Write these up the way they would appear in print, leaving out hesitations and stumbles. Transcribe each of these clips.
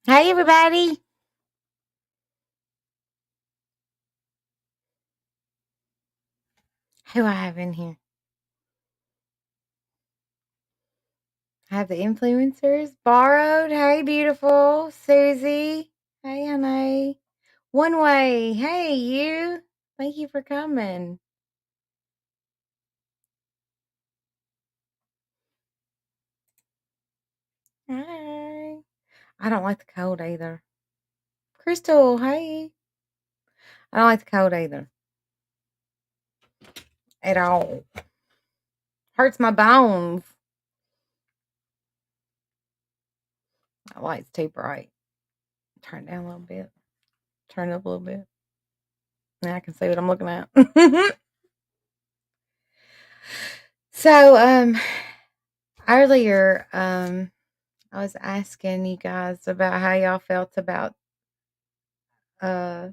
Hey, everybody. Who I have in here? I have the influencers. Borrowed. Hey, beautiful. Susie. Hey, honey. One way. Hey, you. Thank you for coming. Hi. I don't like the cold either. Crystal. Hey. I don't like the cold either. At all. Hurts my bones. The light's too bright. Turn it down a little bit. Turn it up a little bit. Now I can see what I'm looking at. So, earlier, I was asking you guys about how y'all felt about uh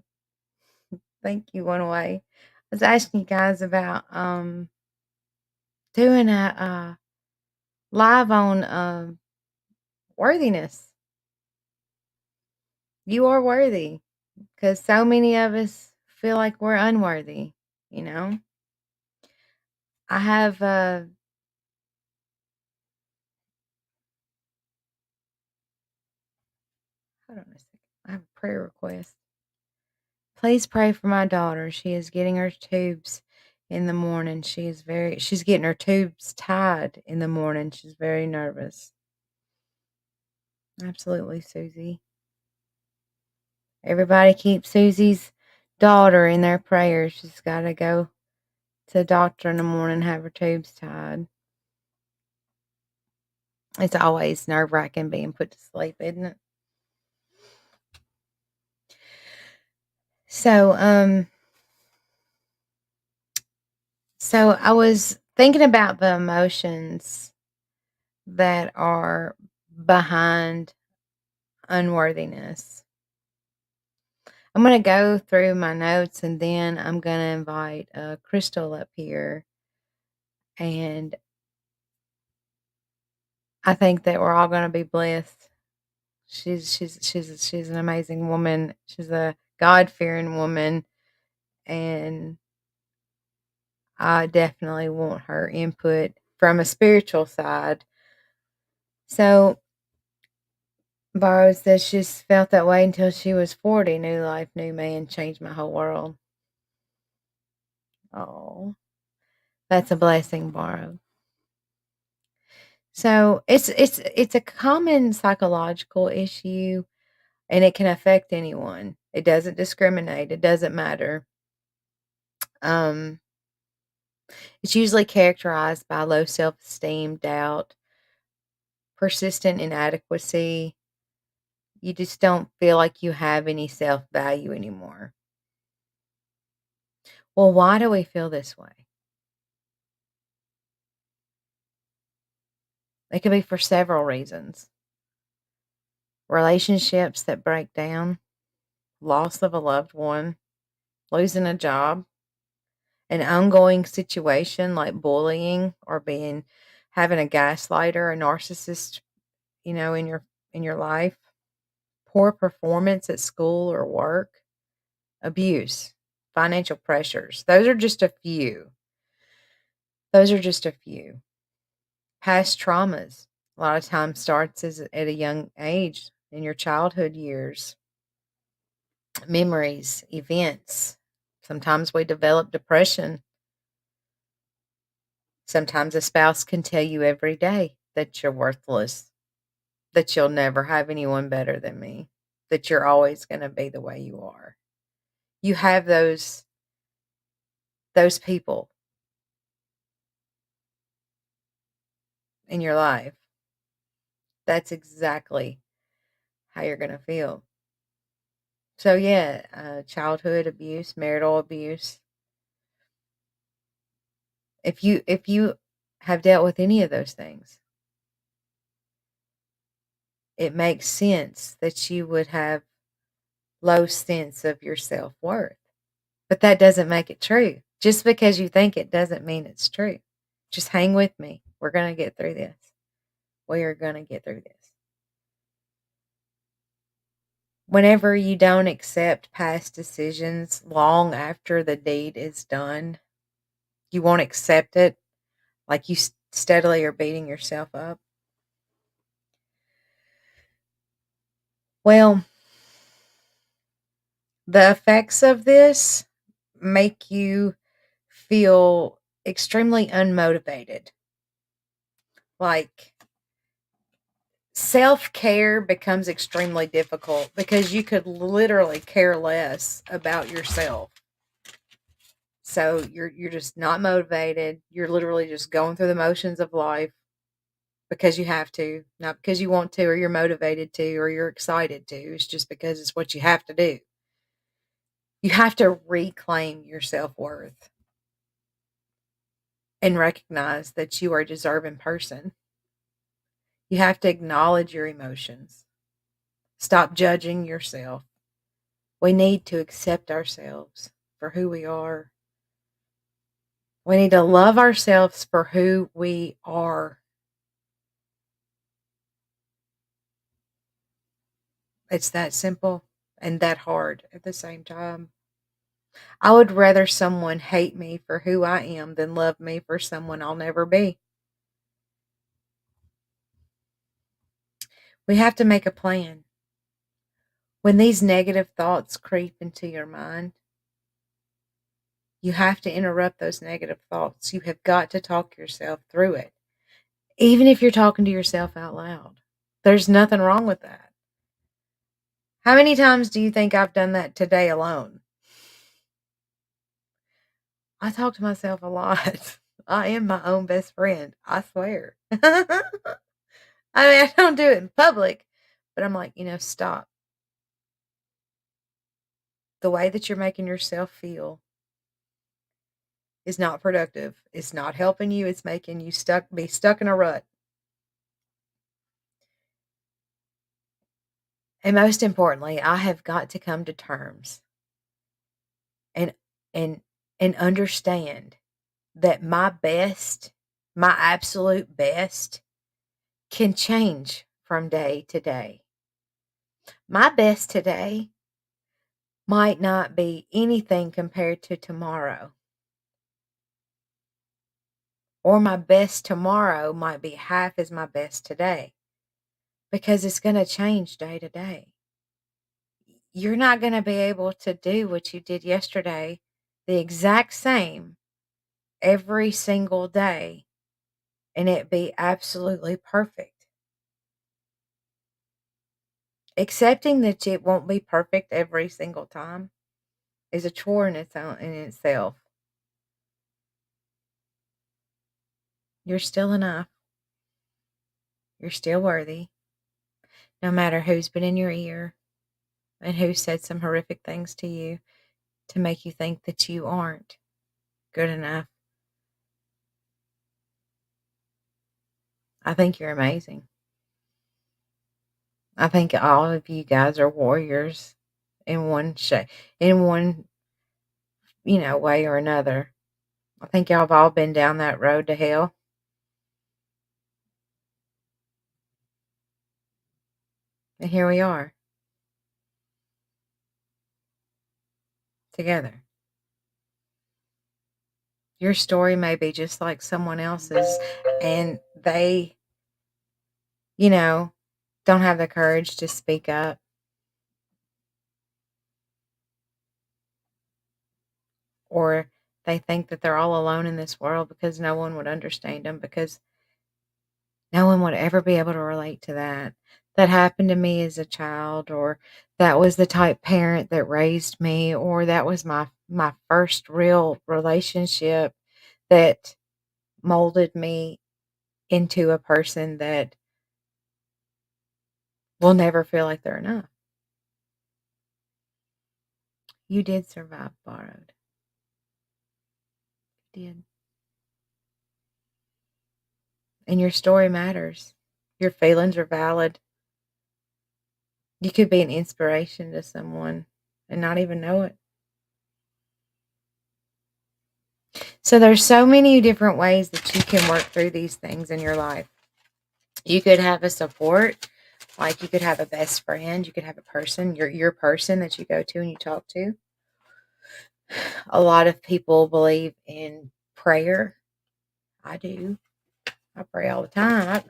thank you one way. I was asking you guys about doing a live on worthiness. You are worthy because so many of us feel like we're unworthy, you know. I have hold on a second. I have a prayer request. Please pray for my daughter. She is getting her tubes in the morning. She's getting her tubes tied in the morning. She's very nervous. Absolutely, Susie. Everybody keep Susie's daughter in their prayers. She's got to go to the doctor in the morning and have her tubes tied. It's always nerve-wracking being put to sleep, isn't it? So, so I was thinking about the emotions that are behind unworthiness. I'm going to go through my notes and then I'm going to invite Crystal up here. And I think that we're all going to be blessed. She's an amazing woman. She's a God-fearing woman, and I definitely want her input from a spiritual side. So, Borrow says she's felt that way until she was 40. New life, new man, changed my whole world. Oh, that's a blessing, Borrow. So it's a common psychological issue, and it can affect anyone. It doesn't discriminate. It doesn't matter. Um, it's usually characterized by low self-esteem, doubt, persistent inadequacy. You just don't feel like you have any self-value anymore. Well, why do we feel this way? It could be for several reasons. Relationships that break down, loss of a loved one, losing a job, an ongoing situation like bullying or being having a gaslighter, a narcissist, in your life, poor performance at school or work, abuse, financial pressures. Those are just a few. Those are just a few. Past traumas a lot of times starts at a young age in your childhood years. Memories, events. Sometimes we develop depression. Sometimes a spouse can tell you every day that you're worthless, that you'll never have anyone better than me, that you're always going to be the way you are. You have those people in your life. That's exactly how you're going to feel. So yeah, childhood abuse, marital abuse. If you have dealt with any of those things, it makes sense that you would have low sense of your self-worth. But that doesn't make it true. Just because you think it doesn't mean it's true. Just hang with me. We're going to get through this. We are going to get through this. whenever you don't accept past decisions long after the deed is done, you won't accept it, like you steadily are beating yourself up. Well, the effects of this make you feel extremely unmotivated. Like, self-care becomes extremely difficult because you could literally care less about yourself. So you're just not motivated. You're literally just going through the motions of life because you have to, not because you want to or you're motivated to or you're excited to. It's just because it's what you have to do. You have to reclaim your self-worth and recognize that you are a deserving person. You have to acknowledge your emotions. Stop judging yourself. We need to accept ourselves for who we are. We need to love ourselves for who we are. It's that simple and that hard at the same time. I would rather someone hate me for who I am than love me for someone I'll never be. We have to make a plan. When these negative thoughts creep into your mind, you have to interrupt those negative thoughts. You have got to talk yourself through it, even if you're talking to yourself out loud. There's nothing wrong with that. How many times do you think I've done that today alone? I talk to myself a lot. I am my own best friend. I swear. I mean, I don't do it in public, but I'm like, stop. The way that you're making yourself feel is not productive. It's not helping you. It's making you be stuck in a rut. And most importantly, I have got to come to terms and and and understand that my best, my absolute best can change from day to day. My best today might not be anything compared to tomorrow. Or my best tomorrow might be half as my best today because it's going to change day to day. You're not going to be able to do what you did yesterday the exact same every single day and it be absolutely perfect. Accepting that it won't be perfect every single time is a chore in itself. You're still enough. You're still worthy. No matter who's been in your ear and who said some horrific things to you to make you think that you aren't good enough. I think you're amazing. I think all of you guys are warriors in one shape, in one, way or another. I think y'all have all been down that road to hell. And here we are together. Your story may be just like someone else's, and they, you know, don't have the courage to speak up. Or they think that they're all alone in this world because no one would understand them, because no one would ever be able to relate to that. That happened to me as a child, or that was the type parent that raised me, or that was my first real relationship that molded me into a person that will never feel like they're enough. You did survive borrowed. You did. And your story matters. Your feelings are valid. You could be an inspiration to someone and not even know it. So there's so many different ways that you can work through these things in your life. You could have a support Like you could have a best friend, you could have a person, your person that you go to and you talk to. A lot of people believe in prayer. I do. I pray all the time.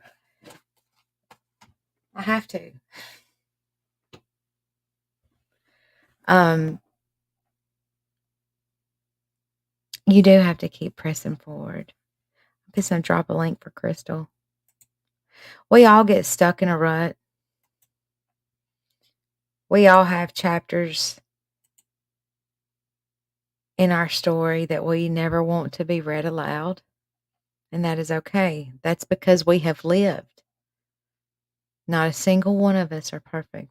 I have to. Um, you do have to keep pressing forward. I'm just gonna drop a link for Crystal. We all get stuck in a rut. We all have chapters in our story that we never want to be read aloud, and that is okay. That's because we have lived. Not a single one of us are perfect.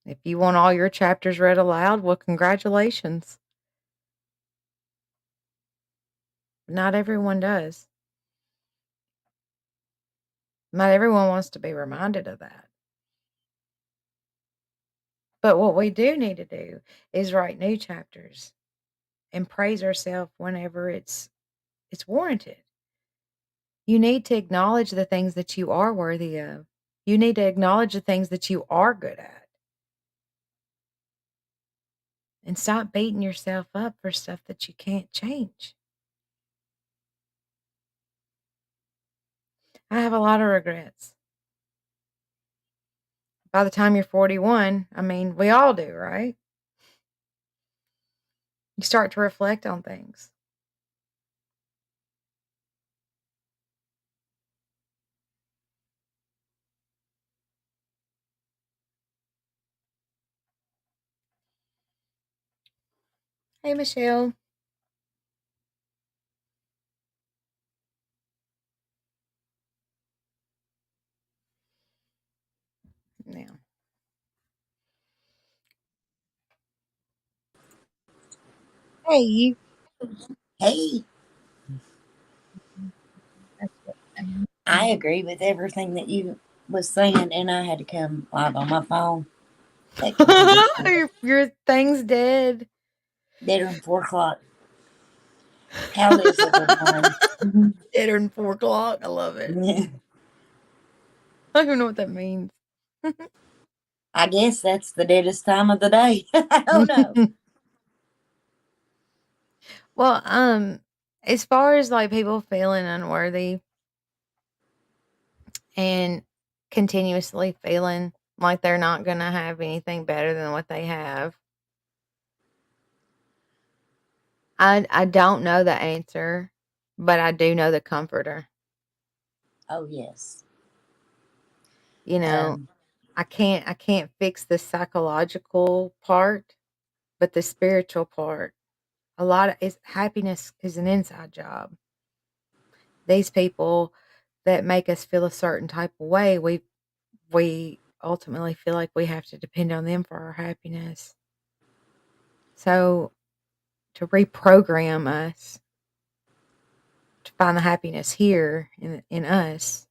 If you want all your chapters read aloud, well, congratulations. Not everyone does. Not everyone wants to be reminded of that. But what we do need to do is write new chapters and praise ourselves whenever it's warranted. You need to acknowledge the things that you are worthy of. You need to acknowledge the things that you are good at. And stop beating yourself up for stuff that you can't change. I have a lot of regrets. By the time you're 41, I mean, we all do, right? You start to reflect on things. Hey, Michelle. Now, hey, you. Hey, That's what I'm I agree with everything that you was saying, and I had to come live on my phone. That computer your thing's dead. dead on 4 o'clock. How is everyone? Deader than 4 o'clock. I love it. I don't even know what that means. I guess that's the deadest time of the day. I don't know. Well, as far as like people feeling unworthy and continuously feeling like they're not gonna have anything better than what they have, I don't know the answer, but I do know the comforter. Oh yes. You know, Um. I can't fix the psychological part, but the spiritual part. A lot of is happiness is an inside job. These people that make us feel a certain type of way, we ultimately feel like we have to depend on them for our happiness. So to reprogram us to find the happiness here in us,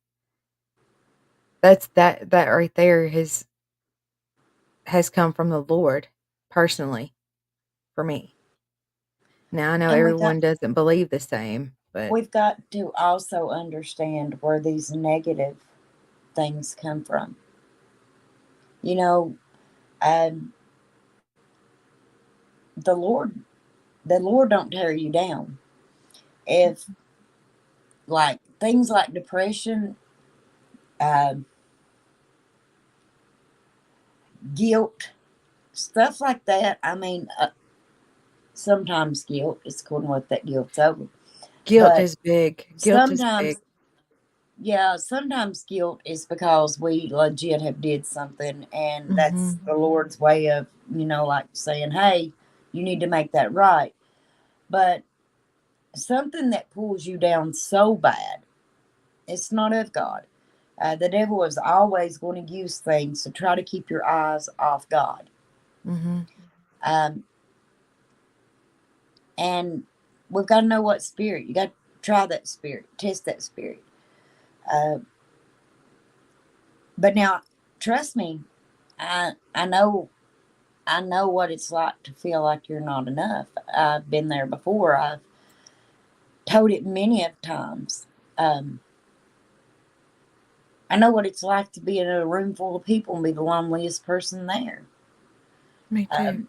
that right there has come from the Lord personally for me. Now I know And everyone doesn't believe the same, but we've got to also understand where these negative things come from. You know, um, the Lord, the Lord don't tear you down. If like things like depression, um, guilt, stuff like that. I mean, sometimes guilt is according to what that guilt's over. guilt But is big. Guilt is big. sometimes, yeah, sometimes guilt is because we legit have did something, and that's Mhm. the Lord's way of, like saying, "Hey, you need to make that right." But something that pulls you down so bad, it's not of God. The devil is always going to use things to try to keep your eyes off God. Mhm. Um, and we've got to know what spirit. You got to try that spirit, test that spirit. Uh, but now, trust me, I know what it's like to feel like you're not enough. I've been there before. I've told it many of times. Um, I know what it's like to be in a room full of people and be the loneliest person there. Me too.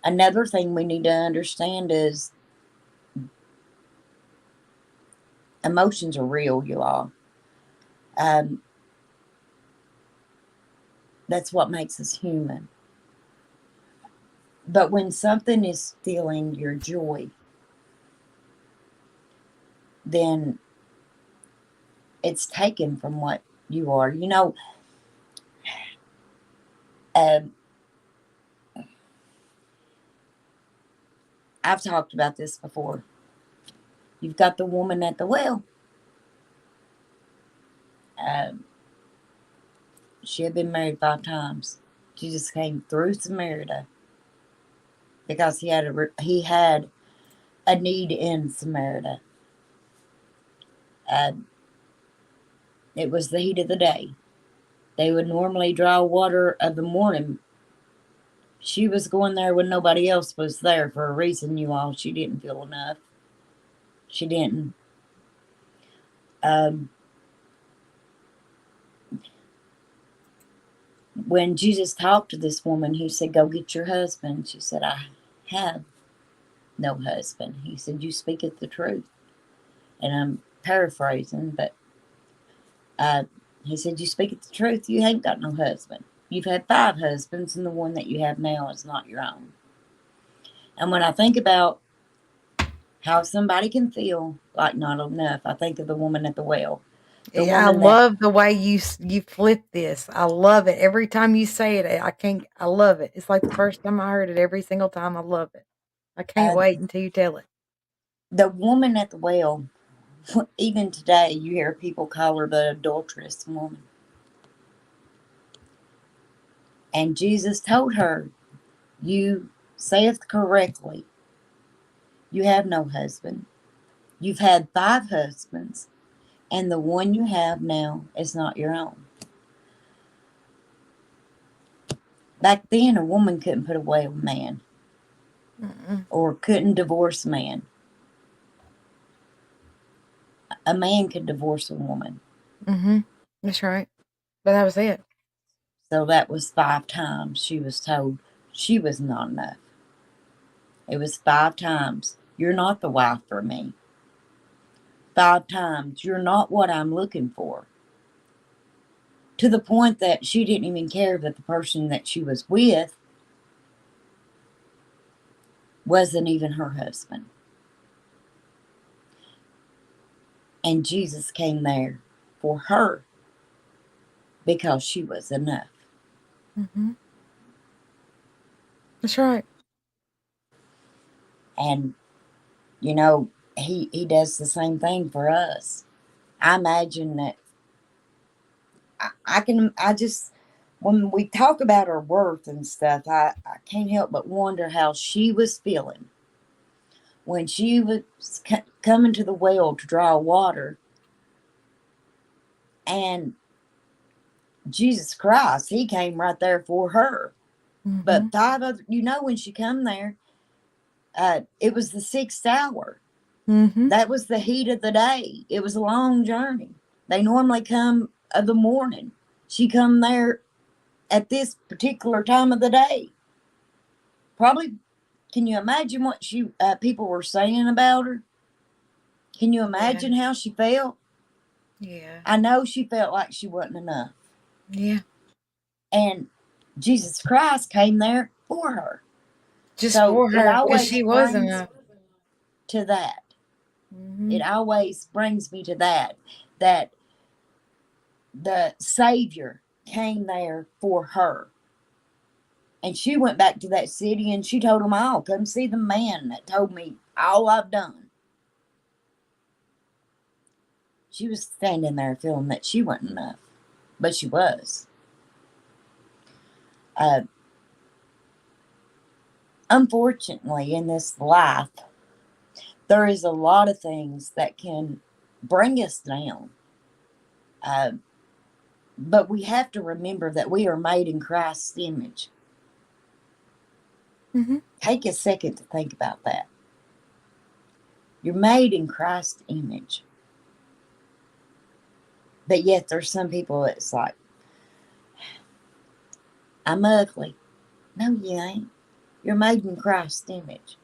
Another thing we need to understand is emotions are real, you all. That's what makes us human. But when something is stealing your joy, then it's taken from what you are. You know, I've talked about this before. You've got the woman at the well. She had been married 5 times. Jesus came through Samaria because he had a need in Samaria. It was the heat of the day. They would normally draw water of the morning. She was going there when nobody else was there for a reason, you all. She didn't feel enough. She didn't. When Jesus talked to this woman, he said, "Go get your husband." She said, "I have no husband." He said, "You speaketh the truth." And I'm paraphrasing, but he said, "You speaketh the truth. You ain't got no husband. You've had 5 husbands, and the one that you have now is not your own." And when I think about how somebody can feel like not enough, I think of the woman at the well. The Yeah, I woman that love the way you flip this. I love it. Every time you say it, I love it. It's like the first time I heard it every single time. I love it. I can't uh, wait until you tell it. the woman at the well, even today, you hear people call her the adulterous woman. And Jesus told her, "You saith correctly. You have no husband. You've had 5 husbands, and the one you have now is not your own." Back then, a woman couldn't put away a man or couldn't divorce a man. A man could divorce a woman. That's right. But that was it. So that was 5 times she was told she was not enough. It was 5 times. "You're not the wife for me." 5 times. "You're not what I'm looking for." To the point that she didn't even care that the person that she was with wasn't even her husband. And Jesus came there for her because she was enough. That's right. And, you know, he does the same thing for us. I imagine that I just, when we talk about her worth and stuff, I can't help but wonder how she was feeling when she was coming to the well to draw water. And Jesus Christ, he came right there for her. But 5 other, when she come there, it was the 6th hour. That was the heat of the day. It was a long journey. They normally come of the morning. She come there at this particular time of the day. Probably, can you imagine what people were saying about her? Can you imagine how she felt? Yeah. I know she felt like she wasn't enough. Yeah. And Jesus Christ came there for her. Just So for it her, because always she was brings enough. to that. It always brings me to that the Savior came there for her. And she went back to that city and she told them all, "Come see the man that told me all I've done." She was standing there feeling that she wasn't enough, but she was. Unfortunately, in this life, there is a lot of things that can bring us down. But we have to remember that we are made in Christ's image. Take a second to think about that. You're made in Christ's image. But yet there's some people that's like, I'm ugly. No, you ain't. You're made in Christ's image.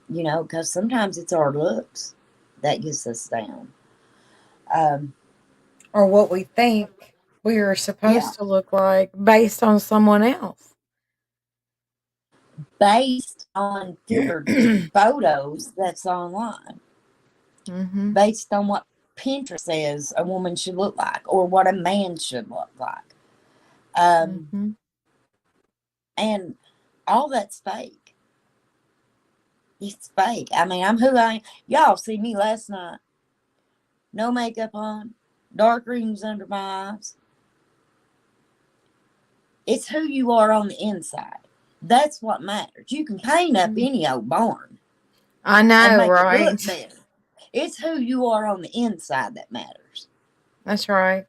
You know, because sometimes it's our looks that gets us down. Um, Or what we think we are yeah, supposed to look like based on someone else. based on filtered photos that's online, Mm-hmm. based on what Pinterest says a woman should look like or what a man should look like. Um, Mm-hmm. and all that's fake. It's fake. I mean, I'm who I am. Y'all see me last night. No makeup on, dark rings under my eyes. It's who you are on the inside. That's what matters. You can paint up any old barn I and know, make it look right? better. It's who you are on the inside that matters. That's right.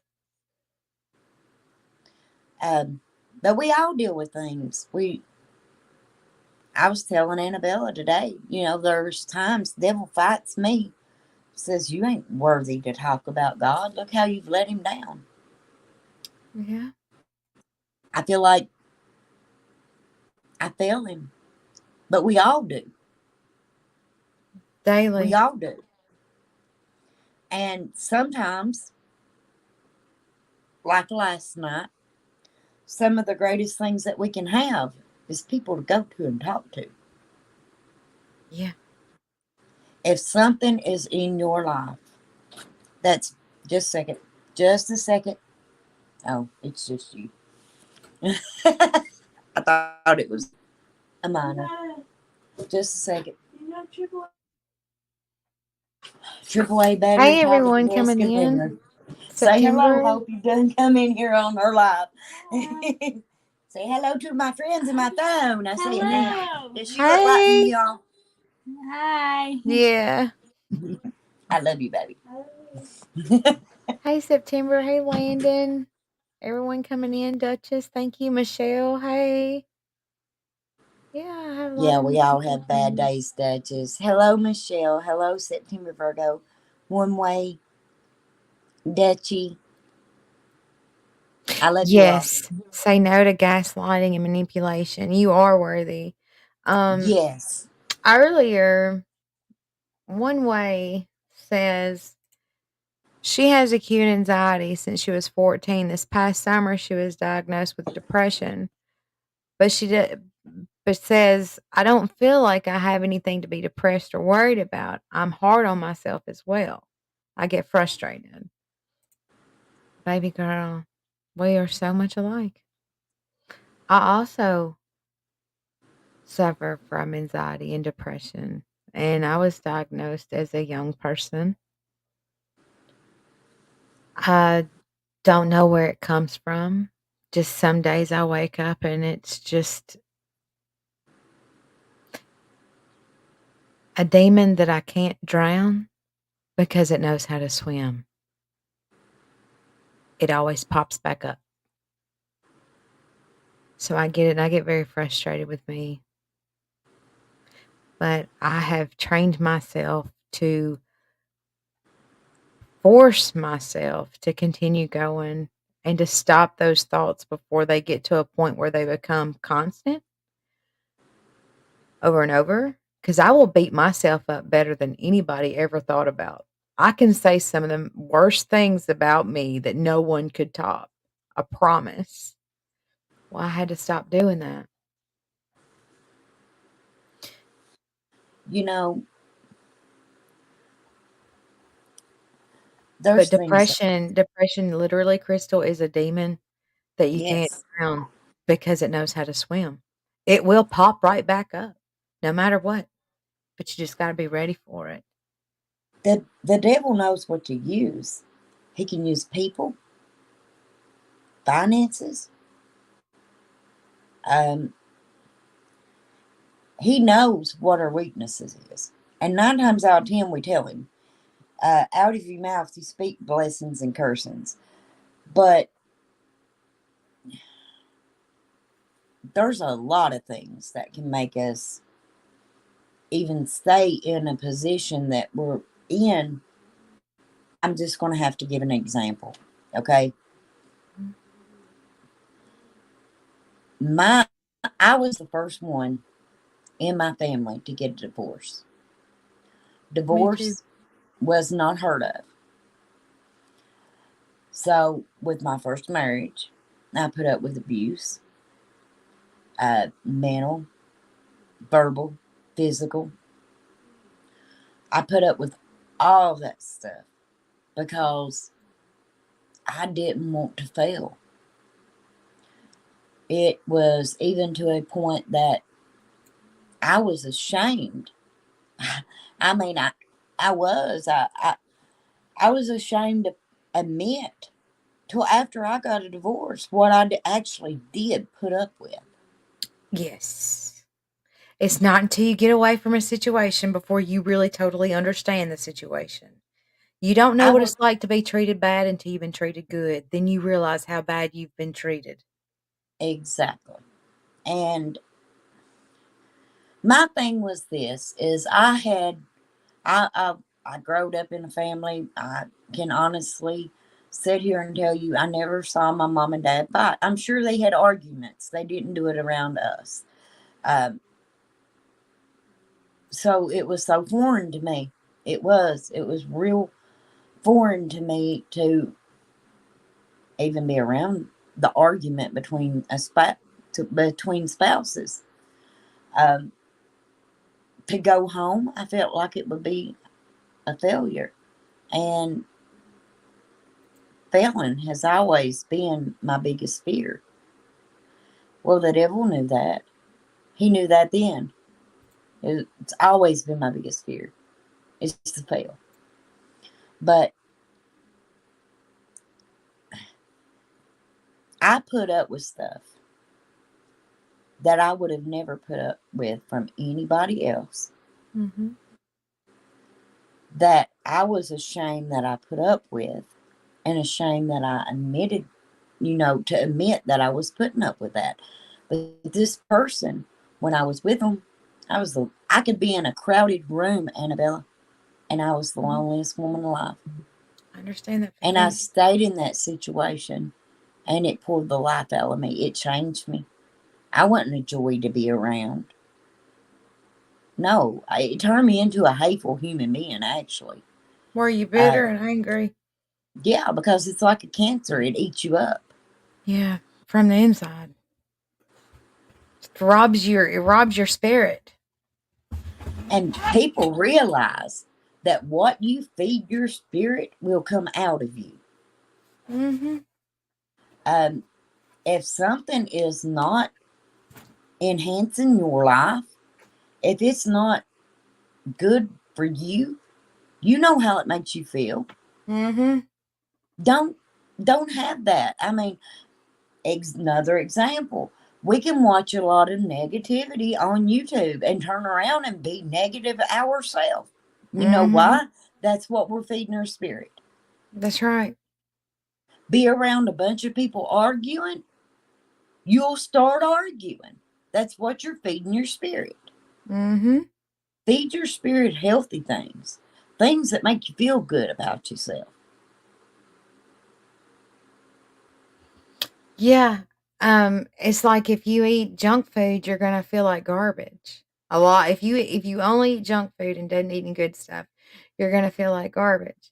Um, but we all deal with things. I was telling Annabella today, you know, there's times the devil fights me, says, you ain't worthy to talk about God. Look how you've let him down. Yeah. I feel like I fail him. But we all do. Daily. We all do. And sometimes, like last night, some of the greatest things that we can have is people to go to and talk to. Yeah. If something is in your life, that's just a second. Just a second. Oh, it's just you. I thought it was a minor. Just a second. AAA battery Hey, powered everyone desk coming and living in. room. Say hello, September. Hope. You done come in here on her live. Say hello to my friends in my phone. I say hello. Does she look like me, Hey. y'all? Hi. Yeah. I love you, baby. Hey, September. Hey, Landon. Everyone coming in. Duchess. Thank you, Michelle. Hey. Yeah, I have a lot Yeah, of new we all people have bad coming in. days, Duchess. Hello, Michelle. Hello, September Virgo. One Way, Dutchy. I love you all. Yes. Say no to gaslighting and manipulation. You are worthy. Um, Yes. earlier, One Way says she has acute anxiety since she was 14. This past summer, she was diagnosed with depression, but she did, but says, I don't feel like I have anything to be depressed or worried about. I'm hard on myself as well. I get frustrated. Baby girl, we are so much alike. I also suffer from anxiety and depression, and I was diagnosed as a young person. I don't know where it comes from. Just some days I wake up and it's just a demon that I can't drown because it knows how to swim. It always pops back up. So I get it and I get very frustrated with me. But I have trained myself to force myself to continue going and to stop those thoughts before they get to a point where they become constant over and over. Because I will beat myself up better than anybody ever thought about. I can say some of the worst things about me that no one could top. I promise. Well, I had to stop doing that. You know, But there's things that, depression literally, Crystal, is a demon that you can't yes, drown because it knows how to swim. It will pop right back up no matter what, but you just gotta be ready for it. the devil knows what to use. He can use people, finances. Um, he knows what our weaknesses is. And 9 times out of 10, we tell him, out of your mouth you speak blessings and cursings. But there's a lot of things that can make us even stay in a position that we're in I'm just going to have to give an example, okay? I was the first one in my family to get a divorce. Me too. Divorce was not heard of. So, with my first marriage, I put up with abuse, mental, verbal, physical. I put up with all that stuff because I didn't want to fail. It was even to a point that I was ashamed. I mean, I was. I was ashamed to admit till after I got a divorce what I actually did put up with. Yes. It's not until you get away from a situation before you really totally understand the situation. You don't know I what was it's like to be treated bad until you've been treated good. Then you realize how bad you've been treated. exactly. And my thing was this is I growed up in a family. I can honestly sit here and tell you I never saw my mom and dad fight. I'm sure they had arguments. They didn't do it around us. Um, so it was so foreign to me. It was real foreign to me to even be around the argument between between spouses. Um, to go home, I felt like it would be a failure, and failing has always been my biggest fear. Well, the devil knew that. He knew that then. It's always been my biggest fear. It's to fail. But I put up with stuff that I would have never put up with from anybody else, Mm-hmm. that I was ashamed that I put up with, and ashamed that I admitted, to admit that I was putting up with that. But this person, when I was with them, I could be in a crowded room, Annabella, and I was the Mhm. loneliest woman alive. I understand that And I feeling. stayed in that situation, and it pulled the life out of me. It changed me. I wasn't a joy to be around. No, it turned me into a hateful human being, actually. Were you Uh, bitter and angry? yeah, because it's like a cancer. It eats you up. Yeah, from the inside. It robs your spirit. And people realize that what you feed your spirit will come out of you. Mm-hmm. Um, if something is not enhancing your life, if it's not good for you, you know how it makes you feel. Mm-hmm. Don't have that. I mean, another example. We can watch a lot of negativity on YouTube and turn around and be negative ourselves. You know Mm-hmm. why? That's what we're feeding our spirit. That's right. Be around a bunch of people arguing, you'll start arguing. That's what you're feeding your spirit. Mm-hmm. Feed your spirit healthy things, things that make you feel good about yourself. Yeah. It's like if you eat junk food, you're gonna feel like garbage. A lot. If you only eat junk food and don't eat any good stuff, you're gonna feel like garbage.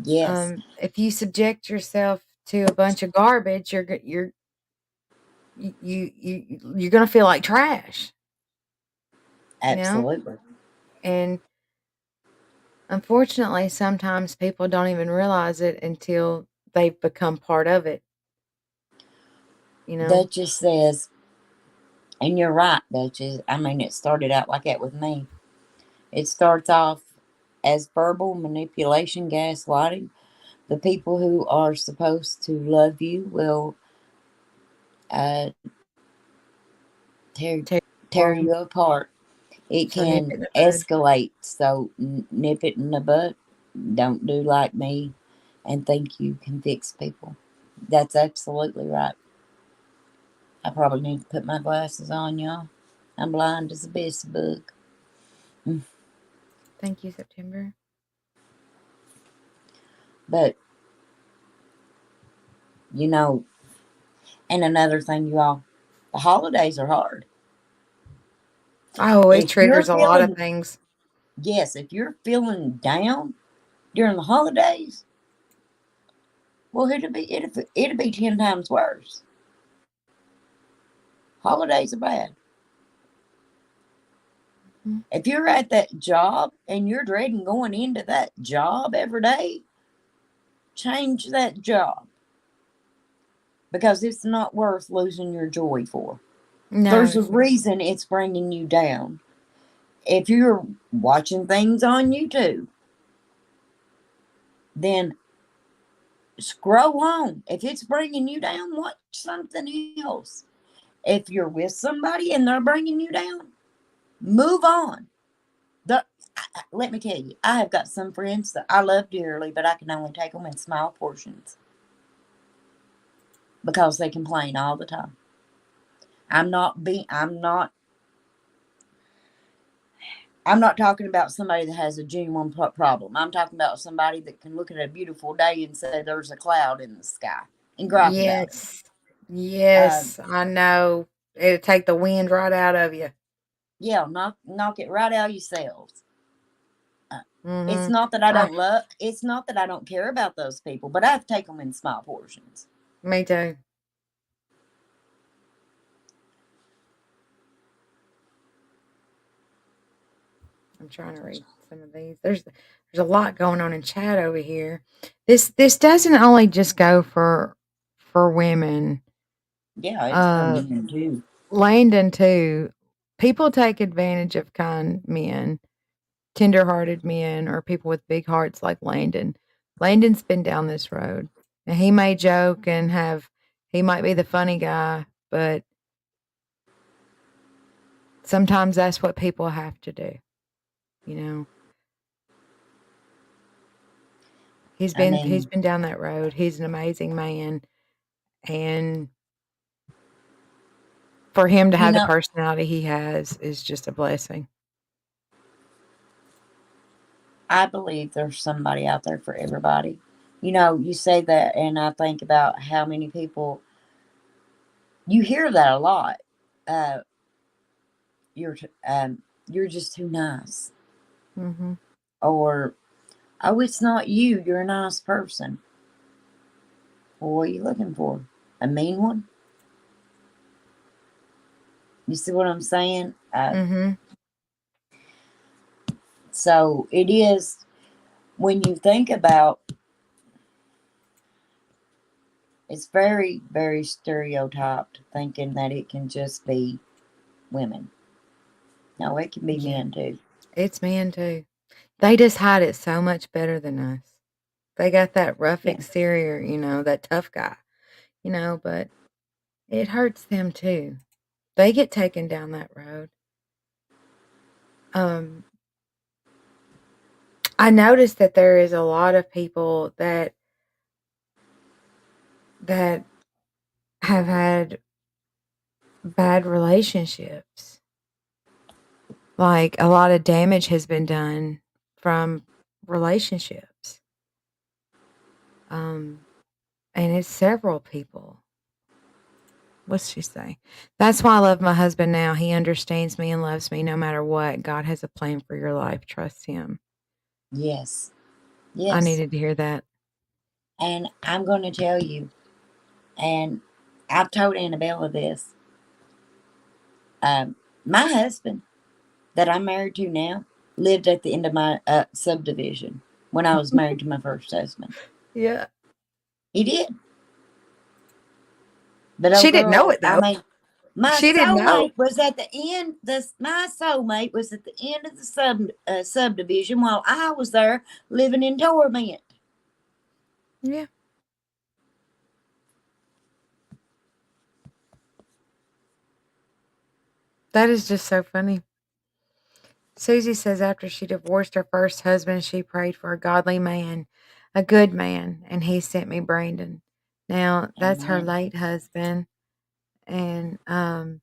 Yes, If you subject yourself to a bunch of garbage, you're gonna feel like trash, you know? absolutely. And unfortunately, sometimes people don't even realize it until they've become part of it, you know? Duchess says, and you're right, Duchess. I mean, it started out like that with me. It starts off as verbal manipulation, gaslighting. The people who are supposed to love you will uh, tear, Tear tear apart. you apart. It So nip can it in the bud. escalate. So nip it in the butt. Don't do like me and think you can fix people. That's absolutely right. I probably need to put my glasses on, y'all. I'm blind as a best bug. Thank you, September. But, you know, and another thing, you all, the holidays are hard. Oh, it If you're triggers a lot of feeling, things. yes, if you're feeling down during the holidays, well, it'd be 10 times worse. Holidays are bad. Mhm. If you're at that job and you're dreading going into that job every day, change that job, because it's not worth losing your joy for. No, There's a it's not. reason it's bringing you down. If you're watching things on YouTube, then scroll on. If it's bringing you down, watch something else. If you're with somebody and they're bringing you down, move on. Let me tell you, I have got some friends that I love dearly, but I can only take them in small portions because they complain all the time. I'm not talking about somebody that has a genuine problem. I'm talking about somebody that can look at a beautiful day and say there's a cloud in the sky and gripe about it. Yes. Yes, I know. It'll take the wind right out of you. Yeah, knock it right out of yourselves. It's Mhm. not that it's not that I don't care about those people, but I have to take them in small portions. Me too. I'm trying to read some of these. There's a lot going on in chat over here. This doesn't only just go for women. Yeah, it's for Uh, men too. Landon too. People take advantage of kind men, tender-hearted men, or people with big hearts like Landon. Landon's been down this road. And he may joke and he might be the funny guy, but sometimes that's what people have to do, you know. I He's mean, been down that road. He's an amazing man, and for him to you have the know, personality he has is just a blessing. I believe there's somebody out there for everybody. You know, you say that, and I think about how many people you hear that a lot. Uh, you're just too nice, Mhm. or oh, it's not you. You're a nice person. Well, what are you looking for? A mean one? You see what I'm saying? Mhm. So it is, when you think about, it's very, very stereotyped thinking that it can just be women. No, it can be Yeah. men too. It's men too. They just hide it so much better than us. They got that rough Yeah. exterior, that tough guy, but it hurts them too. They get taken down that road. Um, I noticed that there is a lot of people that have had bad relationships. Like, a lot of damage has been done from relationships. Um, and it's several people. What's she say? That's why I love my husband now. He understands me and loves me no matter what. God has a plan for your life. Trust him. Yes. I Yes. needed to hear that. And I'm going to tell you, and I've told Annabella this. My husband that I'm married to now lived at the end of my subdivision when I was married to my first husband. Yeah. He did. But She old didn't know girl, it I though. mean, my She didn't know. soulmate was at the end. My soulmate was at the end of the subdivision while I was there living in torment. Yeah. That is just so funny. Susie says after she divorced her first husband, she prayed for a godly man, a good man, and he sent me Brandon. Now, that's her Amen. late husband, and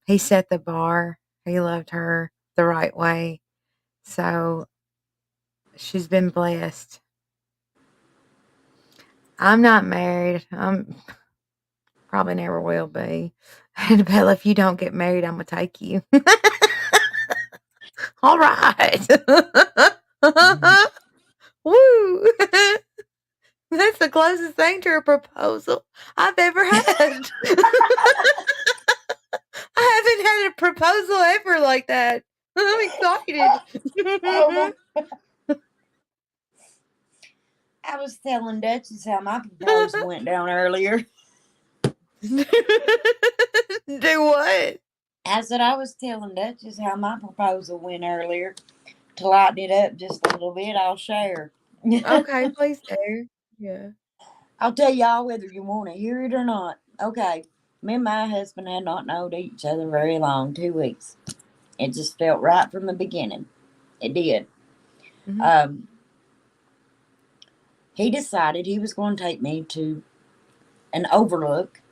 he set the bar. He loved her the right way. So she's been blessed. I'm not married. I'm probably never will be. And Bella, if you don't get married, I'm gonna take you. All right. Woo! That's the closest thing to a proposal I've ever had. I haven't had a proposal ever like that. I'm excited. I was telling Duchess how my proposal went down earlier. Do what? I said I was telling Duchess how my proposal went earlier. To lighten it up just a little bit, I'll share. Okay, please do. Yeah. I'll tell y'all whether you want to hear it or not. Okay. Me and my husband had not known each other very long, 2 weeks. It just felt right from the beginning. It did. Mhm. He decided he was going to take me to an overlook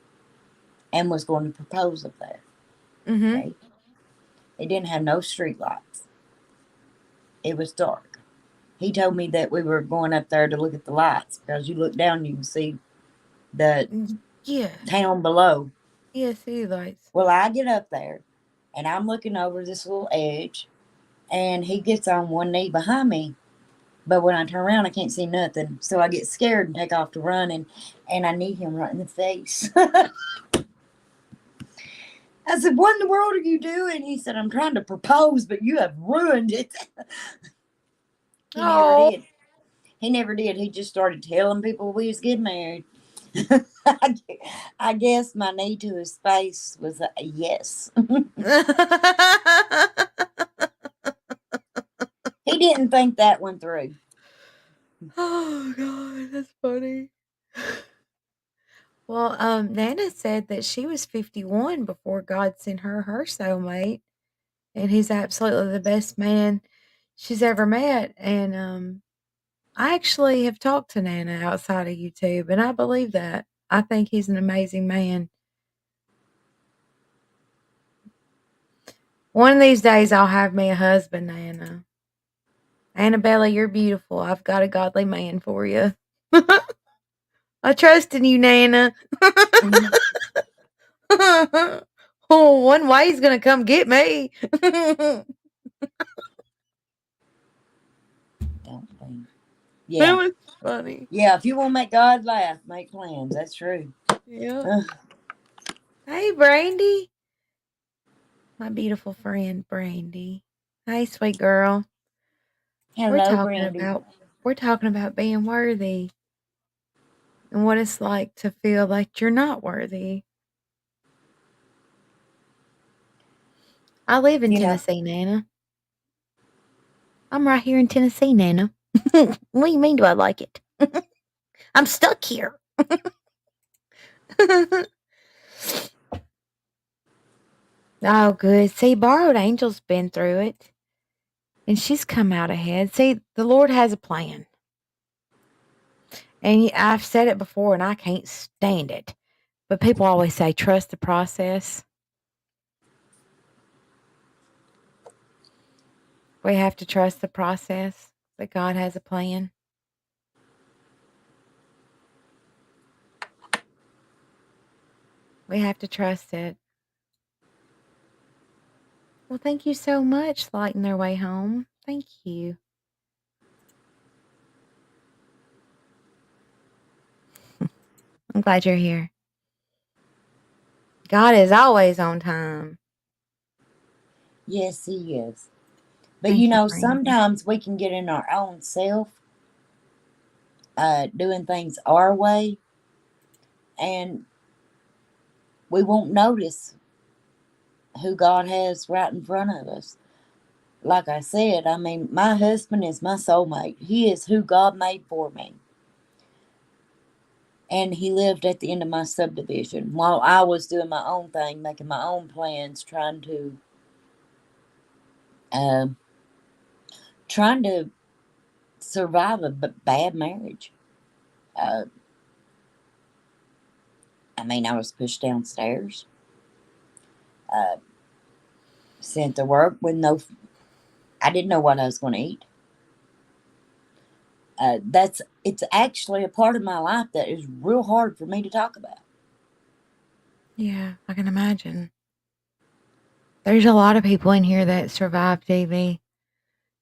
and was going to propose up there. Mhm. Okay. It didn't have no street lights. It was dark. He told me that we were going up there to look at the lights because you look down and you can see the Yeah. town below. Yeah, city lights. Well, I get up there and I'm looking over this little edge and he gets on one knee behind me. But when I turn around, I can't see nothing. So I get scared and take off to run and I knee him right in the face. I said, what in the world are you doing? He said, I'm trying to propose, but you have ruined it. He never did. He never did. He just started telling people we was getting married. I guess my knee to his face was a yes. He didn't think that one through. Oh God, that's funny. Well, Nana said that she was 51 before God sent her soulmate, and he's absolutely the best man she's ever met. And I actually have talked to Nana outside of YouTube, and I believe that. I think he's an amazing man. One of these days, I'll have me a husband, Nana. Annabella, you're beautiful. I've got a godly man for you. I trust in you, Nana. Oh, one way he's gonna come get me. Don't think. That Yeah. was funny. Yeah, if you want to make God laugh, make plans. That's true. Yeah. Hey, Brandy. My beautiful friend, Brandy. Hey, sweet girl. Hello, Brandy. We're talking about being worthy and what it's like to feel like you're not worthy. I live in You know, Tennessee, Nana. I'm right here in Tennessee, Nana. What do you mean do I like it? I'm stuck here. Oh, good. See, Borrowed Angel's been through it, and she's come out ahead. See, the Lord has a plan. And I've said it before, and I can't stand it. But people always say, trust the process. We have to trust the process, that God has a plan. We have to trust it. Well, thank you so much, Lighting Their Way Home. Thank you. I'm glad you're here. God is always on time. yes, He is. But Thank you, Brandy. sometimes we can get in our own self, doing things our way, and we won't notice who God has right in front of us. Like I said, I mean, my husband is my soulmate. He is who God made for me. And he lived at the end of my subdivision while I was doing my own thing, making my own plans, trying to survive a bad marriage. I mean, I was pushed downstairs, sent to work with I didn't know what I was going to eat. It's actually a part of my life that is real hard for me to talk about. Yeah, I can imagine. There's a lot of people in here that survive TV,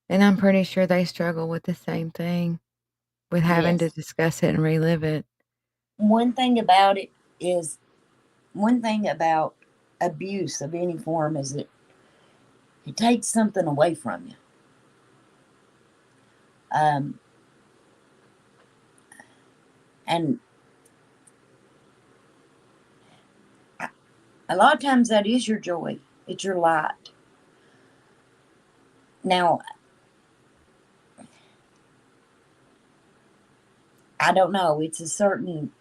and I'm pretty sure they struggle with the same thing, with having to Yes. discuss it and relive it. One thing about it is, one thing about abuse of any form is it takes something away from you. And a lot of times that is your joy. It's your light. Now, I don't know. It's a certain,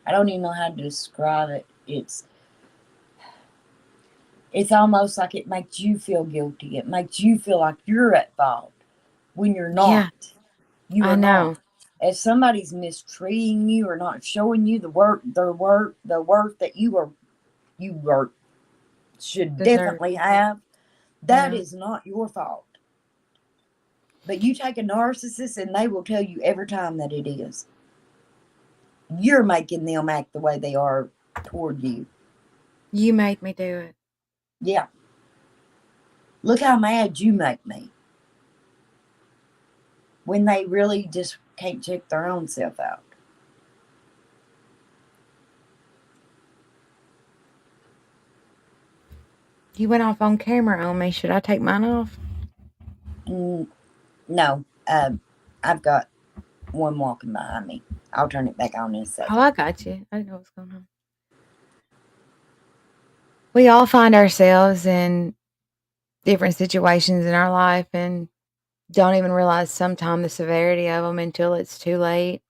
I don't even know how to describe it. It's almost like it makes you feel guilty. It makes you feel like you're at fault when you're not. Yeah, You I are know. not. If somebody's mistreating you or not showing you the worth that you should Deserve. definitely have, that Yeah. is not your fault. But you take a narcissist and they will tell you every time that it is. You're making them act the way they are toward you. You made me do it. Yeah. Look how mad you make me. When they really just can't check their own self out. You went off on camera on me. Should I take mine off? No. I've got one walking behind me. I'll turn it back on in a second. Oh, I got you. I didn't know what's going on. We all find ourselves in different situations in our life and don't even realize sometimes the severity of them until it's too late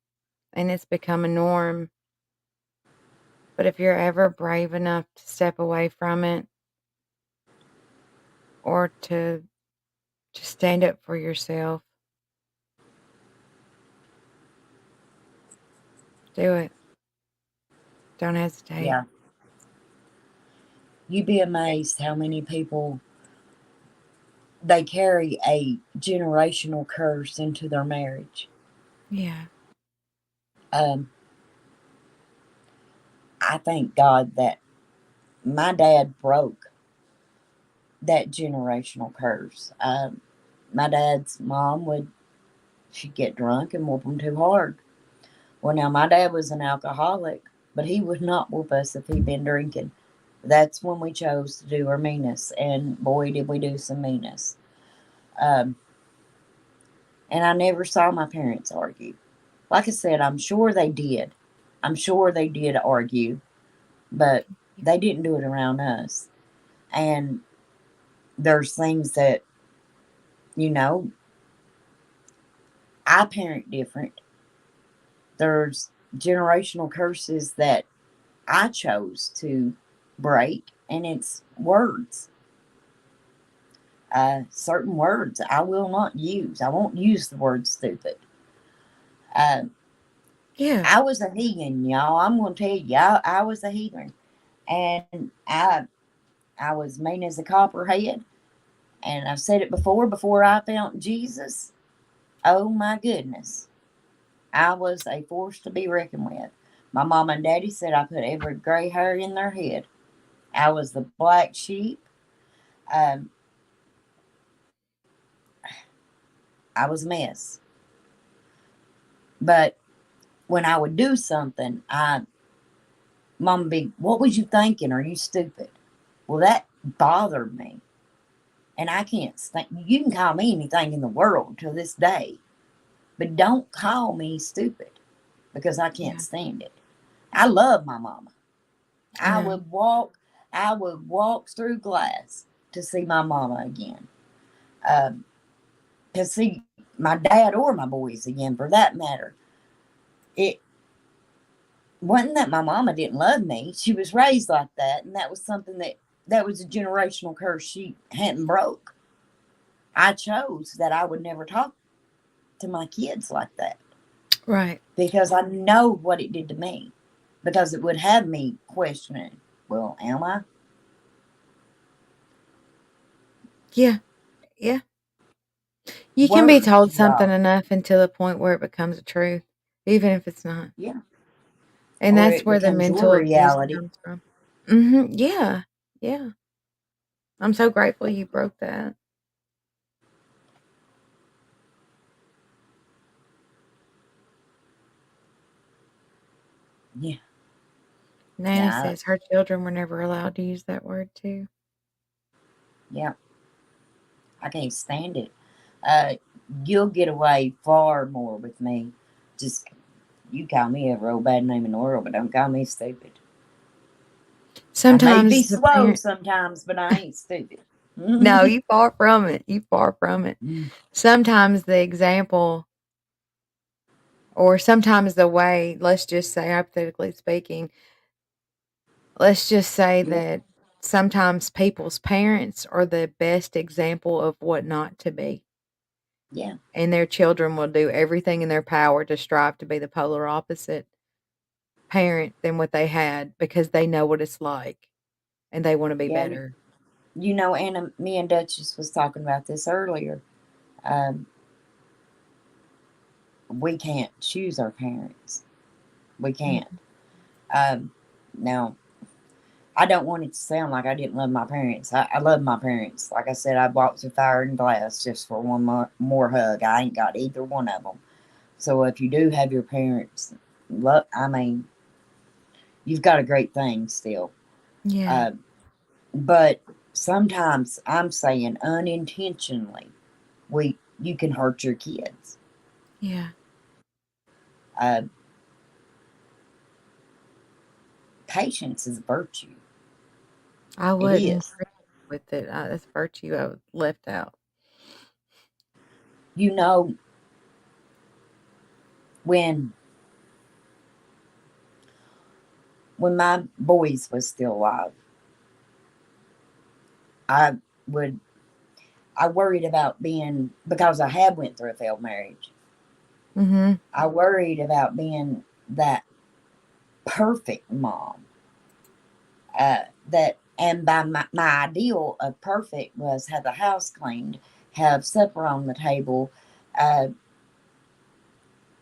and it's become a norm. But if you're ever brave enough to step away from it or to just stand up for yourself, do it. Don't hesitate. Yeah. You'd be amazed how many people, they carry a generational curse into their marriage. Yeah. I thank God that my dad broke that generational curse. My dad's mom she'd get drunk and whoop him too hard. Well, now my dad was an alcoholic, but he would not whoop us if he'd been drinking. That's when we chose to do our meanness, and boy, did we do some meanness. And I never saw my parents argue. Like I said, I'm sure they did. I'm sure they did argue, but they didn't do it around us. And there's things that, I parent different. There's generational curses that I chose to break, and it's words. Certain words I will not use. I won't use the word stupid. Yeah. I was a heathen, y'all. I'm going to tell you, I was a heathen. And I was mean as a copperhead. And I've said it before I found Jesus. Oh my goodness. I was a force to be reckoned with. My mom and daddy said I put every gray hair in their head. I was the black sheep. I was a mess. But when I would do something, Mom would be, what was you thinking? Are you stupid? Well, that bothered me. And I can't stand, you can call me anything in the world to this day, but don't call me stupid because I can't stand it. I love my mama. I would walk through glass to see my mama again. To see my dad or my boys again, for that matter. It wasn't that my mama didn't love me. She was raised like that, and that was something that was a generational curse she hadn't broke. I chose that I would never talk to my kids like that. Right. Because I know what it did to me. Because it would have me questioning, well, am I? Yeah. Yeah. You can be Words, told something y'all. enough until the point where it becomes a truth, even if it's not. Yeah. And Or that's it where the becomes your mental abuse reality. comes from. Mhm, yeah, yeah. I'm so grateful you broke that. Yeah. Nana Yeah. says her children were never allowed to use that word too. Yeah. I can't stand it. Uh, you'll get away far more with me. Just you call me every old bad name in the world, but don't call me stupid. I may be Sometimes the slow parent sometimes, but I ain't stupid. No, you far from it. You far from it. Sometimes the example or sometimes the way, let's just say hypothetically speaking, let's just say Yeah. that sometimes people's parents are the best example of what not to be. Yeah. And their children will do everything in their power to strive to be the polar opposite parent than what they had because they know what it's like and they want to be Yeah. better. You know, Anna, me and Duchess was talking about this earlier. Um, we can't choose our parents. We can't. Mhm. Now, I don't want it to sound like I didn't love my parents. I love my parents. Like I said, I walked through fire and glass just for one more hug. I ain't got either one of them. So if you do have your parents, love, I mean, you've got a great thing still. Yeah. Uh, but sometimes I'm saying unintentionally, you can hurt your kids. Yeah. Uh, patience is virtue. I It wouldn't is. agree with it. That's virtue I left out. You know, when my boys was still alive, I would I worried about being because I had went through a failed marriage. Mhm. I worried about being that perfect mom. That and by my ideal of perfect was have the house cleaned, have supper on the table, uh,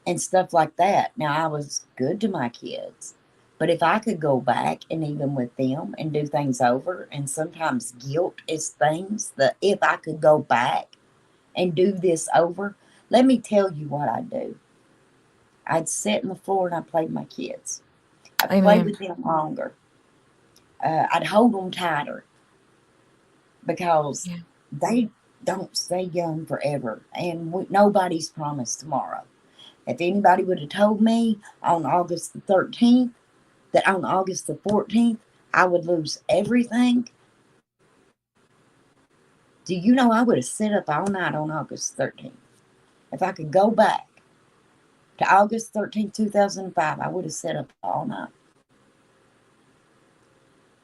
and stuff like that. Now I was good to my kids, but if I could go back and even with them and do things over, and sometimes guilt is things that if I could go back and do this over, let me tell you what I'd do. I'd sit on the floor and I'd play with my kids. I'd play Amen. with them longer. I'd hold them tighter because Yeah. they don't stay young forever, and nobody's promised tomorrow. If anybody would have told me on August the 13th that on August the 14th I would lose everything, do you know I would have sit up all night on August 13th? If I could go back to August 13th, 2005, I would have sat up all night.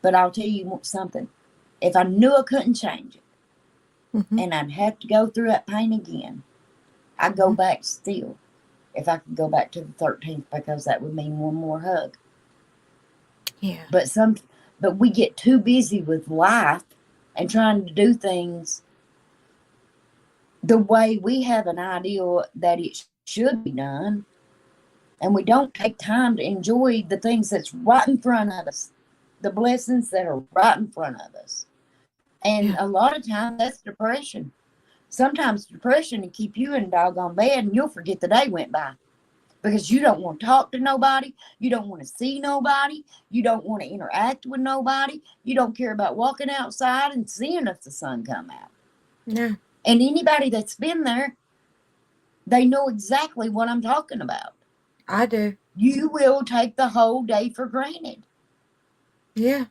But I'll tell you something. If I knew I couldn't change it Mhm. and I'd have to go through that pain again, I'd go Mhm. back still. If I could go back to the 13th, because that would mean one more hug. Yeah. But we get too busy with life and trying to do things the way we have an ideal that it should be done, and we don't take time to enjoy the things that's right in front of us, the blessings that are right in front of us. And Yeah. a lot of times that's depression. Sometimes depression will keep you in a doggone bed and you'll forget the day went by because you don't want to talk to nobody. You don't want to see nobody. You don't want to interact with nobody. You don't care about walking outside and seeing if the sun come out. No, And anybody that's been there, they know exactly what I'm talking about. I do. You will take the whole day for granted. Yeah.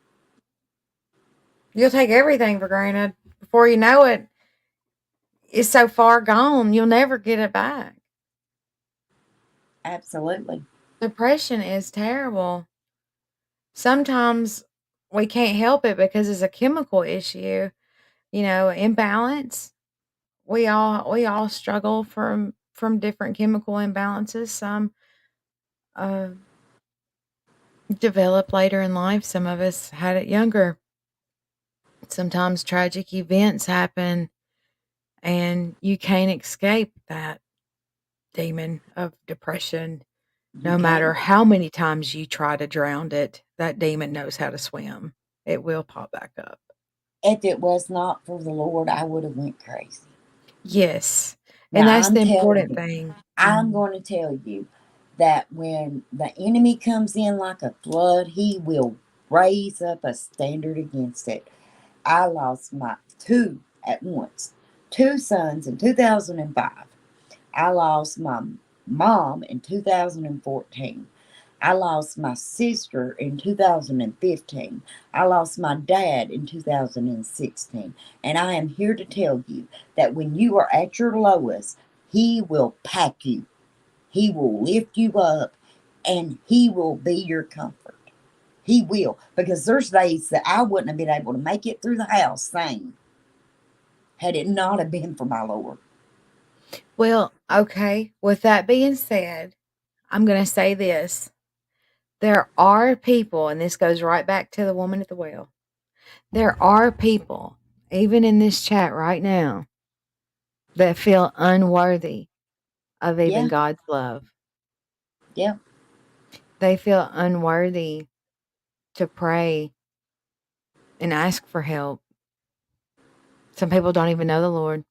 You'll take everything for granted. Before you know it, it's so far gone, you'll never get it back. Absolutely. Depression is terrible. Sometimes we can't help it because it's a chemical issue, imbalance. We all struggle from different chemical imbalances. Some uh, develop later in life. Some of us had it younger. Sometimes tragic events happen and you can't escape that demon of depression. You No matter can't. how many times you try to drown it, that demon knows how to swim. It will pop back up. If it was not for the Lord, I would have went crazy. Yes. And Now that's I'm the telling important you, thing. I'm going to tell you that when the enemy comes in like a flood, he will raise up a standard against it. I lost my two at once, two sons in 2005. I lost my mom in 2014. I lost my sister in 2015. I lost my dad in 2016. And I am here to tell you that when you are at your lowest, he will pack you. He will lift you up and he will be your comfort. He will. Because there's days that I wouldn't have been able to make it through the house sane had it not have been for my Lord. Well, okay. With that being said, I'm going to say this. There are people, and this goes right back to the woman at the well. There are people, even in this chat right now, that feel unworthy of even Yeah, God's love. yeah. They feel unworthy to pray and ask for help. Some people don't even know the Lord.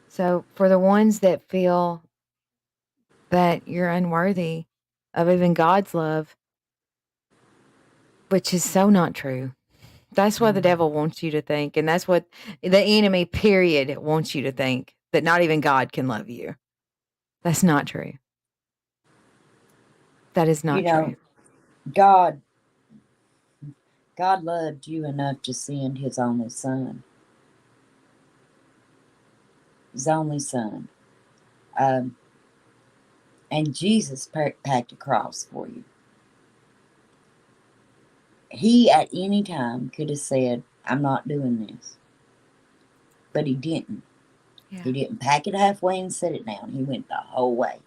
So, for the ones that feel that you're unworthy of even God's love, which is so not true. That's what the devil wants you to think. And that's what the enemy, period, wants you to think, that not even God can love you. That's not true. That is You not know, true. God loved you enough to send his only son. His only son. And Jesus packed a cross for you. He at any time could have said, I'm not doing this. But he didn't. Yeah. He didn't pack it halfway and set it down. He went the whole way.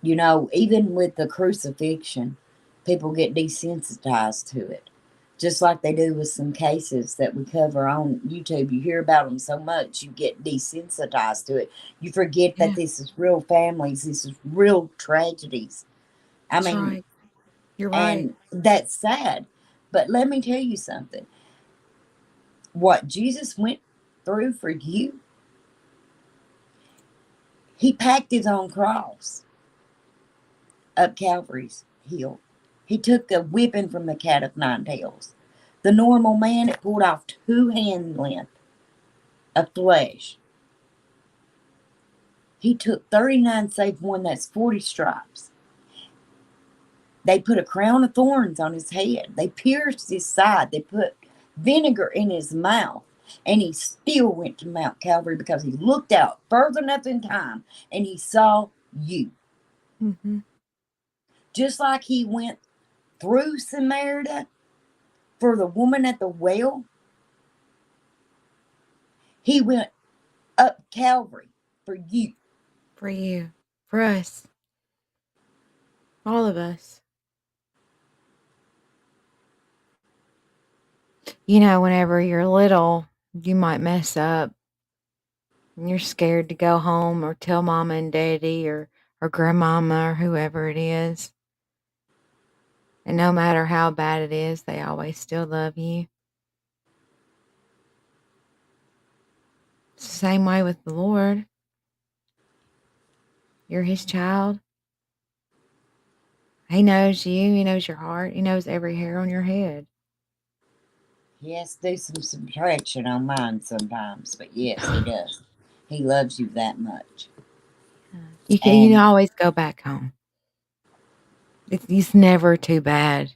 You know, even with the crucifixion, people get desensitized to it. Just like they do with some cases that we cover on YouTube. You hear about them so much, you get desensitized to it. You forget that Yeah. this is real families, this is real tragedies. I That's mean, right. You're right. and that's sad. But let me tell you something. What Jesus went through for you, he packed his own cross up Calvary's hill. He took a whipping from the cat of nine tails. The normal man, it pulled off 2 hand length of flesh. He took 39 save one, that's 40 stripes. They put a crown of thorns on his head. They pierced his side. They put vinegar in his mouth. And he still went to Mount Calvary because he looked out further enough in time and he saw you. Mm-hmm. Just like he went through Samaria for the woman at the well, he went up Calvary for you. For you. For us. All of us. You know, whenever you're little, you might mess up. And you're scared to go home or tell mama and daddy or grandmama or whoever it is. And no matter how bad it is, they always still love you. It's the same way with the Lord. You're his child. He knows you. He knows your heart. He knows every hair on your head. He has to do some subtraction on mine sometimes, but yes, he does. He loves you that much. You can And always go back home. It's never too bad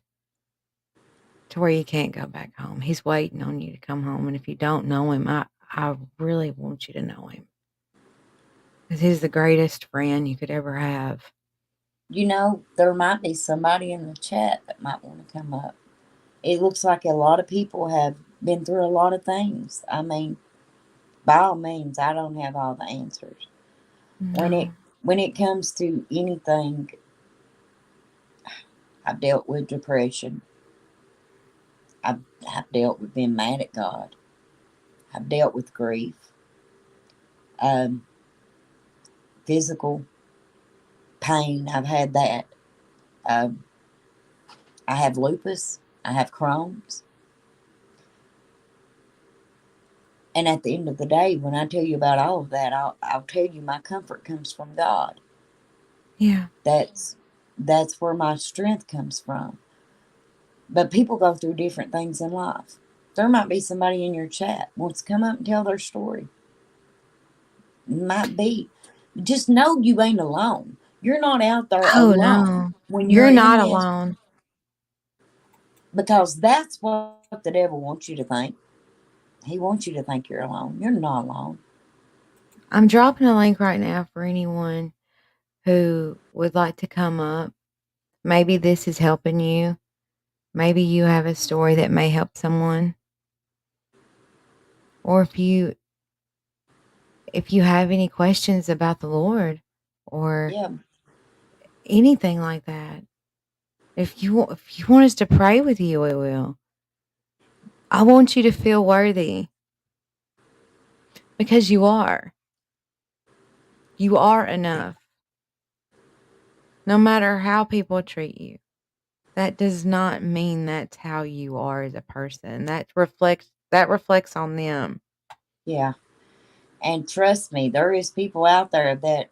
to where you can't go back home. He's waiting on you to come home. And if you don't know him, I really want you to know him. Because he's the greatest friend you could ever have. you know, there might be somebody in the chat that might want to come up. It looks like a lot of people have been through a lot of things. I mean, by all means, I don't have all the answers. No. When it comes to anything, I've dealt with depression. I've dealt with being mad at God. I've dealt with grief, um, physical pain. I've had that. Um, I have lupus. I have Crohn's. And at the end of the day, when I tell you about all of that, I'll tell you my comfort comes from God. Yeah. That's where my strength comes from. But people go through different things in life. There might be somebody in your chat wants to come up and tell their story. Might be. Just know you ain't alone. You're not out there Oh, alone no. when you're You're in not this, alone. because that's what the devil wants you to think. He wants you to think you're alone. You're not alone. I'm dropping a link right now for anyone who would like to come up. Maybe this is helping you. Maybe you have a story that may help someone. Or if you have any questions about the Lord or Yeah. anything like that. If you want us to pray with you, we will. I want you to feel worthy because you are. You are enough. No matter how people treat you. That does not mean that's how you are as a person. That reflects on them. Yeah. And trust me, there is people out there that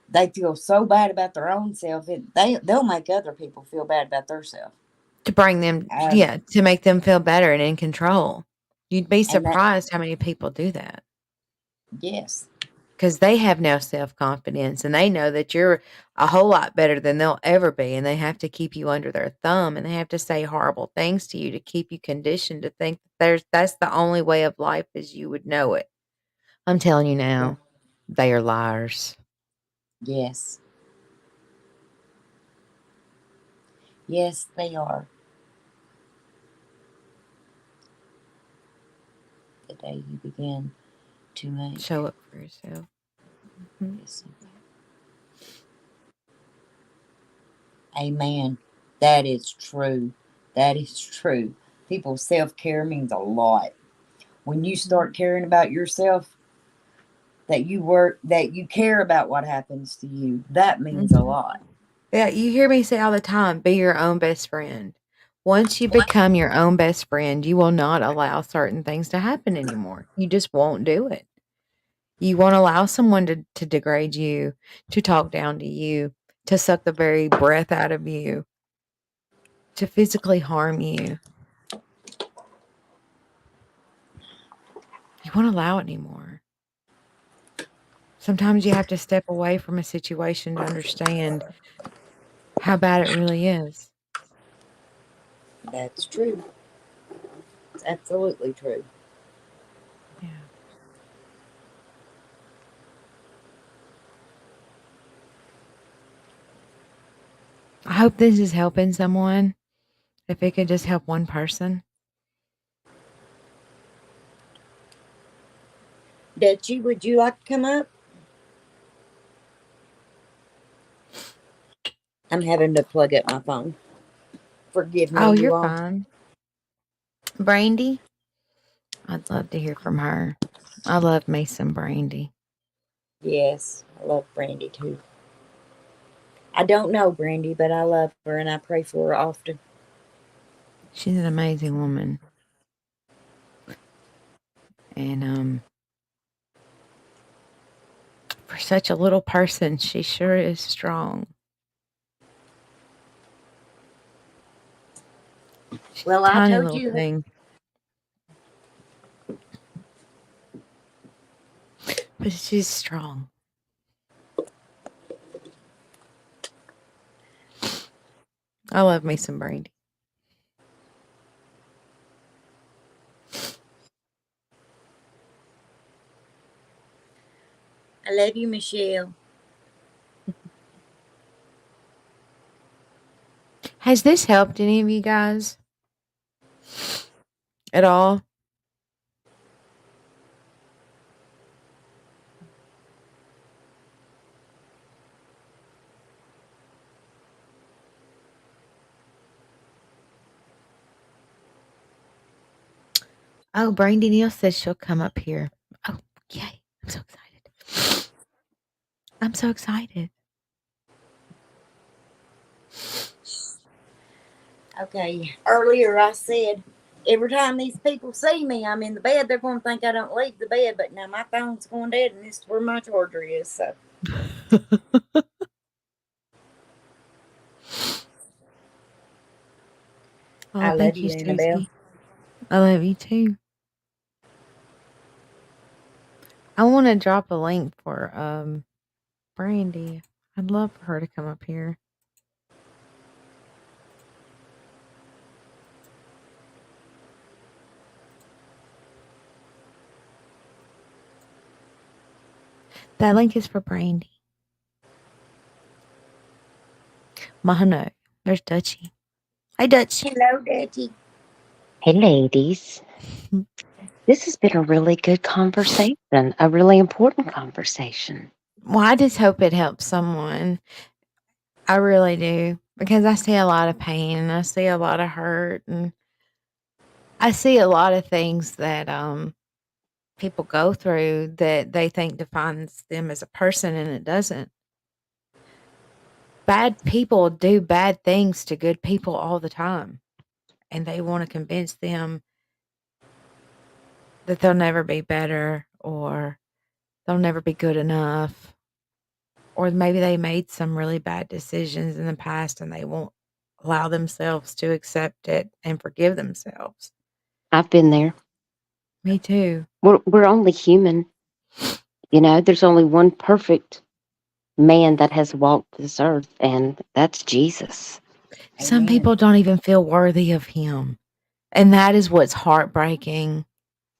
they feel so bad about their own self, they'll make other people feel bad about themselves. To bring them, Um, to make them feel better and in control. You'd be and that, surprised how many people do that. yes, Because they have no self-confidence and they know that you're a whole lot better than they'll ever be, and they have to keep you under their thumb, and they have to say horrible things to you to keep you conditioned to think that's the only way of life as you would know it. I'm telling you yeah, now, they are liars. yes, yes, they are. The day you begin to make Show up for yourself. Mhm. this. Amen. That is true. That is true. People's self-care means a lot. When you start caring about yourself, that you care about what happens to you, that means a Mhm. lot. Yeah, you hear me say all the time, be your own best friend. Once you become your own best friend, you will not allow certain things to happen anymore. You just won't do it. You won't allow someone to degrade you, to talk down to you, to suck the very breath out of you, to physically harm you. You won't allow it anymore. Sometimes you have to step away from a situation to understand how bad it really is. That's true. It's absolutely true. Yeah. I hope this is helping someone. If it could just help one person. Dutchie, would you like to come up? I'm having to plug up my phone. Forgive me, Oh, you're you all. fine. Brandy? I'd love to hear from her. I love me some Brandy. Yes, I love Brandy too. I don't know Brandy, but I love her and I pray for her often. She's an amazing woman. And for such a little person, she sure is strong. She's a Well, I tiny told little you. thing, but she's strong. I love me some Brandy. I love you, Michelle. Has this helped any of you guys at all? Oh, Brandy Neal says she'll come up here. Oh, yay. I'm so excited. I'm so excited. Okay, earlier I said every time these people see me, I'm in the bed, they're going to think I don't leave the bed, but now my phone's going dead and this is where my charger is, so. Oh, I love thank you, you, Annabelle. Susie. I love you too. I want to drop a link for Brandy. I'd love for her to come up here. That link is for Brandy. Mahano. There's Dutchie. Hi, Dutch. Hello, Dutchie. Hey, ladies. This has been a really good conversation, a really important conversation. Well, I just hope it helps someone. I really do. Because I see a lot of pain and I see a lot of hurt and I see a lot of things that people go through that they think defines them as a person and it doesn't. Bad people do bad things to good people all the time. And they want to convince them that they'll never be better or they'll never be good enough. Or maybe they made some really bad decisions in the past and they won't allow themselves to accept it and forgive themselves. I've been there. Me too. We're only human. You know, there's only one perfect man that has walked this earth, and that's Jesus. Some Amen. people don't even feel worthy of him. And that is what's heartbreaking.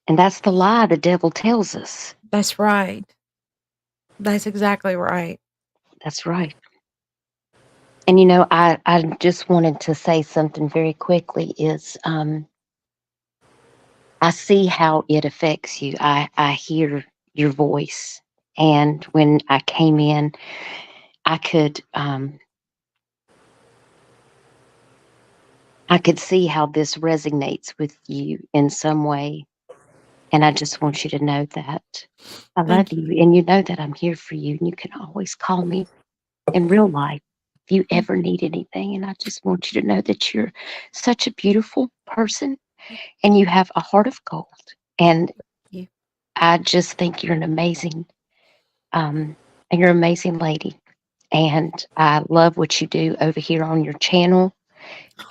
And that's the lie the devil tells us. That's right. That's exactly right. That's right. And, you know, I just wanted to say something very quickly is I see how it affects you. I hear your voice. And when I came in, I could see how this resonates with you in some way. And I just want you to know that I love Thank you. And you know that I'm here for you. And you can always call me in real life if you ever need anything. And I just want you to know that you're such a beautiful person and you have a heart of gold. And you. I just think you're an amazing, and you're an amazing lady. And I love what you do over here on your channel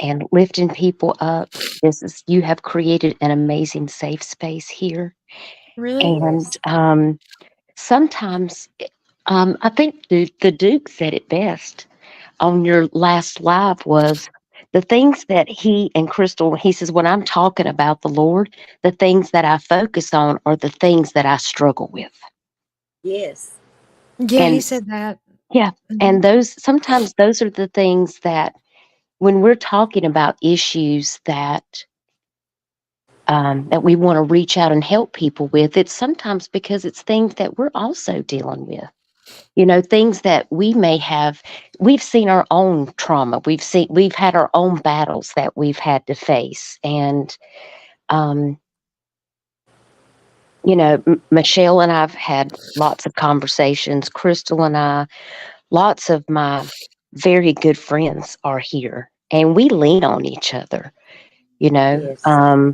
and lifting people up. You have created an amazing safe space here. Really? And sometimes, I think the Duke said it best on your last live was the things that he and Crystal, he says, when I'm talking about the Lord, the things that I focus on are the things that I struggle with. Yes. Yeah, he And said that. yeah, and sometimes those are the things that when we're talking about issues that we want to reach out and help people with, it's sometimes because it's things that we're also dealing with. You know, things that we've seen our own trauma. We've had our own battles that we've had to face. And, you know, Michelle and I've had lots of conversations. Crystal and I, lots of my very good friends are here and we lean on each other, you know, Yes.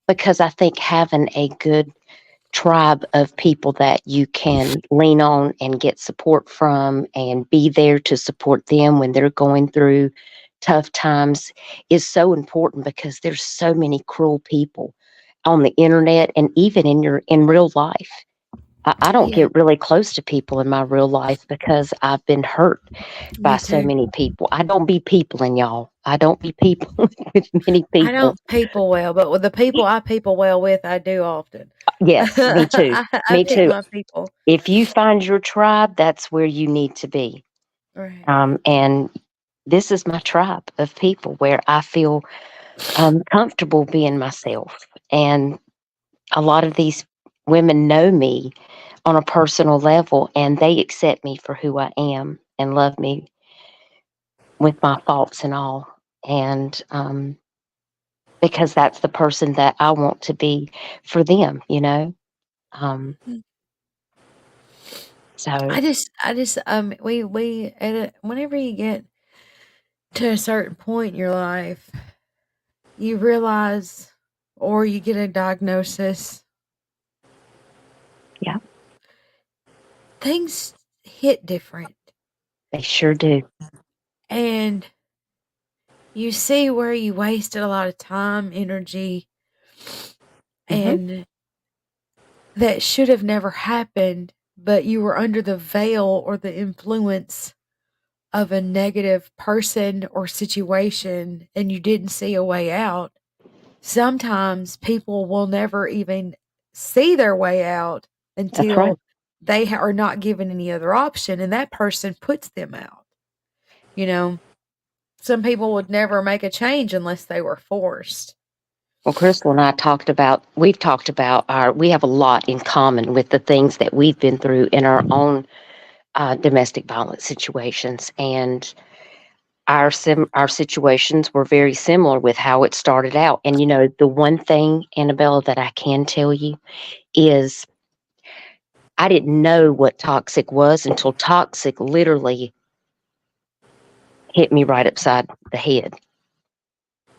because I think having a good tribe of people that you can lean on and get support from and be there to support them when they're going through tough times is so important because there's so many cruel people on the internet and even in real life. I don't Yeah, get really close to people in my real life because I've been hurt by me so too. many people. I don't be peopling, y'all. I don't be people with many I people. don't people well, but with the people I people well with, I do often. Yes, me too. I Me pick too. my people. If you find your tribe, that's where you need to be. Right. And this is my tribe of people where I feel comfortable being myself. And a lot of these women know me on a personal level and they accept me for who I am and love me with my faults and all. And because that's the person that I want to be for them, you know? Um, so, we, whenever you get to a certain point in your life, you realize, or you get a diagnosis, yeah, things hit different. they sure do. And you see where you wasted a lot of time, energy, Hmm. and that should have never happened, but you were under the veil or the influence of a negative person or situation and you didn't see a way out. Sometimes people will never even see their way out That's right. until they are not given any other option, and that person puts them out. You know, some people would never make a change unless they were forced. Well, Crystal and I we've talked about we have a lot in common with the things that we've been through in our own domestic violence situations. And our situations were very similar with how it started out. And, the one thing, Annabella, that I can tell you is I didn't know what toxic was until toxic literally hit me right upside the head,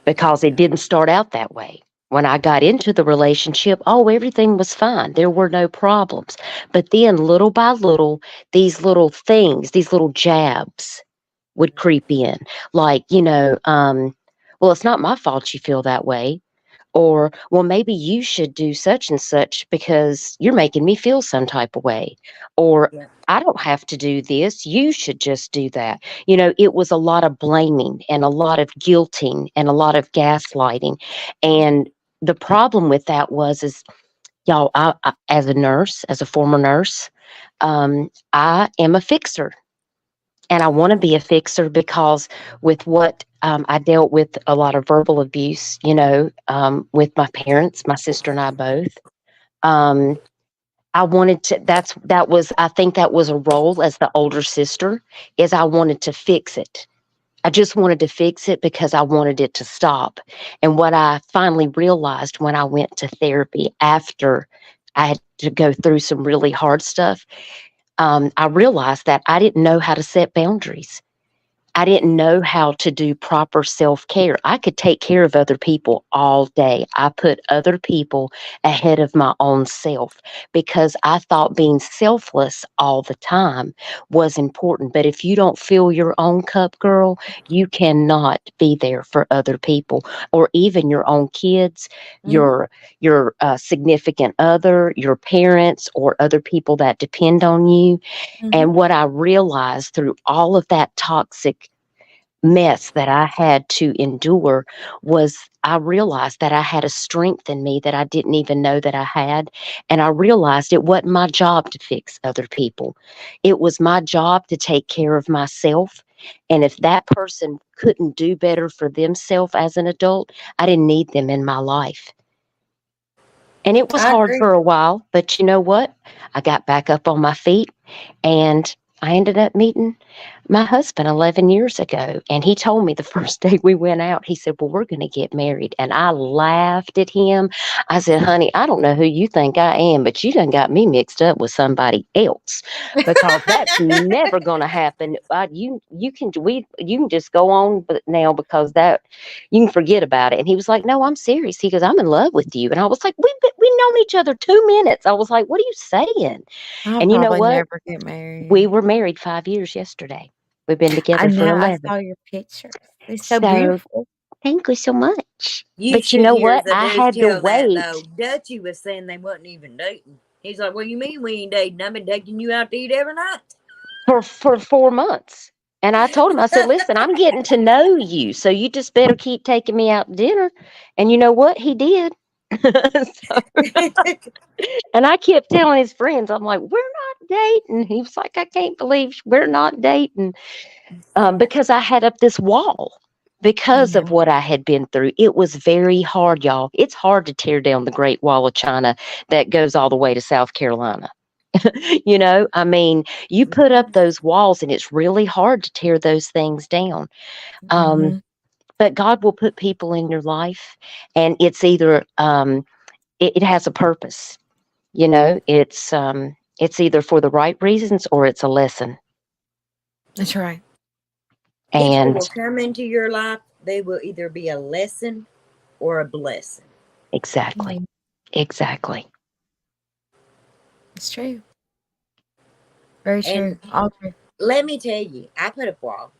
because it didn't start out that way. When I got into the relationship, everything was fine. There were no problems. But then little by little, these little things, these little jabs would creep in. Like, well, it's not my fault you feel that way. Or, well, maybe you should do such and such because you're making me feel some type of way. Or, Yeah. I don't have to do this. You should just do that. It was a lot of blaming and a lot of guilting and a lot of gaslighting. And the problem with that is, y'all, I as a nurse, as a former nurse, I am a fixer. And I want to be a fixer because with what I dealt with a lot of verbal abuse, with my parents, my sister and I both. Um, I wanted to, I think that was a role as the older sister, is I wanted to fix it. I just wanted to fix it because I wanted it to stop. And what I finally realized when I went to therapy after I had to go through some really hard stuff, I realized that I didn't know how to set boundaries. I didn't know how to do proper self-care. I could take care of other people all day. I put other people ahead of my own self because I thought being selfless all the time was important. But if you don't fill your own cup, girl, you cannot be there for other people, or even your own kids, Mhm. your significant other, your parents, or other people that depend on you. Mhm. And what I realized through all of that toxic mess that I had to endure was I realized that I had a strength in me that I didn't even know that I had. And I realized it wasn't my job to fix other people. It was my job to take care of myself. And if that person couldn't do better for themselves as an adult, I didn't need them in my life. And it was I hard agree. for a while, but you know what? I got back up on my feet, and I ended up meeting my husband 11 years ago. And he told me the first day we went out, he said, well, we're going to get married. And I laughed at him. I said, honey, I don't know who you think I am, but you done got me mixed up with somebody else, because that's never going to happen. You can just go on now, because that you can forget about it. And he was like, no, I'm serious. He goes, I'm in love with you. And I was like, we've known each other 2 minutes. I was like, what are you saying? I'll And you know probably what? never get We married. were married 5 years yesterday. We've been I together for know, I 11. saw your pictures. They're so So beautiful. thank you so much. You But you should know hear what? the I news had to tell that though. wait Dutchie was saying they wasn't even dating. He's like, "What do you mean we ain't dating? I've been taking you out to eat every night." for 4 months. And I told him, I said, listen, I'm getting to know you. So you just better keep taking me out to dinner. And you know what? He did. So, and I kept telling his friends, I'm like, we're not dating. He was like, I can't believe we're not dating. Because I had up this wall because Yeah. of what I had been through. It was very hard, y'all. It's hard to tear down the Great Wall of China that goes all the way to South Carolina. I mean, you put up those walls and it's really hard to tear those things down. Um, Mhm. but God will put people in your life, and it's either it has a purpose. It's either for the right reasons or it's a lesson. That's right. People And will come into your life. They will either be a lesson or a blessing. exactly. It's true. Very true. And All true. let me tell you, I put up a wall.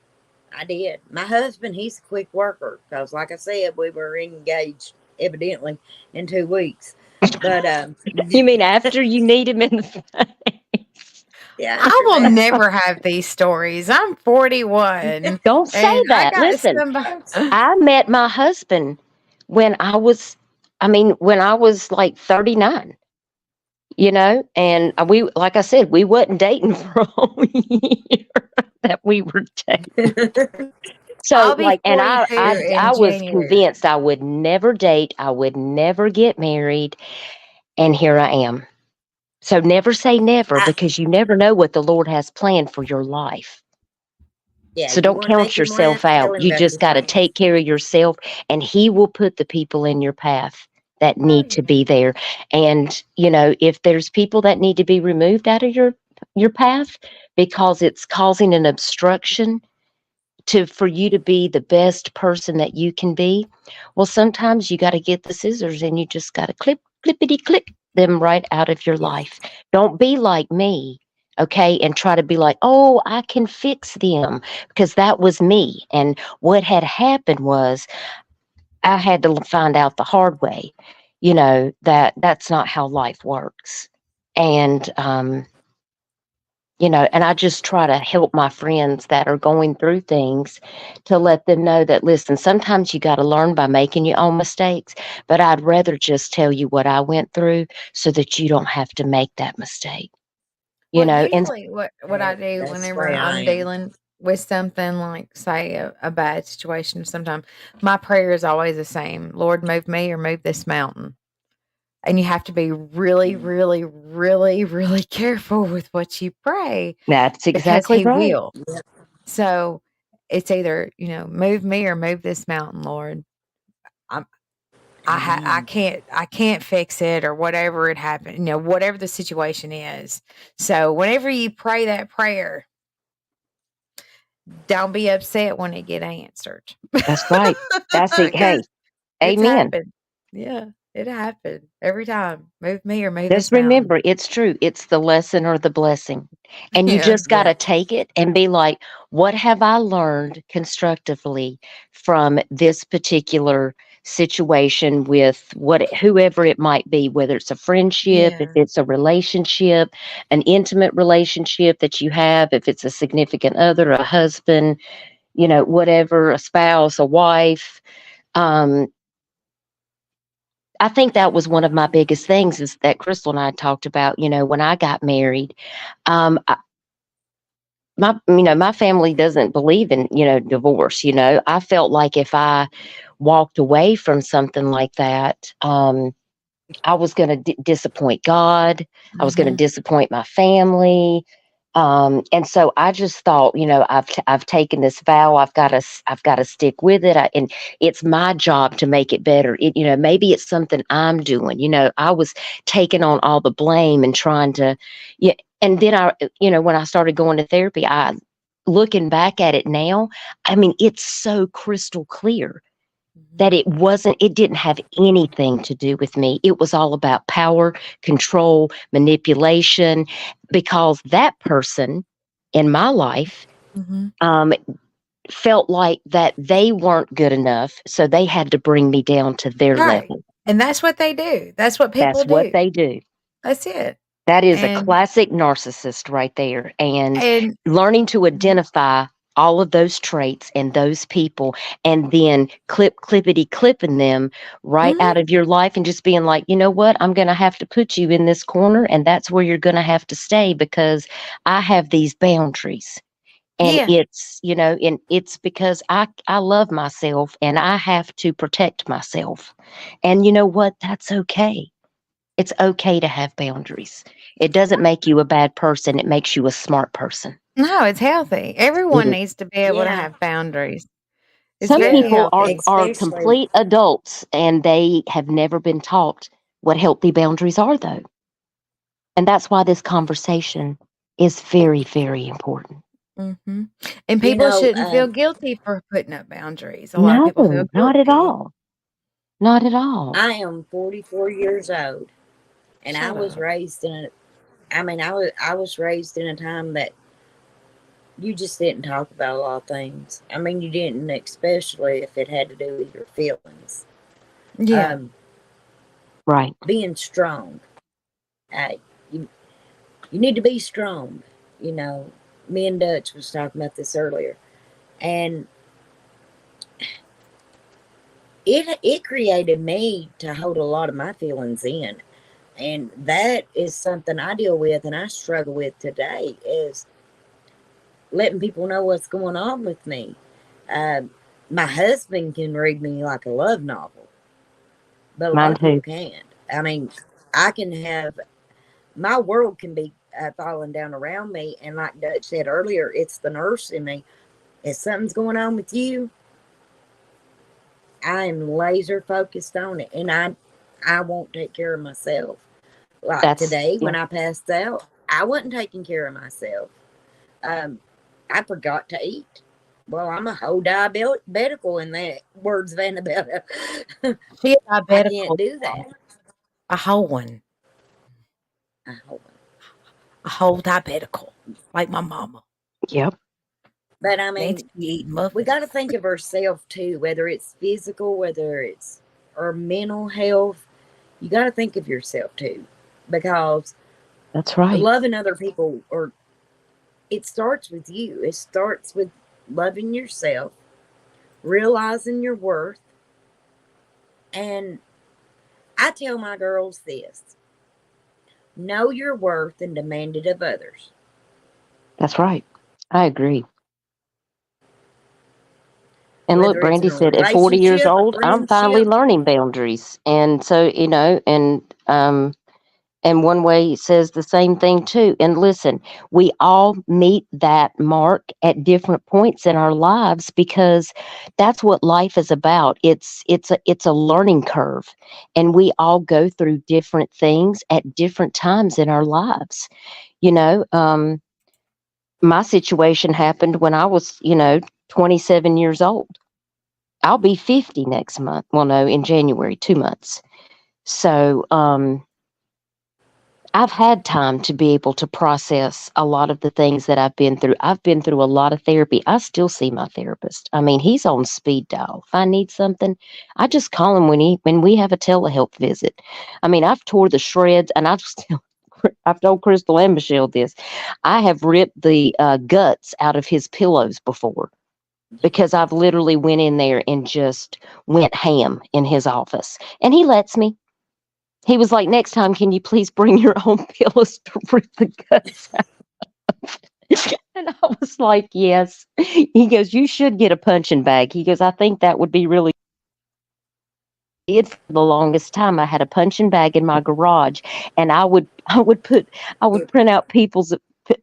I did. My husband, he's a quick worker because, like I said, we were engaged evidently in 2 weeks. But You mean after you need him in the face? yeah, I after will that, never have these stories. I'm 41. Don't say And I that. got Listen, somebody. I met my husband when I was like 39, and like I said, we wasn't dating for a whole year that we were dating. So I'll be and 42 I in was January. convinced I would never date, I would never get married, and here I am. So never say never, I, because you never know what the Lord has planned for your life. yeah, So you don't want to count make him laugh, yourself tell out. him You about just your got to plans. take care of yourself, and He will put the people in your path that Oh, need to yeah. be there. And if there's people that need to be removed out of your path because it's causing an obstruction for you to be the best person that you can be, well, sometimes you got to get the scissors and you just got to clippity clip them right out of your life. Don't be like me, okay, and try to be like, oh, I can fix them, because that was me. And what had happened was I had to find out the hard way, that that's not how life works. And and I just try to help my friends that are going through things, to let them know that, listen, sometimes you got to learn by making your own mistakes, but I'd rather just tell you what I went through so that you don't have to make that mistake. Well, And usually what I do That's the whenever way I I'm am. dealing with something like, say, a bad situation, sometimes my prayer is always the same: Lord, move me or move this mountain. And you have to be really, really, really, really careful with what you pray, that's because exactly He right. will. So it's either, move me or move this mountain, Lord. I can't fix it, or whatever it happened, whatever the situation is. So whenever you pray that prayer, don't be upset when it get answered. That's right. That's it. Hey, Because it's amen. happened. Yeah, it happened every time. Move me or move Just this mountain. remember, it's true. It's the lesson or the blessing. And you Yeah. just got to take it and be like, what have I learned constructively from this particular situation with whoever it might be, whether it's a friendship, if Yeah. it's a relationship, an intimate relationship that you have, if it's a significant other, a husband, whatever, a spouse, a wife. I think that was one of my biggest things, is that Crystal and I talked about, when I got married. My family doesn't believe in, divorce. I felt like if I walked away from something like that, I was going to disappoint God. I was going to Mhm. disappoint my family. And so I just thought, I've taken this vow. I've got to stick with it. And it's my job to make it better. Maybe it's something I'm doing. I was taking on all the blame and trying to, yeah. And then when I started going to therapy, looking back at it now, I mean, it's so crystal clear that it didn't have anything to do with me. It was all about power, control, manipulation, because that person in my life Mhm. felt like that they weren't good enough. So they had to bring me down to their Right. level. And that's what they do. That's what people That's what do. they do. That's it. That is a And classic narcissist right there. And and learning to identify all of those traits and those people, and then clippity clipping them right Mhm. out of your life, and just being like, you know what, I'm going to have to put you in this corner, and that's where you're going to have to stay, because I have these boundaries. And Yeah. it's because I love myself, and I have to protect myself. And you know what? That's okay. It's okay to have boundaries. It doesn't make you a bad person. It makes you a smart person. No, it's healthy. It Everyone is. needs to be able to Yeah. have boundaries. It's Some very Yeah, people are healthy. are especially complete adults and they have never been taught what healthy boundaries are, though. And that's why this conversation is very, very important. Hmm. And you people know, shouldn't feel guilty for putting up boundaries. A lot of No, people feel not at guilty. all. Not at all. I am 44 years old, and I Shut was up. raised in a. I was raised in a time that you just didn't talk about a lot of things. I mean, you didn't, especially if it had to do with your feelings. Yeah. Right. Being strong. Uh, you you need to be strong. You know, me and Dutch was talking about this earlier, and it created me to hold a lot of my feelings in, and that is something I deal with and I struggle with today is letting people know what's going on with me. Uh, my husband can read me like a love novel, but a lot Mine of people too. can't. I mean, I can have my world can be falling down around me, and like Dutch said earlier, it's the nurse in me. If something's going on with you, I am laser focused on it, and I won't take care of myself. Like today, Yeah. when I passed out, I wasn't taking care of myself. Um, I forgot to eat. Well, I'm a whole diabetical in that words of Annabella. She a I diabetical. can't do that. A whole one. A whole- A whole diabetical. Like my mama. Yep. But I Nancy mean, be eating we got to muffins. think of ourselves too, whether it's physical, whether it's or mental health. You got to think of yourself too, because That's right. loving other people, or it starts with you. It starts with loving yourself, realizing your worth, and I tell my girls this: know your worth and demand it of others. That's right. I agree. And look, Whether it's in Brandy a said, at 40 years relationship, a old, I'm finally friendship, learning boundaries. And so, and one way says the same thing too. And listen, we all meet that mark at different points in our lives because that's what life is about. It's a learning curve, and we all go through different things at different times in our lives. You know, my situation happened when I was, 27 years old. I'll be 50 next month. Well, no, in January, 2 months. So, I've had time to be able to process a lot of the things that I've been through. I've been through a lot of therapy. I still see my therapist. I mean, he's on speed dial. If I need something, I just call him when we have a telehealth visit. I mean, I've tore the shreds, and I've told Crystal and Michelle this. I have ripped the guts out of his pillows before because I've literally went in there and just went ham in his office, and he lets me. He was like, "Next time, can you please bring your own pillows to rip the guts out?" And I was like, "Yes." He goes, "You should get a punching bag." He goes, "I think that would be really good." For the longest time, I had a punching bag in my garage, and I would print out people's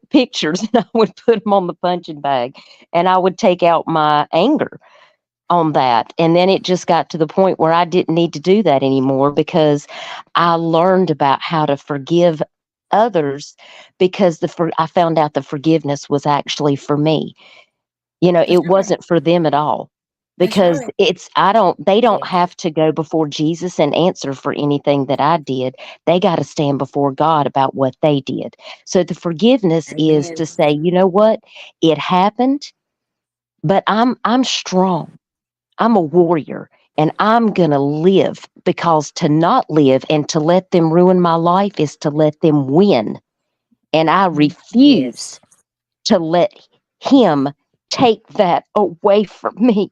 pictures, and I would put them on the punching bag, and I would take out my anger on that. And then it just got to the point where I didn't need to do that anymore because I learned about how to forgive others because I found out the forgiveness was actually for me. That's It right. wasn't for them at all That's because right. they don't yeah, have to go before Jesus and answer for anything that I did. They got to stand before God about what they did. So the forgiveness is amen. to say, you know what? It happened, but I'm strong. I'm a warrior, and I'm going to live, because to not live and to let them ruin my life is to let them win. And I Yes, refuse to let him take that away from me.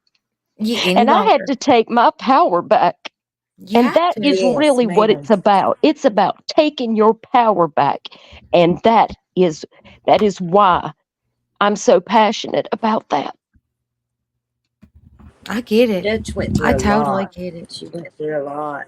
You any And I had longer. to take my power back. You And have that is to. yes, really what ma'am. it's about. It's about taking your power back. And that is why I'm so passionate about that. I get it. Dutch went I through a totally lot. get it. She went through a lot.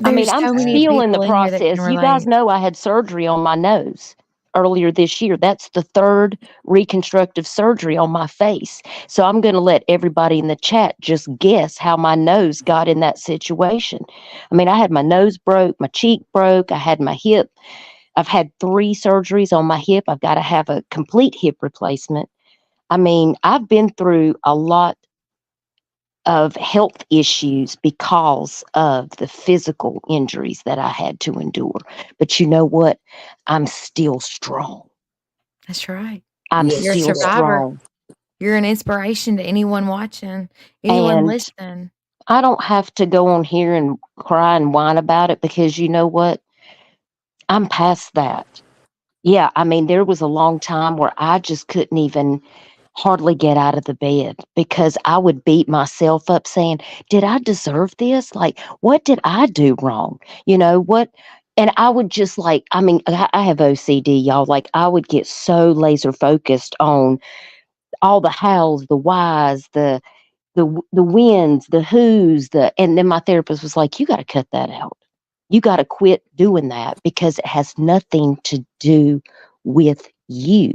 I mean, There's I'm so many Um, still in the people in here that can process. You guys relate. know I had surgery on my nose earlier this year. That's the third reconstructive surgery on my face. So I'm going to let everybody in the chat just guess how my nose got in that situation. I mean, I had my nose broke, my cheek broke, I had my hip. I've had 3 surgeries on my hip. I've got to have a complete hip replacement. I mean, I've been through a lot of health issues because of the physical injuries that I had to endure. But you know what? I'm still strong. That's right. I'm Yes, You're a you still are. survivor. strong. You're an inspiration to anyone watching, anyone And listening. I don't have to go on here and cry and whine about it because you know what? I'm past that. Yeah, I mean, there was a long time where I just couldn't even hardly get out of the bed because I would beat myself up saying, did I deserve this? Like, what did I do wrong? You know, what? And I would just like, I mean, I have OCD, y'all. Like, I would get so laser focused on all the hows, the whys, the wins, the who's, and then my therapist was like, you got to cut that out. You got to quit doing that because it has nothing to do with you.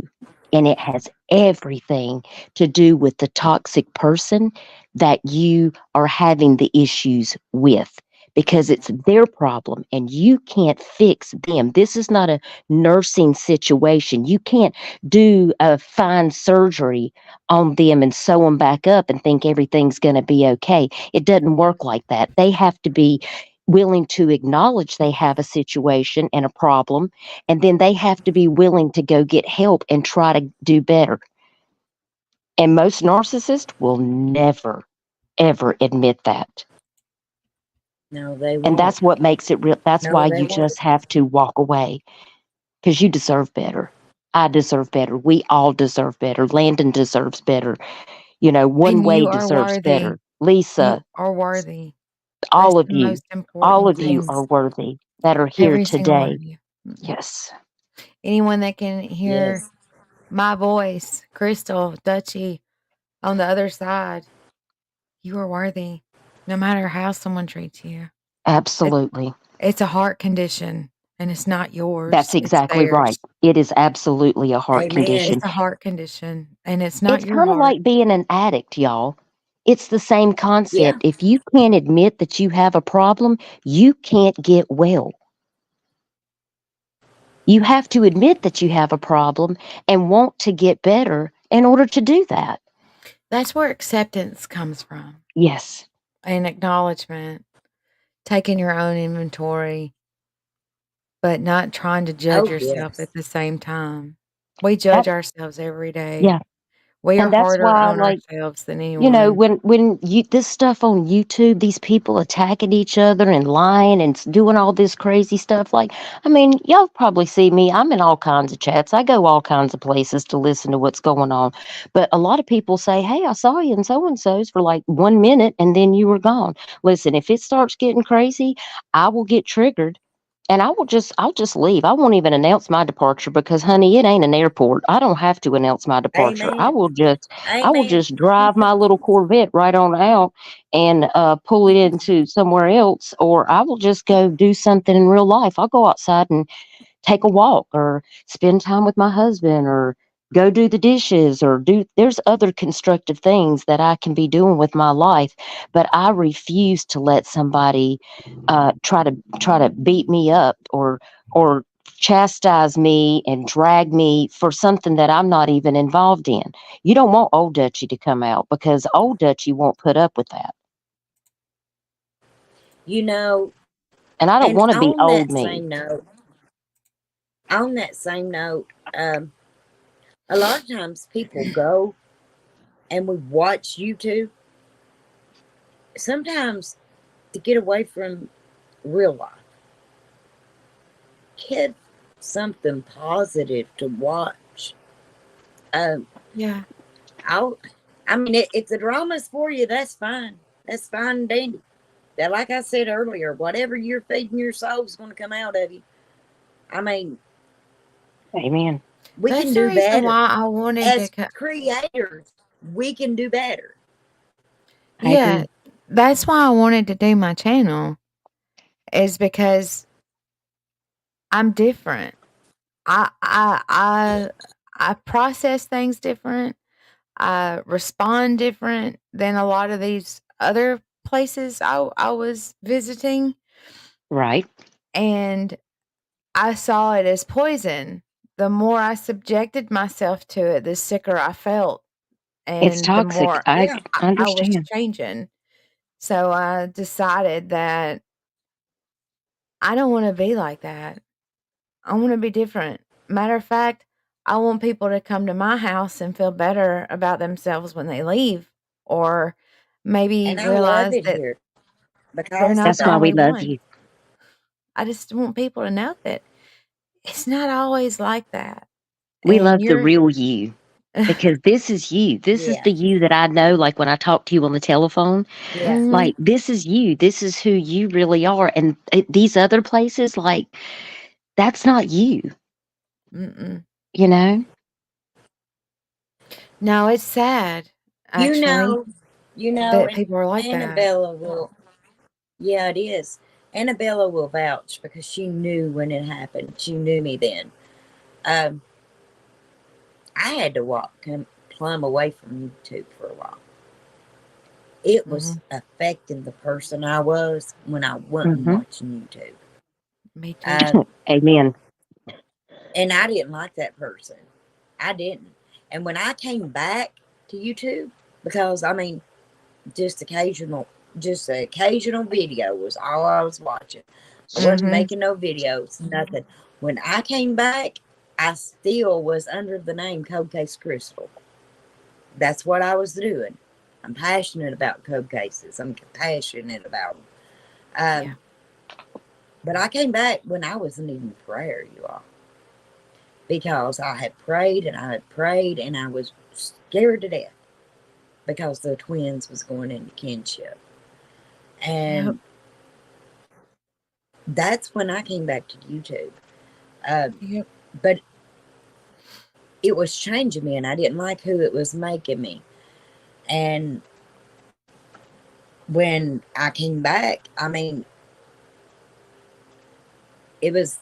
And it has everything to do with the toxic person that you are having the issues with because it's their problem and you can't fix them. This is not a nursing situation. You can't do a fine surgery on them and sew them back up and think everything's going to be okay. It doesn't work like that. They have to be willing to acknowledge they have a situation and a problem, and then they have to be willing to go get help and try to do better. And most narcissists will never, ever admit that. No, they won't. And that's what makes it real. That's No, why they you won't. just have to walk away because you deserve better. I deserve better. We all deserve better. Landon deserves better. You know, One And Way you are deserves worthy. better. You Lisa, are worthy. all That's of the you, most all important of you thing. are worthy that are here Every single one today. of you. Yes. Anyone that can hear Yes. my voice, Crystal, Dutchy, on the other side, you are worthy. No matter how someone treats you. Absolutely. It's a heart condition and it's not yours. That's exactly it's right. theirs. It is absolutely a heart Amen. condition. It's a heart condition and it's not It's your kind of heart. like being an addict, y'all. It's the same Yeah. concept. If you can't admit that you have a problem, you can't get well. You have to admit that you have a problem and want to get better in order to do that. That's where acceptance comes from. Yes. And acknowledgement, taking your own inventory, but not trying to judge Oh, yourself yes. at the same time. We judge That, ourselves every day. yeah. We are And that's harder why, on like, ourselves than you know, anyone. when you this stuff on YouTube, these people attacking each other and lying and doing all this crazy stuff. Like, I mean, y'all probably see me. I'm in all kinds of chats. I go all kinds of places to listen to what's going on. But a lot of people say, "Hey, I saw you in so and so's for like 1 minute, and then you were gone." Listen, if it starts getting crazy, I will get triggered. And I'll just leave. I won't even announce my departure because, honey, it ain't an airport. I don't have to announce my departure. I Amen. will Amen. just drive my little Corvette right on out and pull it into somewhere else, or I will just go do something in real life. I'll go outside and take a walk or spend time with my husband or go do the dishes or there's other constructive things that I can be doing with my life, but I refuse to let somebody try to beat me up or chastise me and drag me for something that I'm not even involved in. You don't want old Dutchy to come out because old Dutchy won't put up with that. You know, And I don't and want to be on old that me. same note, on that same note, a lot of times people go and we watch YouTube sometimes to get away from real life. Get something positive to watch. Yeah. I mean, if the drama's for you, that's fine. That's fine and dandy. That, like I said earlier, whatever you're feeding your soul's going to come out of you. I mean, Amen. we That's can the do reason better. why I wanted As to creators, we can do better. I yeah, agree. that's why I wanted to do my channel is because I'm different. I process things different. I respond different than a lot of these other places I was visiting, Right. and I saw it as poison. The more I subjected myself to it, the sicker I felt, It's and the toxic. more I Yeah. I was understand. changing. So I decided that I don't wanna be like that. I wanna be different. Matter of fact, I want people to come to my house and feel better about themselves when they leave, or maybe And I love realize it that here they're because not of That's the why that. we only love one. you. I just want people to know that it's not always like that, We and love the you're real you because this is you. This is Yeah. the you that I know, like when I talk to you on the telephone. Yeah. Mhm. Like, this is you. This is who you really are. And these other places, like, that's not you, Mm-mm. you know? No, it's sad, You actually, know, you know, that and people are like that. Annabella will, yeah, it is. Annabella will vouch because she knew when it happened. She knew me then. Um, I had to walk plumb away from YouTube for a while. It was Mhm. affecting the person I was when I wasn't Hmm. watching YouTube. Me too. Uh, Amen. and I didn't like that person. I didn't. And when I came back to YouTube, because I mean, just an occasional video was all I was watching. I wasn't Mhm. making no videos, nothing. When I came back, I still was under the name Code Case Crystal. That's what I was doing. I'm passionate about code cases. I'm passionate about them. Yeah. But I came back when I was needing prayer, you all, because I had prayed and I had prayed and I was scared to death because the twins was going into kinship. Yep. And that's when I came back to YouTube. Yep. But it was changing me and I didn't like who it was making me. And when I came back, I mean, it was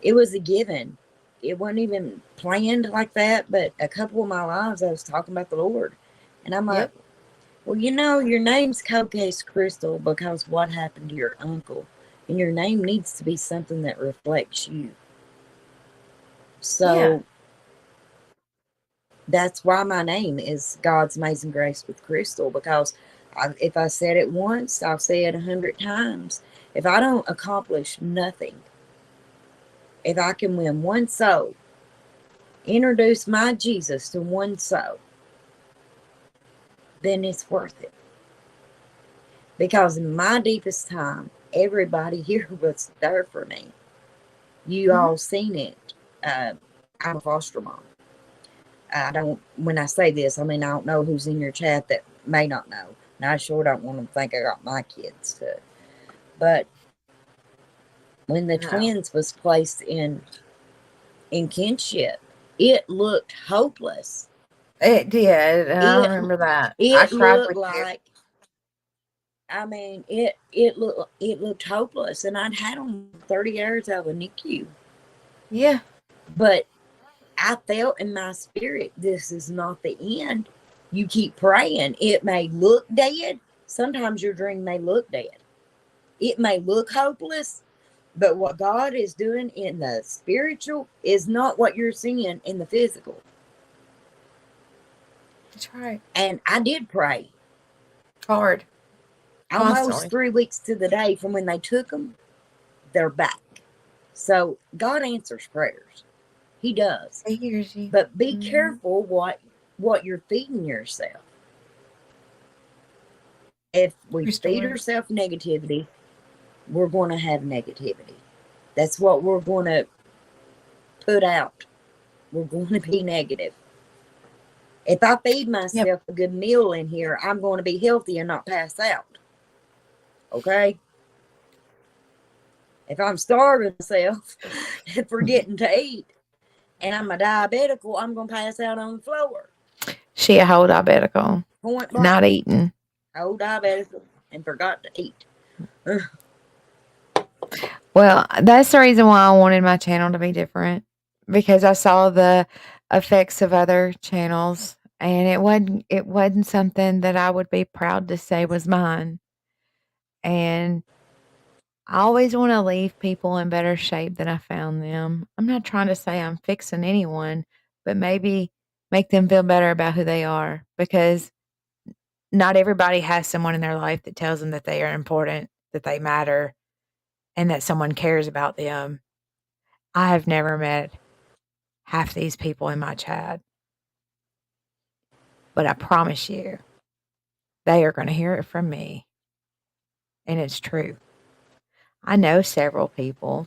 a given. It wasn't even planned like that, but a couple of my lives I was talking about the Lord. And I'm like, Yep. well, you know, your name's Code Case Crystal because what happened to your uncle. And your name needs to be something that reflects you. Yeah. So that's why my name is God's Amazing Grace with Crystal, because if I said it once, I'll say it 100 times. If I don't accomplish nothing, if I can win one soul, introduce my Jesus to one soul, then it's worth it. Because in my deepest time, everybody here was there for me. You Mhm. all seen it. I'm a foster mom. I don't, when I say this, I mean, I don't know who's in your chat that may not know. And I sure don't want them to think I got my kids too. But when the No. twins was placed in kinship, it looked hopeless. It did, and I It remember that. I it cried looked with you. like, I mean, it looked hopeless, and I'd had them 30 hours out of the NICU. Yeah. But I felt in my spirit, this is not the end. You keep praying. It may look dead. Sometimes your dream may look dead. It may look hopeless, but what God is doing in the spiritual is not what you're seeing in the physical. That's right. And I did pray Hard. almost Constantly. 3 weeks to the day from when they took them. They're back. So God answers prayers. He does. He hears you. But be Mhm. careful what you're feeding yourself. If we Crystal feed is. ourselves negativity, we're going to have negativity. That's what we're going to put out. We're going to be negative. If I feed Yep. myself a good meal in here, I'm going to be healthy and not pass out. Okay? If I'm starving myself and forgetting to eat and I'm a diabetical, I'm going to pass out on the floor. She a whole diabetical. Point blank. Not eating. Old diabetical and forgot to eat. Well, that's the reason why I wanted my channel to be different, because I saw the effects of other channels, and it wasn't something that I would be proud to say was mine. And I always want to leave people in better shape than I found them. I'm not trying to say I'm fixing anyone, but maybe make them feel better about who they are, because not everybody has someone in their life that tells them that they are important, that they matter, and that someone cares about them. I have never met half these people in my chat, but I promise you, they are going to hear it from me. And it's true. I know several people.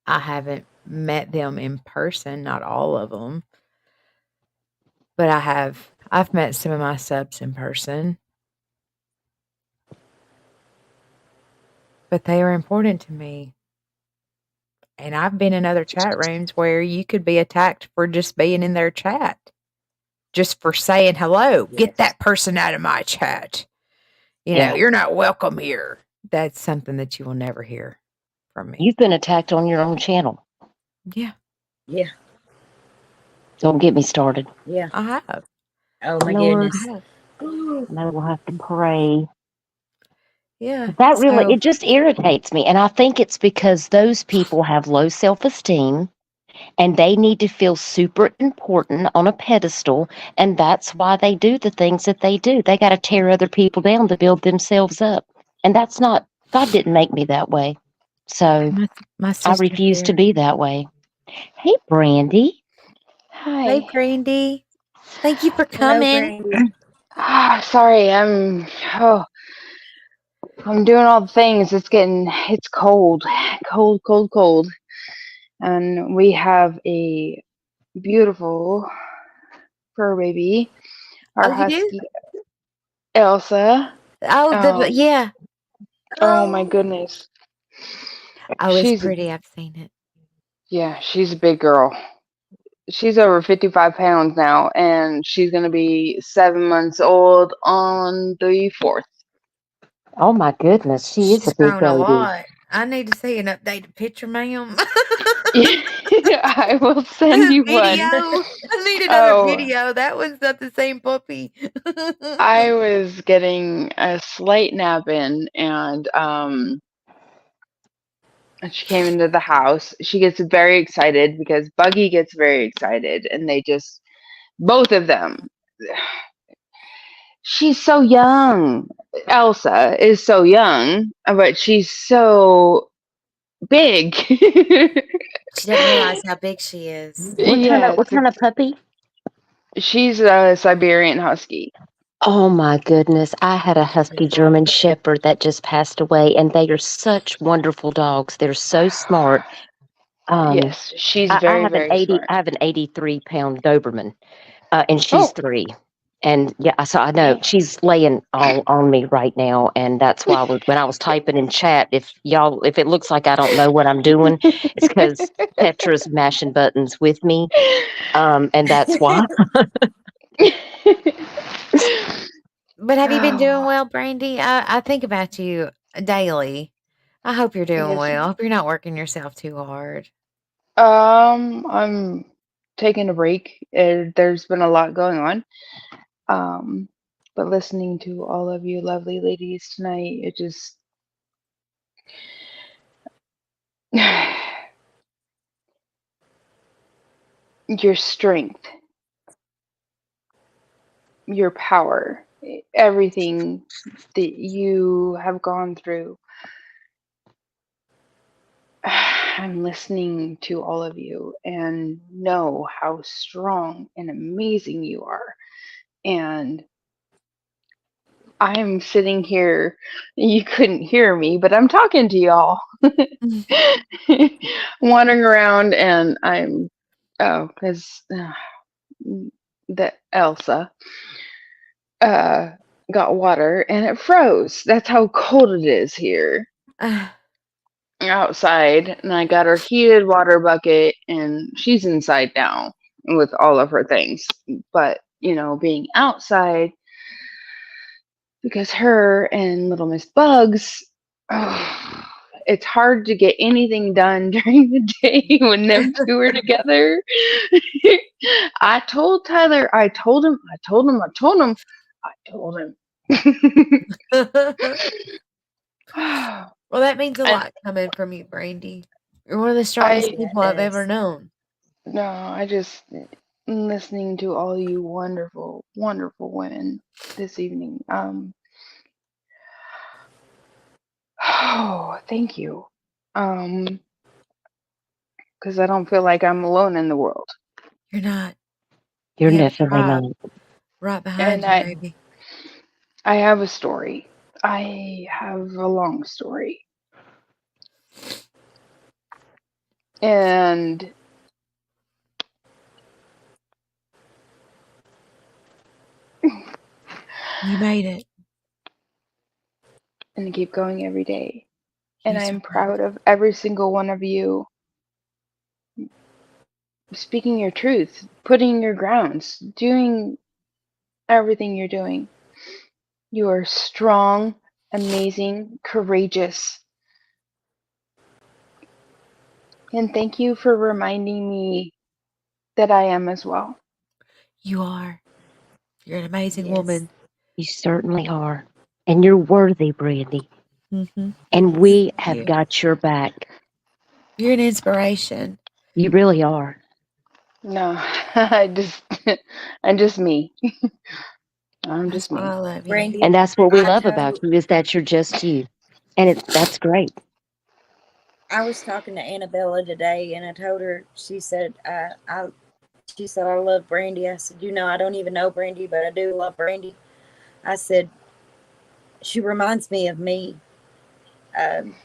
I haven't met them in person, not all of them, but I've met some of my subs in person. But they are important to me. And I've been in other chat rooms where you could be attacked for just being in their chat, just for saying hello. Yes. Get that person out of my chat. Yeah. You're not welcome here. That's something that you will never hear from me. You've been attacked on your own channel. Yeah, Yeah. Don't get me started. Yeah. I have. Oh my Lord, goodness. and I will have to pray. Yeah. That really, So it just irritates me. And I think it's because those people have low self-esteem and they need to feel super important on a pedestal. And that's why they do the things that they do. They got to tear other people down to build themselves up. And that's not, God didn't make me that way. So my I sister refuse to here. be that way. Hey, Brandy. Hey, Hi. Brandy. Thank you for Hello, coming. Brandy. Sorry, I'm doing all the things. It's cold. Cold, cold, cold. And we have a beautiful fur baby, our Oh, you do? husky Elsa. Oh, Um, yeah. oh my goodness. Oh, it's She's pretty. I've seen it. she's a big girl. She's over 55 pounds now, and she's gonna be 7 months old on the 4th. Oh my goodness, she is She's a big grown a baby. lot. I need to see an updated picture, ma'am. I will send you Video. one. I need another Oh, video. That one's not the same puppy. I was getting a slight nap in, and she came into the house. She gets very excited because Buggy gets very excited, and they just both of them. She's so young. Elsa is so young, but she's so big. She doesn't realize how big she is. Yes, What kind of puppy? she's a Siberian Husky. Oh my goodness. I had a husky German shepherd that just passed away, and they are such wonderful dogs. They're so smart. Yes, she's I very, have an very smart. 83-pound Doberman, and she's Oh, 3. And yeah, so I know she's laying all on me right now, and that's why when I was typing in chat, if it looks like I don't know what I'm doing, it's because Petra's mashing buttons with me, and that's why. But have you been doing Oh, well, Brandy? I think about you daily. I hope you're doing yes. well. I hope you're not working yourself too hard. I'm taking a break. There's been a lot going on. But listening to all of you lovely ladies tonight, it just your strength, your power, everything that you have gone through. I'm listening to all of you and know how strong and amazing you are. And I'm sitting here, you couldn't hear me, but I'm talking to y'all. Wandering around, and I'm, oh, because the Elsa got water and it froze. That's how cold it is here outside. And I got her heated water bucket, and she's inside now with all of her things. But, being outside, because her and Little Miss Bugs, it's hard to get anything done during the day when them two are together. I told Tyler, I told him. Well, that means a And lot coming from you, Brandy. You're one of the I strongest Yeah, people it I've ever does. known. no, I just listening to all you wonderful, wonderful women this evening. Oh, thank you. Because I don't feel like I'm alone in the world. You're not. You're We have definitely Tribe not. right behind And you, baby. I have a story. I have a long story. And You made it. I keep going every day. And You I'm survived. proud of every single one of you speaking your truth, putting your grounds, doing everything you're doing. You are strong, amazing, courageous. And thank you for reminding me that I am as well. You are. You're an amazing Yes. woman. You certainly are. And you're worthy, Brandy. Mm-hmm. And we have You. got your back. You're an inspiration. You really are. No, I'm just me. I'm That's just why me. I love you. Brandy, And that's what we I love about you, is that you're just you. And that's great. I was talking to Annabella today, and I told her. She said, she said, I love Brandy. I said, I don't even know Brandy, but I do love Brandy. I said, she reminds me of me. Um,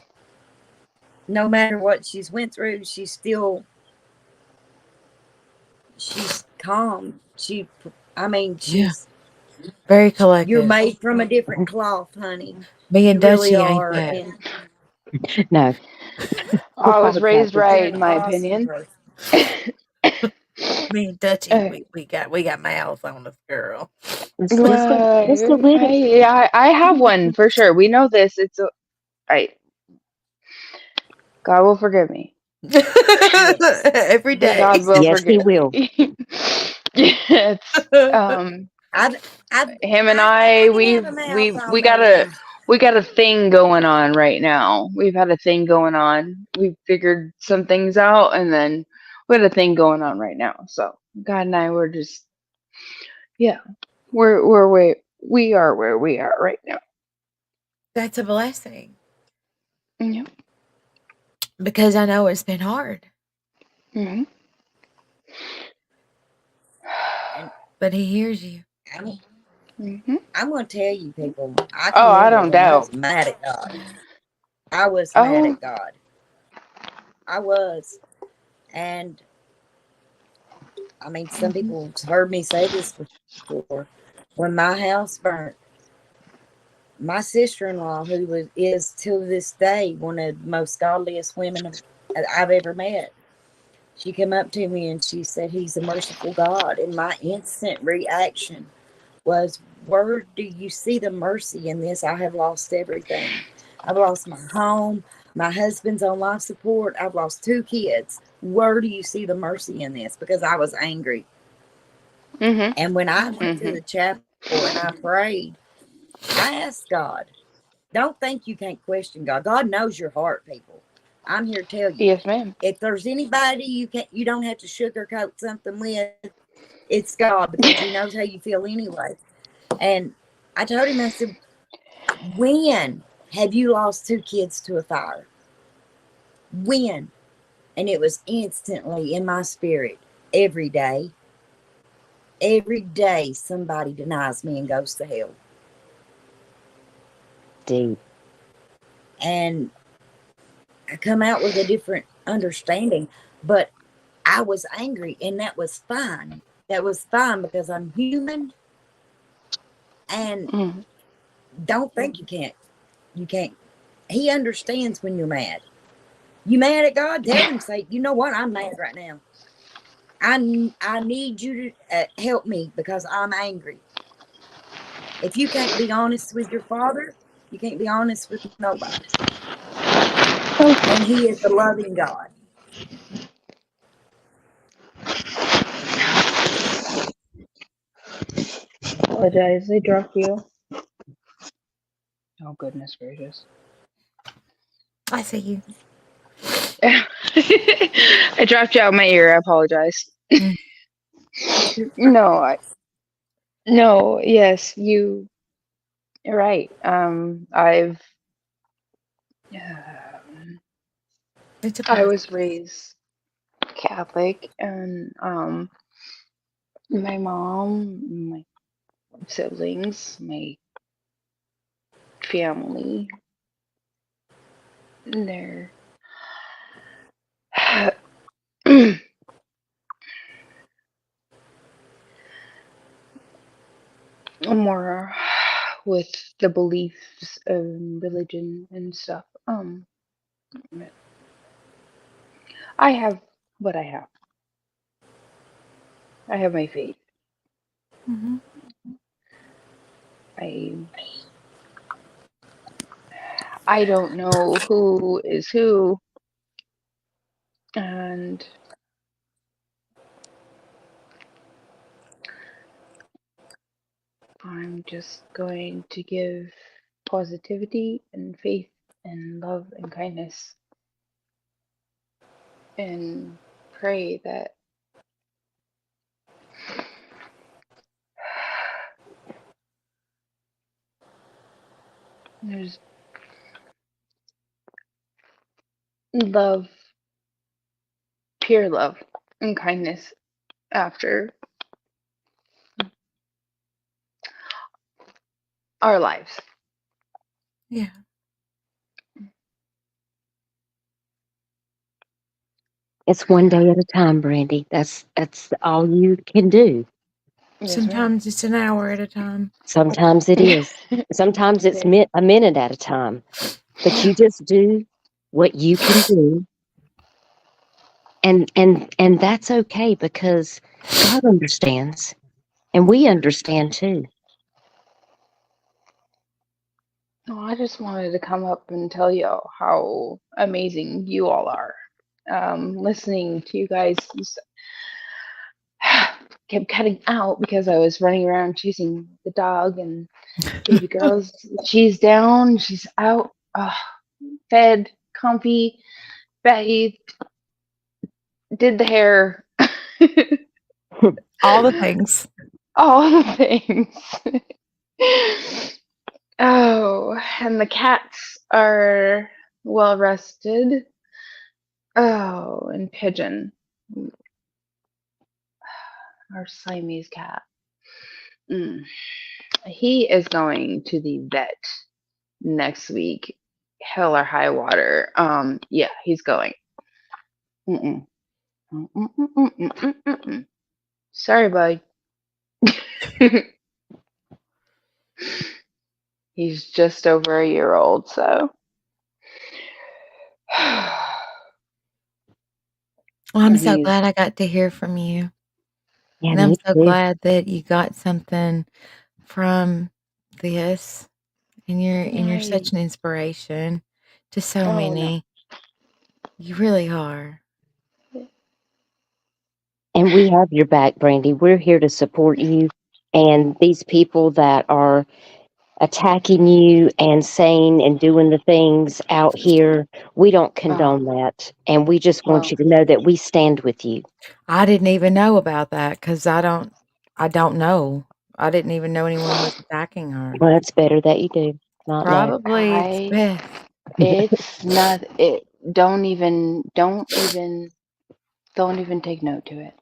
no matter what she's went through, she's calm. Yeah. She's, Very you're collective. made from a different cloth, honey. Me and You really Dutchie ain't are. that. And No. I was Quite raised frankly. right, you're in an my awesome opinion. person. Me and Dutchie, we got mouths on us, girl. Just a little. I have one for sure. We know this. I God will forgive me. Yes. Every day. God will Yes, he forgive will. me. It's I, him and I I. can have a mouth on We me now. got a thing going on right now. We've had a thing going on. We've figured some things out, and then we had a thing going on right now. So God and I were just we are where we are right now. That's a blessing Yep. because I know it's been hard, Hmm. but he hears you. Hmm. I'm going to tell you, people, I Oh, can I remember don't when I was doubt. mad at God. I was mad Oh. at God. I was. And, some Mhm. people have heard me say this before. When my house burnt, my sister-in-law, who is to this day one of the most godliest women I've ever met, she came up to me and she said, He's a merciful God. And my instant reaction was, where do you see the mercy in this? I have lost everything. I've lost my home. My husband's on life support. I've lost 2 kids. Where do you see the mercy in this? Because I was angry. Mhm. And when I went to Mhm. the chapel and I prayed, I asked God, don't think you can't question God. God knows your heart, people. I'm here to tell you. Yes, ma'am. If there's anybody you don't have to sugarcoat something with, it's God, because He knows how you feel anyway. And I told him, I said, when have you lost 2 kids to a fire? When? And it was instantly in my spirit. Every day. Every day somebody denies me and goes to hell. Deep. And I come out with a different understanding. But I was angry, and that was fine. That was fine because I'm human. And Mhm. don't think you can't. You can't. He understands when you're mad. You mad at God? Tell him, say, you know what? I'm mad right now. I need you to help me because I'm angry. If you can't be honest with your father, you can't be honest with nobody. And He is a loving God. Apologize, I dropped you. Oh, goodness gracious. I see you. I dropped you out my ear. I apologize. Mm. No, yes, you're right. I've It's a I process. was raised Catholic, and my mom, my siblings, my family, they're more with the beliefs of religion and stuff. I have what I have. I have my faith. Hmm. I I don't know who is who, and I'm just going to give positivity and faith and love and kindness and pray that there's love, pure love and kindness after our lives. Yeah. It's one day at a time, Brandy. That's all you can do. Yes, ma'am. Sometimes it's an hour at a time. Sometimes it is. Sometimes it's Okay. a minute at a time. But you just do what you can do, and that's okay because God understands, and we understand too. Oh, I just wanted to come up and tell you how amazing you all are. Listening to you guys kept cutting out because I was running around chasing the dog and baby girls. She's down, she's out, fed, comfy, bathed, did the hair, All the things. all the things. Oh, and the cats are well rested. Oh, and Pigeon, our Siamese cat. He is going to the vet next week. Hell or high water. Yeah, he's going. Mm-mm. Mm-mm-mm-mm-mm-mm-mm. Sorry, bud. He's just over a year old, so. Well, I'm so He's glad I got to hear from you. Yeah, And I'm me so too. glad that you got something from this. And you're Yay. such an inspiration to so Oh, no. many. You really are. And we have your back, Brandy. We're here to support you. And these people that are attacking you and saying and doing the things out here, we don't Oh, condone that. And we just want well, you to know that we stand with you. I didn't even know about that because I don't know. I didn't even know anyone was attacking her. Well, it's better that you do not know. Probably it's best. it's not, don't even take note to it.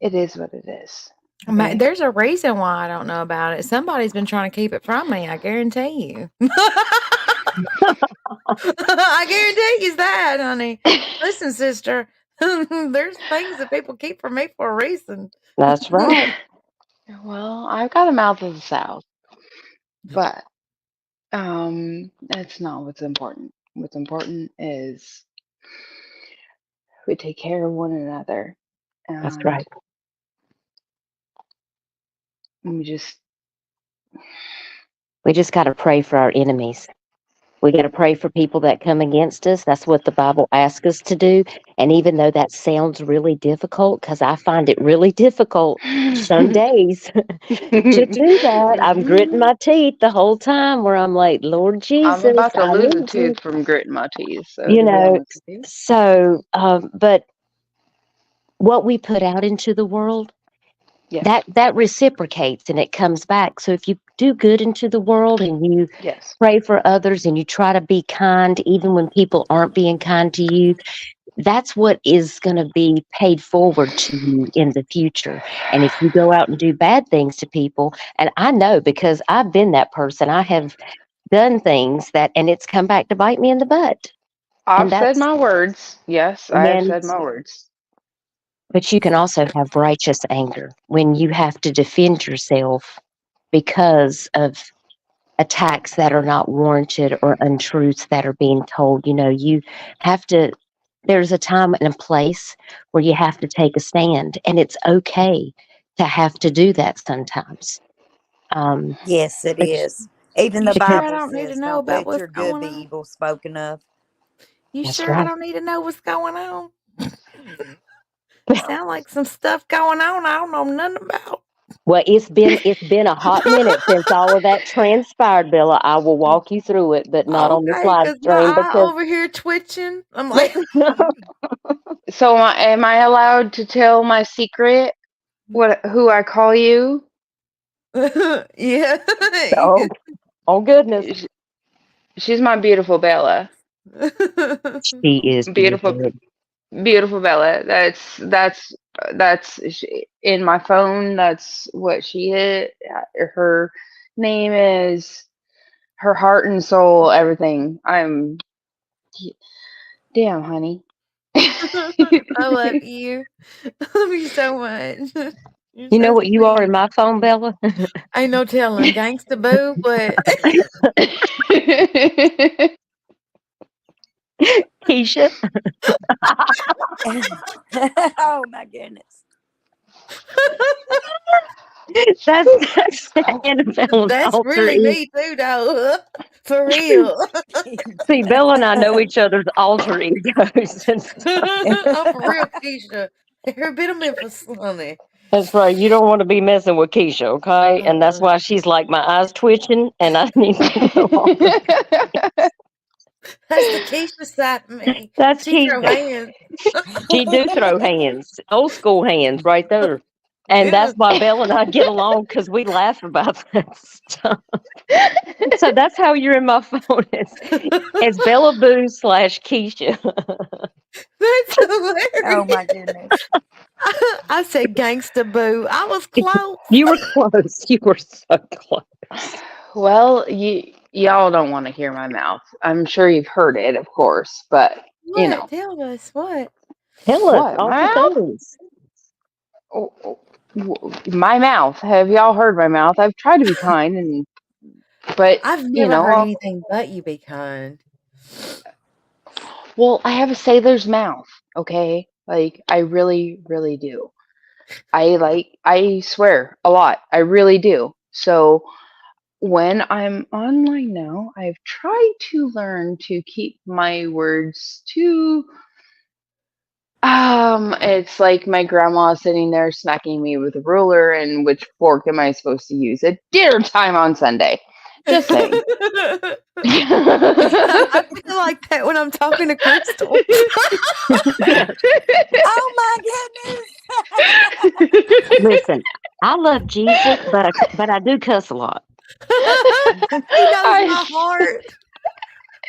It is what it is. Okay? There's a reason why I don't know about it. Somebody's been trying to keep it from me, I guarantee you. I guarantee you that, honey. Listen, sister, there's things that people keep from me for a reason. That's right. Well, I've got a mouth of the South, but that's not what's important. What's important is we take care of one another, That's and right. we just We just got to pray for our enemies. We got to pray for people that come against us. That's what the Bible asks us to do. And even though that sounds really difficult, because I find it really difficult some days to do that, I'm gritting my teeth the whole time where I'm like, Lord Jesus, I'm about to I lose a need you. tooth from gritting my teeth. So You to be know, honest with you, so, but what we put out into the world, yes, that reciprocates and it comes back. So if you do good into the world and you yes, pray for others and you try to be kind even when people aren't being kind to you, that's what is going to be paid forward to you in the future. And if you go out and do bad things to people, and I know because I've been that person, I have done things that, and it's come back to bite me in the butt. And I've said that's, my words. Yes, I have man, said my words. but you can also have righteous anger when you have to defend yourself because of attacks that are not warranted or untruths that are being told. You know, you have to, there's a time and a place where you have to take a stand, and it's okay to have to do that sometimes. Yes, it But, is. Even You the sure because I Bible don't need to says, know "Don't about let what's your good going be on? evil spoken of." You that's sure I right. don't need to know what's going on? Sound like some stuff going on I don't know nothing about. Well, it's been a hot minute since all of that transpired, Bella. I will walk you through it, but not on this Okay, live because my stream eye because over here twitching. I'm like, So am I allowed to tell my secret? Who I call you? yeah. oh, oh goodness, Sh- She's my beautiful Bella. she is Beautiful, beautiful. beautiful Bella. In my phone. That's what she is. Her name is her heart and soul. Everything. Damn, honey. I love you. I love you so much. You're You know so what you are in sweet. my phone, Bella? Ain't no telling. Gangsta boo, but Keisha. Oh my goodness. That's Annabella's that's alter really ego. me too, though. For real. See, Bella and I know each other's alter egos. And stuff. I'm for real, Keisha. Every bit of Memphis, honey. That's right. You don't want to be messing with Keisha, okay? And that's Uh-uh. why she's like, my eyes twitching, and I need to go off. That's the Keisha side of me. That's She throw Keisha. hands. She do throw hands, old school hands, right there. And Yeah. that's why Bella and I get along because we laugh about that stuff. So that's how you're in my phone. It's Bella Boo slash Keisha. That's Oh hilarious. my goodness. I said gangsta boo. I was close. You were close. You were so close. Well, y'all don't want to hear my mouth. I'm sure you've heard it, of course, but you What? know Tell us what? Tell us what? all My the mouth? things. My mouth. Have y'all heard my mouth? I've tried to be kind, but I've you never know, heard anything but you be kind. well, I have a sailor's mouth. Okay, like I really, really do. I swear a lot. I really do. So when I'm online now, I've tried to learn to keep my words to it's like my grandma sitting there smacking me with a ruler and which fork am I supposed to use at dinner time on Sunday? Just saying. I feel like that when I'm talking to Crystal. Oh my goodness. Listen, I love Jesus, but I do cuss a lot. He knows my heart.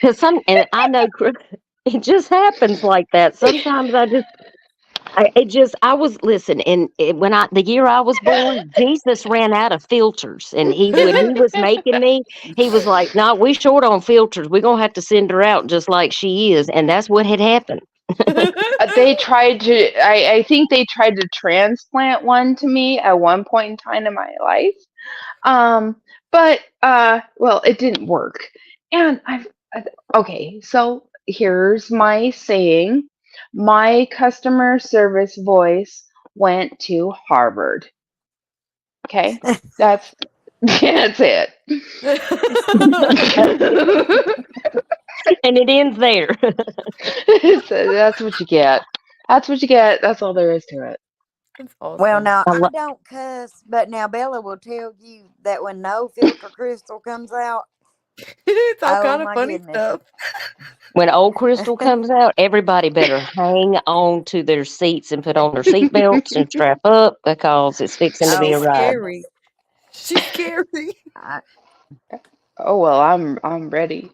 Cause and I know it just happens like that. Sometimes I was listen, and the year I was born, Jesus ran out of filters, and when he was making me, he was like, "No, we short on filters. We're gonna have to send her out just like she is," and that's what had happened. They tried to I think they tried to transplant one to me at one point in time in my life. Um, but well, it didn't work. And okay, so here's my saying. My customer service voice went to Harvard. Okay? That's Yeah, that's it. And it ends there. So that's what you get. That's what you get. That's all there is to it. That's awesome. Well, now I I lo- don't cuss, but now Bella will tell you that when No Filter Crystal comes out, It's all oh kind of my funny goodness. stuff. when Old Crystal comes out, everybody better hang on to their seats and put on their seatbelts and strap up because it's fixing to be Oh a my ride. Scary. goodness. She's scary. I, Oh well, I'm ready.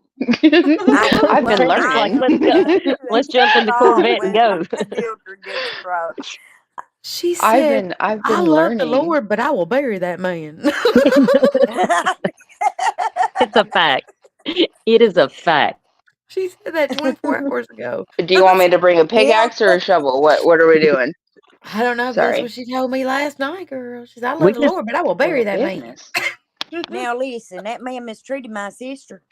I know, I've been well, It's I like learning. am too. let's It's jump in my the fault Corvette and when go. the filter gets broke. She I've said, been I've I been love the learning. Lord, but I will bury that man. It's a fact. It is a fact. She said that 24 hours ago. Do you want me to bring a Yeah, pickaxe or a shovel? What are we doing? I don't know, but that's what Sorry. she told me last night, girl. She said, I We love the just Lord, but I will bury Oh that man. goodness. now listen, that man mistreated my sister.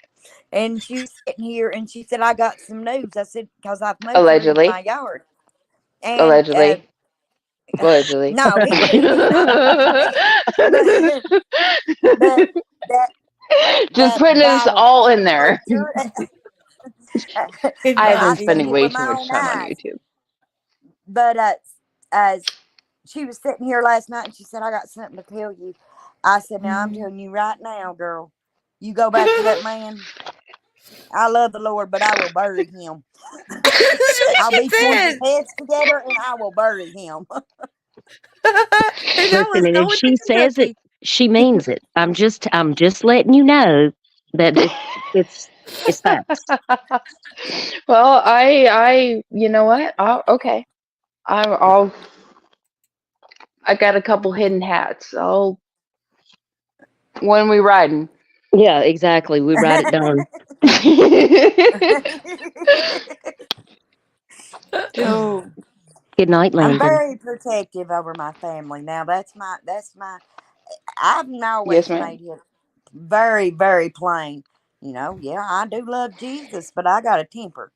And she was sitting here and she said, I got some news. I said, because I've moved her into my Allegedly. yard. And Allegedly. Allegedly. no, he did not allegedly that. But that Just that putting this vile all in there. preacher. I have been I seen spending it way with too my much own time on eyes. YouTube. But as she was sitting here last night and she said, I got something to tell you. I said, now I'm telling you right now, girl, you go back to that man. I love the Lord, but I will bury him. That's what I'll she beat one of his said. heads together and I will bury him. And I was listen, and if going to she says it, Kentucky. she means it. I'm just letting you know that it's facts. Well, you know what? Okay. I'll I got a couple hidden hats. When we riding. Yeah, exactly. We write it down. Oh, Good night, I'm Landon. very protective over my family. Now that's my I've yes, always ma'am. made it very, very plain. You know, yeah, I do love Jesus, but I got a temper.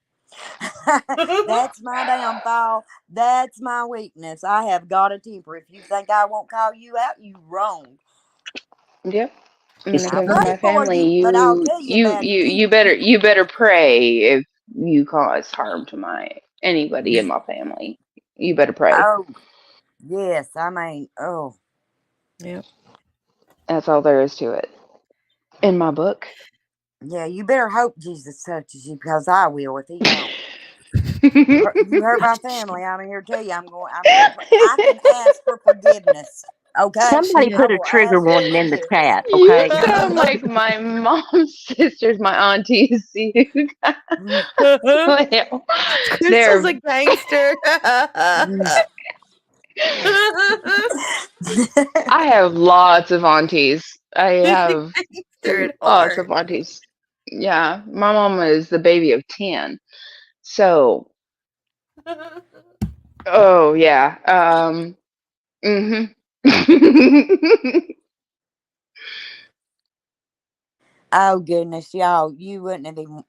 That's my downfall. That's my weakness. I have got a temper. If you think I won't call you out, you wrong. Yep. When It's it I comes to pray my okay. for family, you, but I'll tell you about your temper. you better pray if you cause harm to anybody in my family. You better pray. Oh, yes. I mean, oh, Yep. That's all there is to it. In my book. yeah. You better hope Jesus touches you because I will if he don't. You hurt my family. I'm here to tell you. I'm going. I can ask for forgiveness. Okay, Somebody She I put a will trigger ask for warning in the forgiveness. chat, You okay? sound like my mom's sisters, my aunties. Well, Crystal's they're a gangster. I have lots of aunties. I She's a have gangster at lots heart. of aunties. Yeah, my mom is the baby of 10. So, oh yeah. Mhm. Oh goodness, y'all! You wouldn't have even.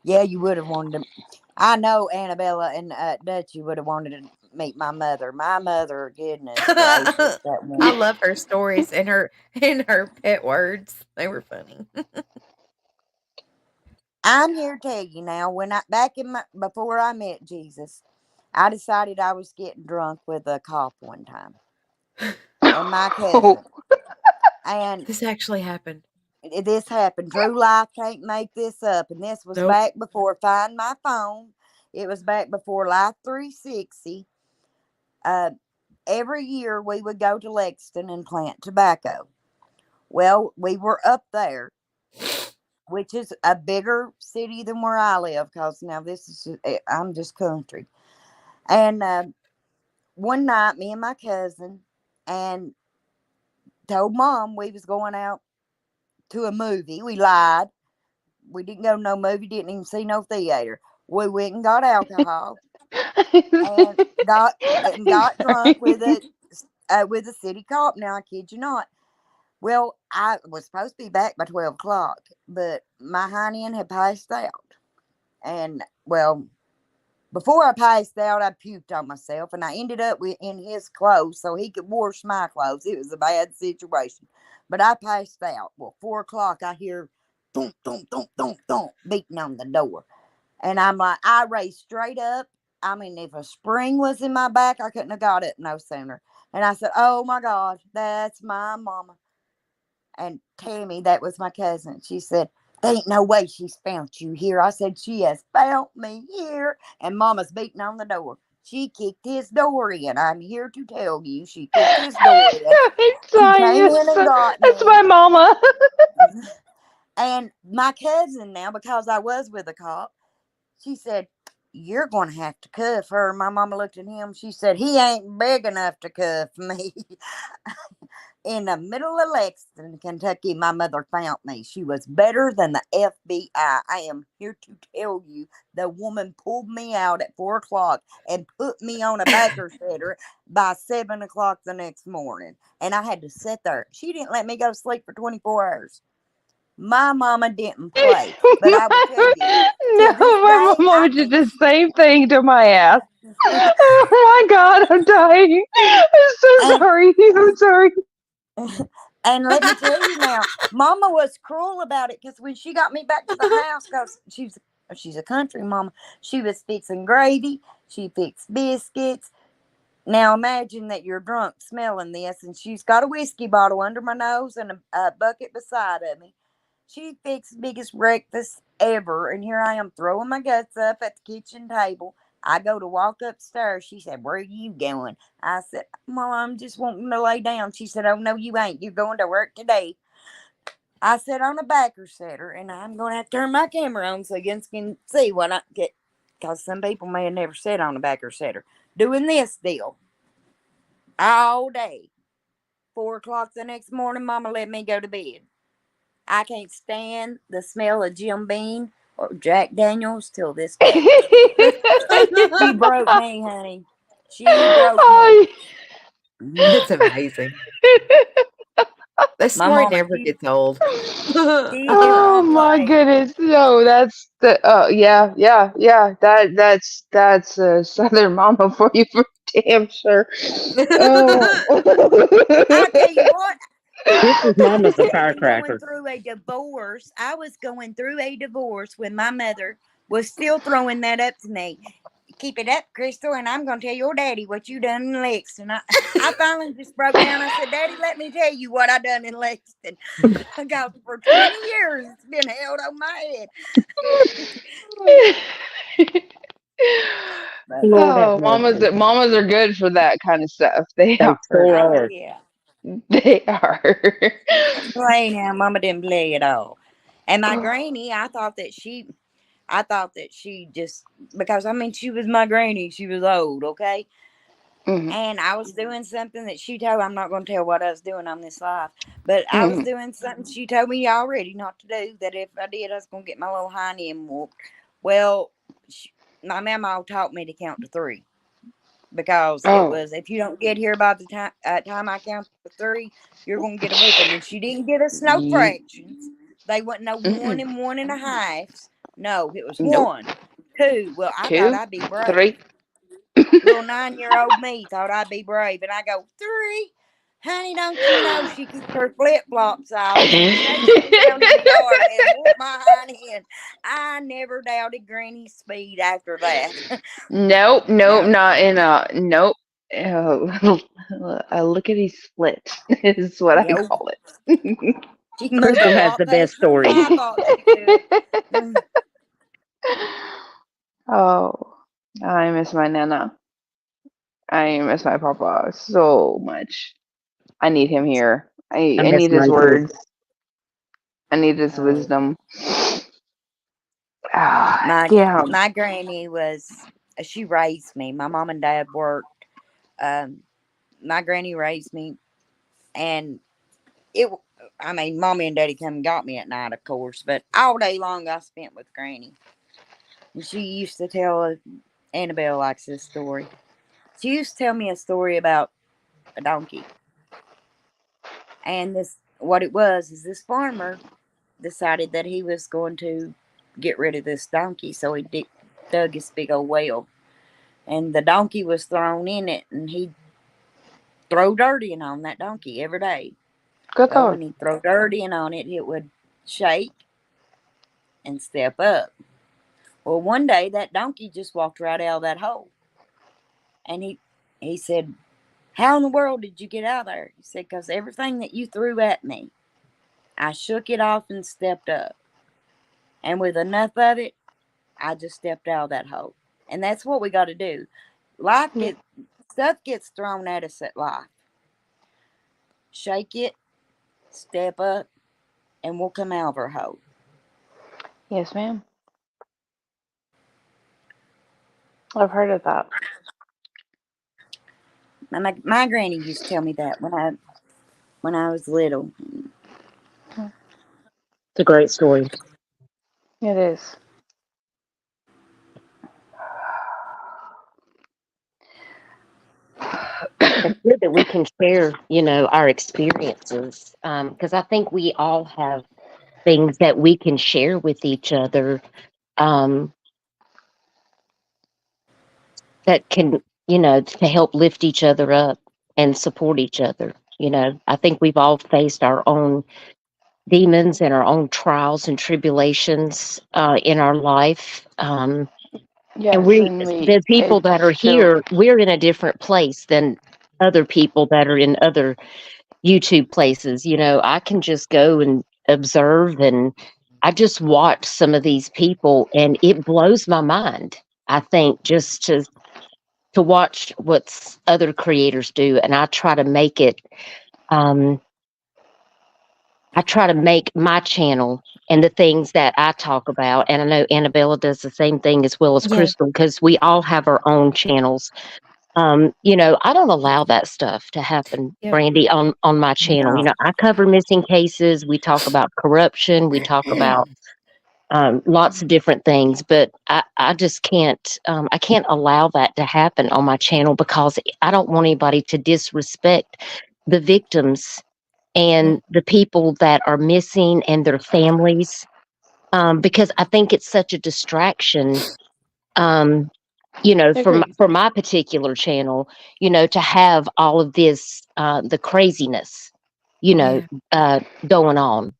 Yeah, you would have wanted to. I know Annabella and Dutchie would have wanted to meet my mother. My mother, goodness gracious, that I woman. love her stories and her pet words. They were funny. I'm here to tell you now. When I back in my before I met Jesus, I decided I was getting drunk with a cop one time, and my Oh. cousin. And This actually happened. this happened. True life can't make this up. And this was Nope. back before Find My Phone. It was back before Life 360. Uh, every year we would go to Lexington and plant tobacco. Well, we were up there, which is a bigger city than where I live, because now this is I'm just country. And one night, me and my cousin and told mom we was going out to a movie. We lied. We didn't go to no movie, didn't even see no theater. We went and got alcohol and got drunk with a city cop. Now I kid you not. Well, I was supposed to be back by 12 o'clock, but my honey had passed out, and well, Before I passed out, I puked on myself, and I ended up in his clothes so he could wash my clothes. It was a bad situation, but I passed out. Well, 4 o'clock, I hear thump, thump, thump, thump, thump, beating on the door. And I'm like, I raised straight up. I mean, if a spring was in my back, I couldn't have got it no sooner. And I said, oh my God, that's my mama. And Tammy, that was my cousin, she said, there ain't no way she's found you here. I said, she has found me here. And Mama's beating on the door. She kicked his door in. I'm here to tell you, she kicked his door in. It's She fine. came in and got That's me. my mama. And my cousin now, because I was with a cop, she said, you're going to have to cuff her. My mama looked at him. She said, he ain't big enough to cuff me. In the middle of Lexington, Kentucky, my mother found me. She was better than the FBI. I am here to tell you, the woman pulled me out at 4 o'clock and put me on a backer setter by 7 o'clock the next morning. And I had to sit there. She didn't let me go to sleep for 24 hours. My mama didn't play. But I will tell you, No, to this my day, mama I did can. the same thing to my ass. Oh my God, I'm dying. I'm so And sorry. I'm sorry. And let me tell you now, Mama was cruel about it because when she got me back to the house, because she's a country mama, she was fixing gravy, she fixed biscuits. Now imagine that you're drunk smelling this, and she's got a whiskey bottle under my nose and a bucket beside of me. She fixed the biggest breakfast ever, and here I am throwing my guts up at the kitchen table. I go to walk upstairs. She said, where are you going? I said, Mom, I'm just wanting to lay down. She said, oh, no, you ain't. You're going to work today. I sat on a backer setter, and I'm going to have to turn my camera on so you can see what I get. Because some people may have never sat on a backer setter. Doing this deal all day. 4 o'clock the next morning, Mama let me go to bed. I can't stand the smell of Jim Beam or Jack Daniels till this day. She broke me, honey. She broke me. It's amazing. That My story mama, never gets old. she Oh didn't my play. goodness. No, that's the yeah. That's a Southern mama for you for damn sure. Oh. I tell you what, This is I Mama's was a even going firecracker. through a divorce. I was going through a divorce when my mother was still throwing that up to me. Keep it up, Crystal, and I'm going to tell your daddy what you done in Lexington. I finally just broke down. I said, Daddy, let me tell you what I done in Lexington. Because for 20 years, it's been held on my head. But, Lord have Oh, mercy. mamas are good for that kind of stuff. They They are. sure oh, are. yeah. They are. She didn't play now. Mama didn't play at all. And my granny, I thought that she just, because I mean, she was my granny. She was old, okay? Mhm, And I was doing something that she told, I'm not going to tell what I was doing on this live, but I was mhm. doing something she told me already not to do, that if I did, I was going to get my little hiney and whooped. Well, my mama taught me to count to 3. Because it Oh. was, if you don't get here by the time I count to 3, you're gonna get a whooping. And she didn't get us no Ye- fractions. They wasn't no 1 mm-mm. and 1 and a halves. No, it was Nope. 1, 2. Well, I thought 2, I'd be brave. 3. Little 9-year-old me thought I'd be brave, and I go 3. Honey, don't you know she keeps her flip flops off and chased me down in the yard and whooped my hind end. I never doubted Granny's speed after that. Nope, nope, No, not in a nope. Oh, a lickety split is what I yo, call it. she can move a Crystal has lot the best faster than story. I thought she could. Oh, I miss my Nana. I miss my Papa so much. I need him here. I I miss need his mine too. words. I need his Oh, wisdom. Ah, my yeah. my granny was, she raised me. My mom and dad worked. My granny raised me, and it. I mean, mommy and daddy come and got me at night, of course, but all day long I spent with granny. And she used to tell, Annabelle likes this story. She used to tell me a story about a donkey, and this, what it was is, this farmer decided that he was going to get rid of this donkey, so he dug this big old well. and the donkey was thrown in it, and he'd throw dirt in on that donkey every day. Good Well, Lord. when he'd throw dirt in on it, it would shake and step up. Well, one day that donkey just walked right out of that hole. And he said, "How in the world did you get out there?" He said, "Because everything that you threw at me, I shook it off and stepped up. And with enough of it, I just stepped out of that hole." And that's what we got to do. Stuff gets thrown at us at life. Shake it, step up, and we'll come out of our hole. Yes, ma'am. I've heard of that. My granny used to tell me that when I was little. It's a great story. It is. It's good that we can share, our experiences, because I think we all have things that we can share with each other, um, that can, to help lift each other up and support each other. I think we've all faced our own demons and our own trials and tribulations in our life. Yes, And the people that are it's true. here, we're in a different place than other people that are in other YouTube places. I can just go and observe, and I just watch some of these people, and it blows my mind. I think just to watch what other creators do, and I try to make it. I try to make my channel and the things that I talk about, and I know Annabella does the same thing as well as Yeah. Crystal, because we all have our own channels. I don't allow that stuff to happen, Yep. Brandy, on my channel. No. I cover missing cases. We talk about corruption. We talk about lots of different things, but I just can't. I can't allow that to happen on my channel, because I don't want anybody to disrespect the victims and the people that are missing and their families, because I think it's such a distraction. Agreed. For my particular channel, to have all of this, the craziness, Yeah. going on.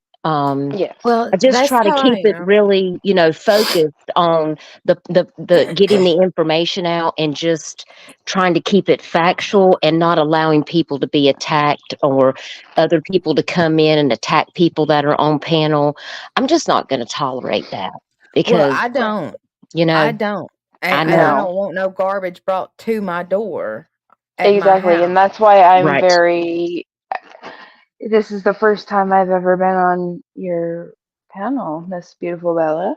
Yes. Well, I just that's try to how I keep it am. really, focused on the getting the information out, and just trying to keep it factual, and not allowing people to be attacked, or other people to come in and attack people that are on panel. I'm just not going to tolerate that, Well, because, I don't. you I know, don't. I And I know. don't want no garbage brought to my door at my Exactly. And house. that's why I'm Right. very. This is the first time I've ever been on your panel, Miss Beautiful Bella.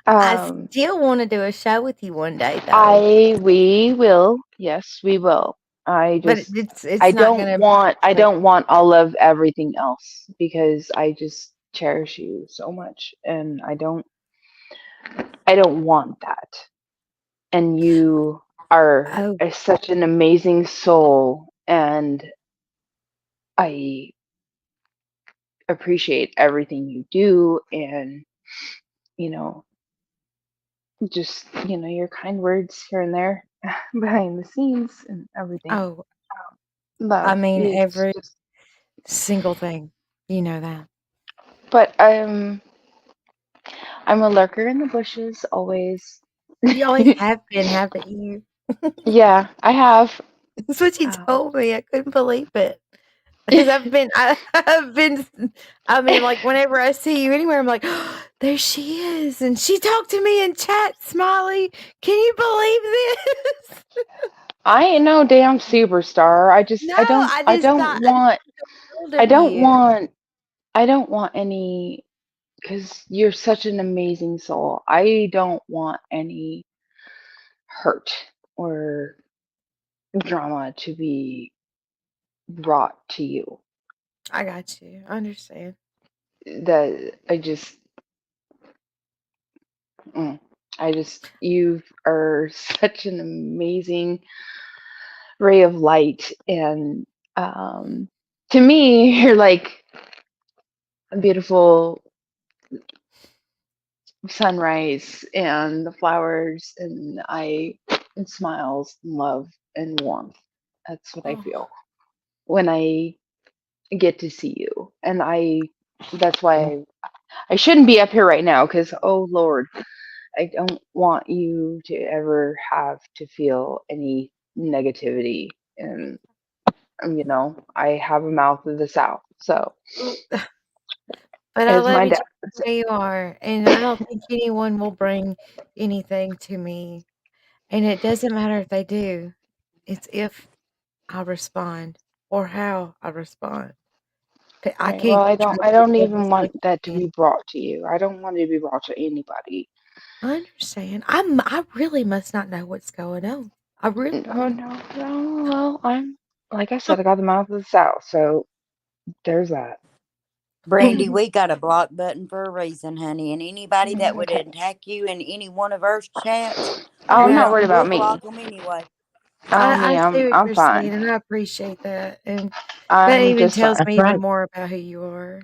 I um, still want to do a show with you one day, though. we will. Yes, we will. But it's not gonna. I Like, don't want all of everything else, because I just cherish you so much, and I don't want that. And you are oh, such an amazing soul, and I appreciate everything you do, and you know just your kind words here and there behind the scenes and everything. oh, I Love, mean it's every just. single thing. You know that. But I'm a lurker in the bushes always. You always have been, haven't you? Yeah, I have. That's what you um, told me. I couldn't believe it. Because I've been, I mean, like, whenever I see you anywhere, I'm like, oh, there she is. And she talked to me in chat, Smiley. Can you believe this? I ain't no damn superstar. No, I don't want told I of don't you. want I don't want any, because you're such an amazing soul. I don't want any hurt or drama to be brought to you. I got you. I understand. That I just mm, you are such an amazing ray of light, and to me you're like a beautiful sunrise and the flowers, and smiles and love and warmth. That's what I Oh, feel when I get to see you. And that's why I shouldn't be up here right now, because, oh Lord, I don't want you to ever have to feel any negativity. And, I have a mouth of the South. So, but I as love my you dad just would the way you are, and I don't think anyone will bring anything to me, and it doesn't matter if they do. It's if I respond or how I respond. I say, well, can't I control don't people even as want much as that to you can. be brought to you. I don't want it to be brought to anybody. I understand. I really must not know what's going on. I really Oh, no, no. Well, like I said, I got the mouth of the South. So, there's that. Brandy, we got a block button for a reason, honey. And anybody that would Okay. attack you in any one of our chats, Oh, I'm not yeah. worried we'll about me. block them anyway. Oh, I me, see what I'm you're fine. saying, and I appreciate that, and that I'm even just tells fine. That's me even right. more about who you are.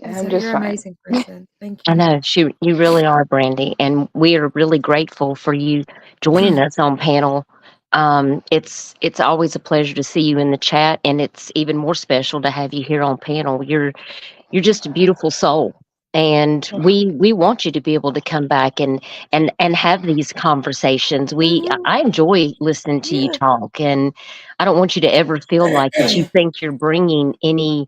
And I'm so just you're an fine. amazing person. Thank I you. know you really are, Brandy, and we are really grateful for you joining us on panel. It's always a pleasure to see you in the chat, and it's even more special to have you here on panel. You're just a beautiful soul, and we want you to be able to come back and have these conversations. Mhm. I enjoy listening to you Yeah. talk, and I don't want you to ever feel like that you think you're bringing any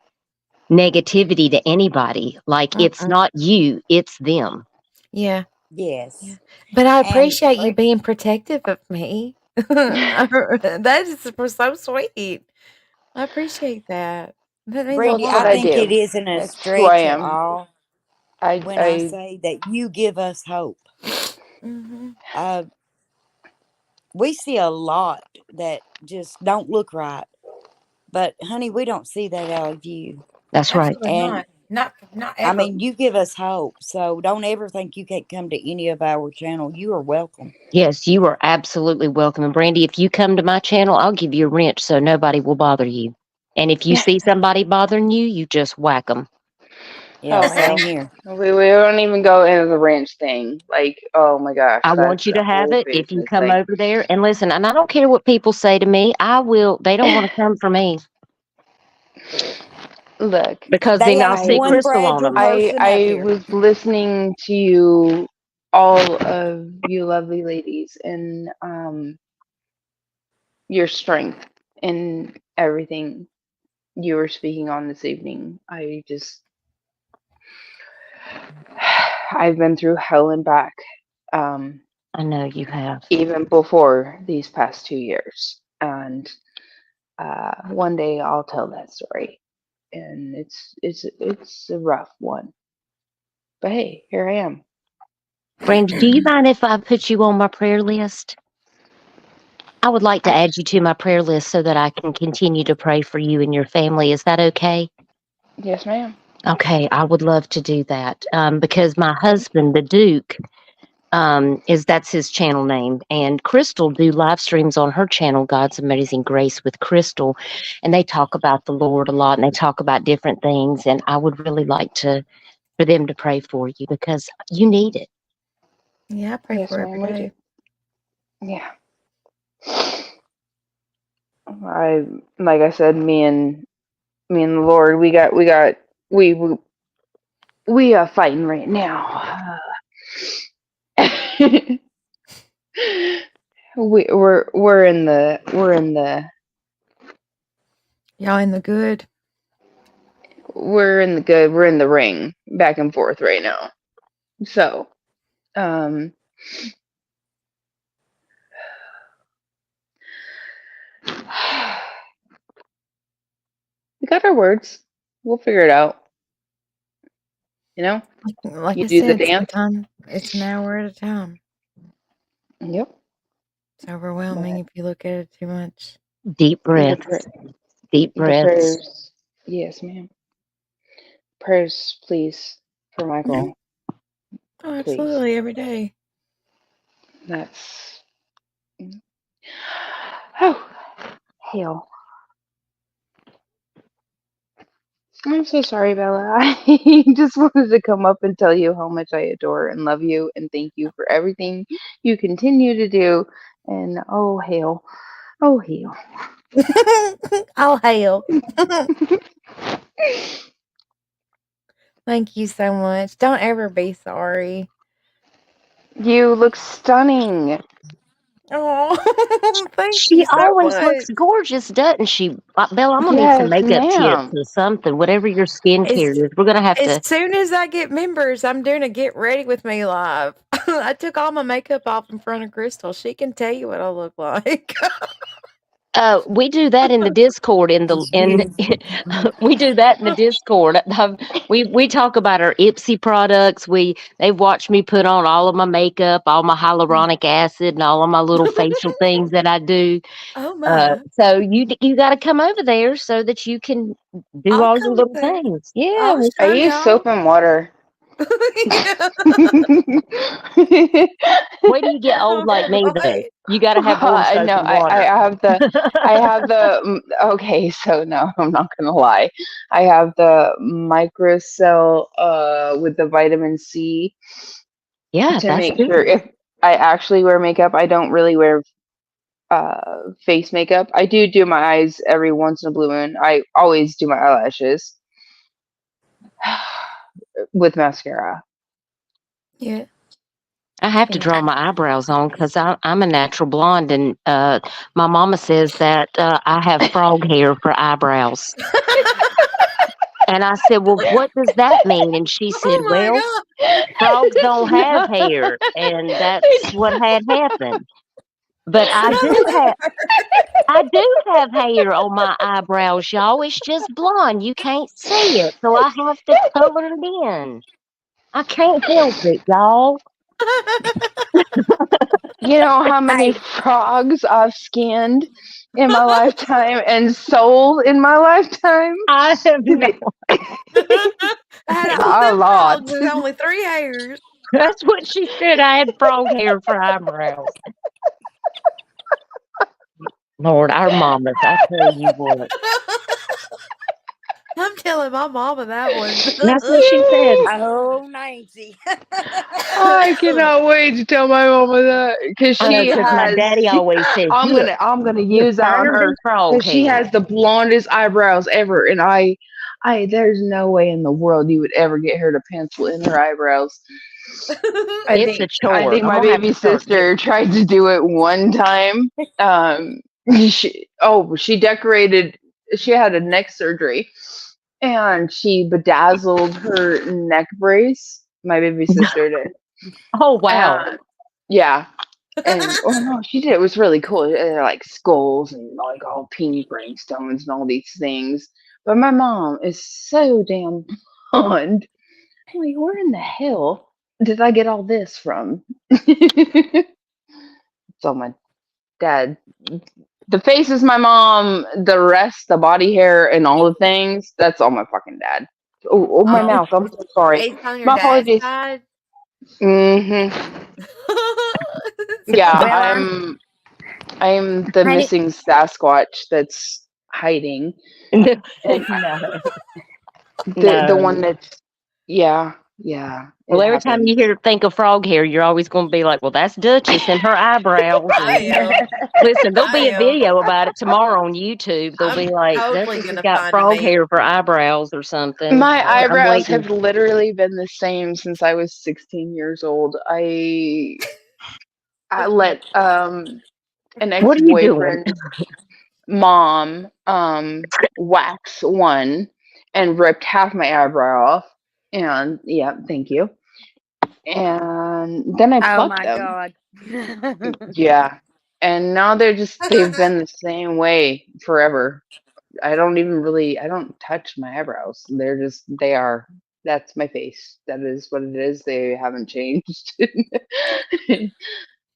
negativity to anybody. Like, it's Mm-mm. not you, it's them. Yeah. Yeah. Yes. But I And appreciate you being protective of me. That is so sweet. I appreciate that. That means a Well, Brandy, it's I what lot. I think it do. isn't a It's who I stretch at am. all when I I say that you give us hope. Mhm. Uh, we see a lot that just don't look right. But, honey, we don't see that out of you. That's right. Absolutely And not I ever. mean, you give us hope. So don't ever think you can't come to any of our channel. You are welcome. Yes, you are absolutely welcome. And Brandy, if you come to my channel, I'll give you a wrench so nobody will bother you. And if you see somebody bothering you, you just whack them. Yeah, Oh hell. same here. We don't even go into the ranch thing. Like, oh my gosh, I want that's you a to have whole it if you business come thing. over there and listen. And I don't care what people say to me. They don't want to come for me Look, because They then I'll ain't see I one Crystal on fragile them. person up I here. was listening to you, all of you lovely ladies, and your strength and everything you were speaking on this evening. I've been through hell and back, um, I know you have. even before these past 2 years. And one day I'll tell that story, and it's a rough one. But hey, here I am. Brandy, do you mind if I put you on my prayer list? I would like to add you to my prayer list so that I can continue to pray for you and your family. Is that okay? Yes, ma'am. Okay, I would love to do that because my husband, the Duke, that's his channel name, and Crystal do live streams on her channel, God's Amazing Grace with Crystal, and they talk about the Lord a lot, and they talk about different things, and I would really like for them to pray for you because you need it. Yeah, I pray Yes, for every ma'am. We do. day. Yeah. I like I said, me and the Lord, we we are fighting right now. We're in Y'all in the good. we're in the ring back and forth right now. So, um, we got our words. We'll figure it out. You know, Like you I do the said, dance. sometimes it's an hour at a time. Yep. It's overwhelming But if you look at it too much. Deep the breaths, deep the breaths. prayers, yes, ma'am. Prayers, please, for Mhm. Michael, Oh, please. absolutely, every day. That's oh hell. I'm so sorry, Bella. I just wanted to come up and tell you how much I adore and love you and thank you for everything you continue to do. And oh, hail. Oh, hail. Oh, hell. Thank you so much. Don't ever be sorry. You look stunning. Oh, thank She you so always much. looks gorgeous, doesn't she? Bella, I'm gonna need some Yes, makeup tips ma'am. or something. Whatever your skincare As, is, we're gonna have as to. soon as I get members, I'm doing a Get Ready With Me live. I took all my makeup off in front of Crystal. She can tell you what I look like. We do that in the Discord. We do that in the Discord. We talk about our Ipsy products. They've watched me put on all of my makeup, all my hyaluronic acid, and all of my little facial things that I do. Oh my. So you got to come over there so that you can do I'll all your come little there. things. Yeah. I'll I show use y'all. soap and water. Yeah. Wait till you get old like me, though. Right. You got to have warm soap No, and water. I have the, okay, so no, I'm not gonna lie. I have the microcell with the vitamin C Yeah, to that's make sure good. if I actually wear makeup, I don't really wear face makeup. I do my eyes every once in a blue moon. I always do my eyelashes with mascara. Yeah. I have to Yeah. draw my eyebrows on because I'm a natural blonde, and my mama says that I have frog hair for eyebrows. And I said, "Well, what does that mean?" And she said, Oh my "Well, god. frogs It don't does have not. hair, and that's what It, had happened." But I do have hair on my eyebrows, y'all. It's just blonde. You can't see it, so I have to color it in. I can't help it, y'all. you know how many Hey, frogs I've skinned in my lifetime and sold in my lifetime? I have no. Out of all A them lot. frogs, there's only 3 hairs. That's what she said. I had frog hair for eyebrows. Lord, our mamas, I tell you what. I'm telling my mama that one. That's what she said. oh, Nancy. I cannot wait to tell my mama that because I know, she because my has. daddy always says, I'm gonna you're use that on finer than her frog because she hair. has the blondest eyebrows ever, and I there's no way in the world you would ever get her to pencil in her eyebrows. It's a I chore. think I'm my going to have baby to start getting. sister tried to do it one time. Um, she decorated. She had a neck surgery, and she bedazzled her neck brace. My baby sister did. Oh, wow. Yeah, and oh no, she did. It was really cool. They're like skulls and like all pink rhinestones and all these things. But my mom is so damn blonde. I'm like, where in the hell did I get all this from? So my dad, the face is my mom. The rest, the body hair and all the things, that's all my fucking dad. Oh, my Oh, mouth. I'm so sorry. it's on your My dad's apologies. side? Yeah, Well, I'm the honey, missing Sasquatch that's hiding. And No, the no. one that's yeah, Well, it every time you happens. think of frog hair, you're always going to be like, well, that's Duchess and her eyebrows. I And am. listen, there'll I be a am. video about it tomorrow on YouTube. They'll I'm be like, totally Duchess has gonna got find a frog meme. hair for eyebrows or something. My I'm eyebrows waiting. have literally been the same since I was 16 years old. I let an What are you doing? ex-boyfriend's mom wax one and ripped half my eyebrow off. And yeah, thank you. And then I oh plucked my them. God. Yeah. And now they've been the same way forever. I don't touch my eyebrows. They are, that's my face. That is what it is. They haven't changed.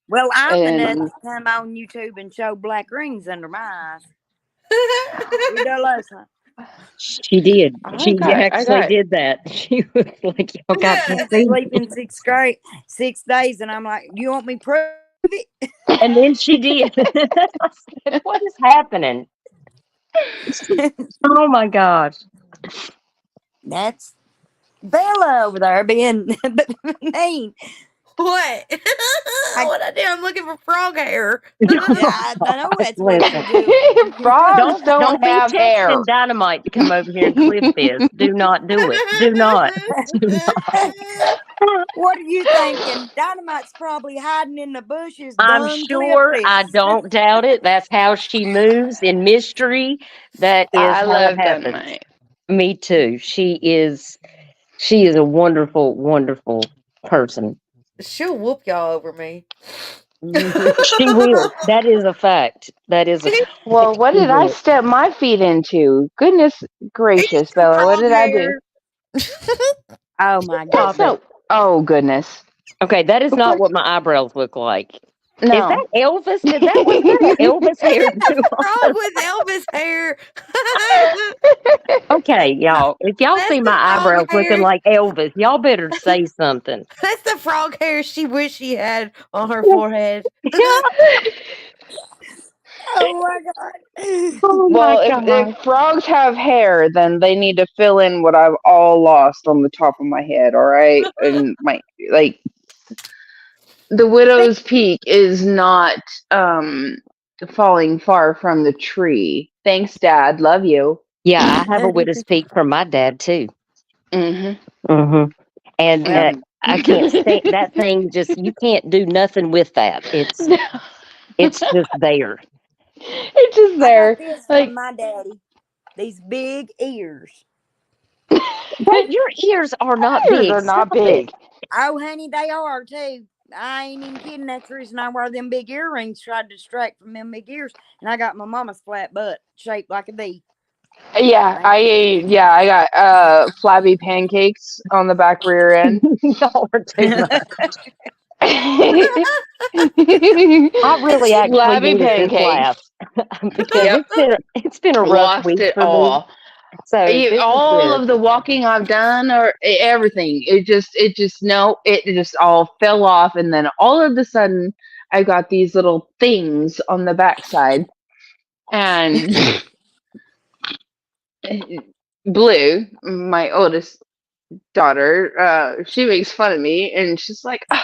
well, I'm the nut And to come on YouTube and show black rings under my eyes. You know, Lisa. She did. She I actually got, did that. She was like, y'all got to Been see. sleeping 6 days, and I'm like, you want me to prove it? And then she did. I said, what is happening? Oh my gosh. That's Bella over there being mean. What? What I do? I'm looking for frog hair. Yeah, I know that's what Listen. you do. Frogs don't Don't be have hair. texting Dynamite to come over here and clip this. Do not do it. Do not. Do not. What are you thinking? Dynamite's probably hiding in the bushes. I'm Done sure. clip I this. don't doubt it. That's how she moves in mystery. That is I how it love happens. Dynamite. Me too. She is a wonderful, wonderful person. She'll whoop y'all over me. She will. That is a fact. That is a fact. Well, what She did I will. step my feet into? Goodness gracious, Bella, what Frog did I do? hair. Oh my That's god. no. Oh goodness. Okay, that is Of not course. what my eyebrows look like. Is No. that Elvis? Was that an Elvis hair too? Frog with Elvis hair. Okay, y'all. If y'all That's see the my frog eyebrows looking hair. like Elvis, y'all better say something. That's the frog hair she wished she had on her forehead. Oh my god. Oh my Well, god. if frogs have hair, then they need to fill in what I've all lost on the top of my head. All right, and my like the widow's peak is not falling far from the tree. Thanks, Dad. Love you. Yeah, I have a widow's peak from my dad too. Mm-hmm. Mm-hmm. And Yep. I can't stand that thing. Just you can't do nothing with that. It's just there. It's just I there. got this Like, from my daddy. These big ears. But your ears are not ears big. are not Stop it. big. Oh, honey, they are too. I ain't even kidding. That's the reason I wear them big earrings. Tried to distract from them big ears. And I got my mama's flat butt shaped like a V. Yeah, I got flabby pancakes on the back rear end. Y'all are too much. Flabby I really actually needed this pancakes. laugh because Yep. it's been a rough Lost week it for me. all. So this is All good. of the walking I've done or everything, it just all fell off, and then all of a sudden I got these little things on the backside, and Blue, my oldest daughter, she makes fun of me, and she's like, oh,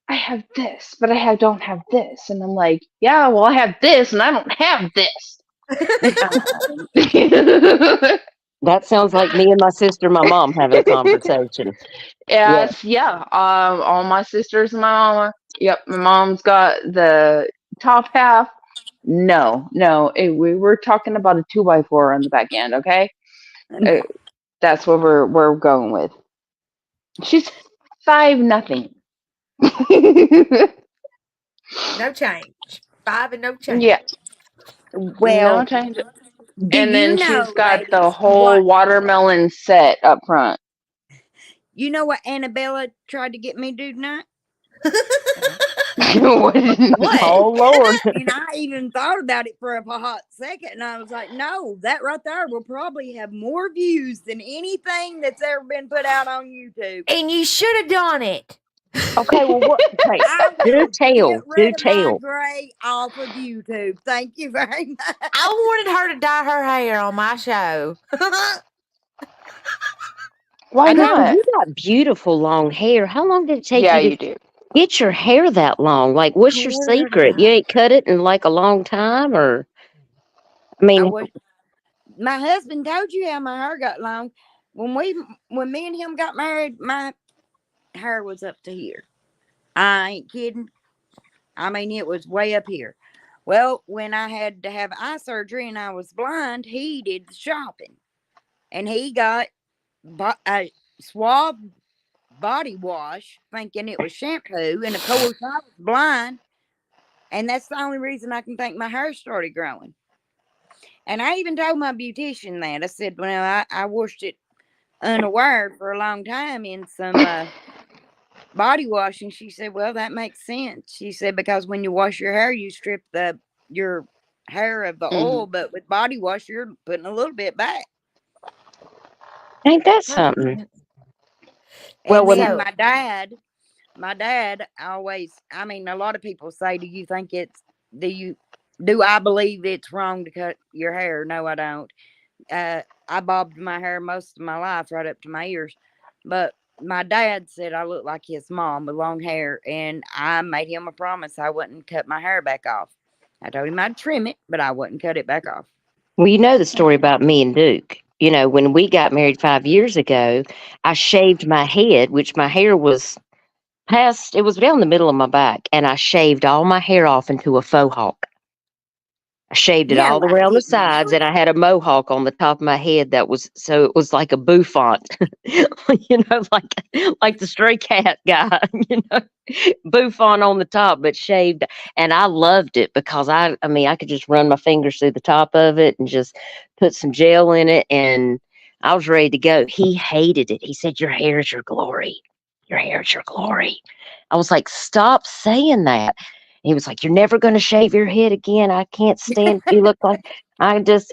I have this, but don't have this. And I'm like, yeah, well, I have this, and I don't have this. That sounds like me and my sister, and my mom having a conversation. Yes, yeah. All my sisters and my mama. Yep, my mom's got the top half. No, we were talking about a 2x4 on the back end. Okay, uh, that's what we're going with. She's 5-0. No change. 5 and no change. Yeah, no Well, change. do And you then she's know, got the ladies, whole watermelon set up front. you know what Annabella tried to get me to do tonight? What? Oh Lord. And I even thought about it for a hot second, and I was like, no, that right there will probably have more views than anything that's ever been put out on YouTube. And you should have done it. Okay, well, what? Okay, I do will tell. get Do rid of my tell. gray off of YouTube. Thank you very much. I wanted her to dye her hair on my show. Why I know not? you got beautiful long hair. How long did it take Yeah, you you to do. get your hair that long? Like, what's I your wanted her to secret? dye You ain't cut it in like a long time, or I I mean, was. My husband told you how my hair got long. When me and him got married, my hair was up to here. I ain't kidding. I mean, it was way up here. Well, when I had to have eye surgery and I was blind, he did the shopping, and he got a Suave body wash, thinking it was shampoo. And of course, I was blind, and that's the only reason I can think my hair started growing. And I even told my beautician that. I said, well, I washed it unaware for a long time in some body wash. And she said, well, that makes sense. She said, because when you wash your hair, you strip your hair of the oil, but with body wash, you're putting a little bit back. ain't that That makes something? sense. Well, And when then So, my dad always, I mean, a lot of people say, do I believe it's wrong to cut your hair? No, I don't. I bobbed my hair most of my life right up to my ears. But my dad said I looked like his mom with long hair, and I made him a promise I wouldn't cut my hair back off. I told him I'd trim it, but I wouldn't cut it back off. Well, you know the story about me and Duke. You know, when we got married 5 years ago, I shaved my head, which my hair was past, it was down the middle of my back, and I shaved all my hair off into a faux hawk. I shaved it Yeah, all like around the it now. sides, and I had a mohawk on the top of my head that was so it was like a bouffant, like the stray cat guy, bouffant on the top, but shaved. And I loved it because I mean, I could just run my fingers through the top of it and just put some gel in it, and I was ready to go. He hated it. He said, "Your hair is your glory. Your hair is your glory." I was like, "Stop saying that." He was like, "You're never going to shave your head again. I can't stand it. You look like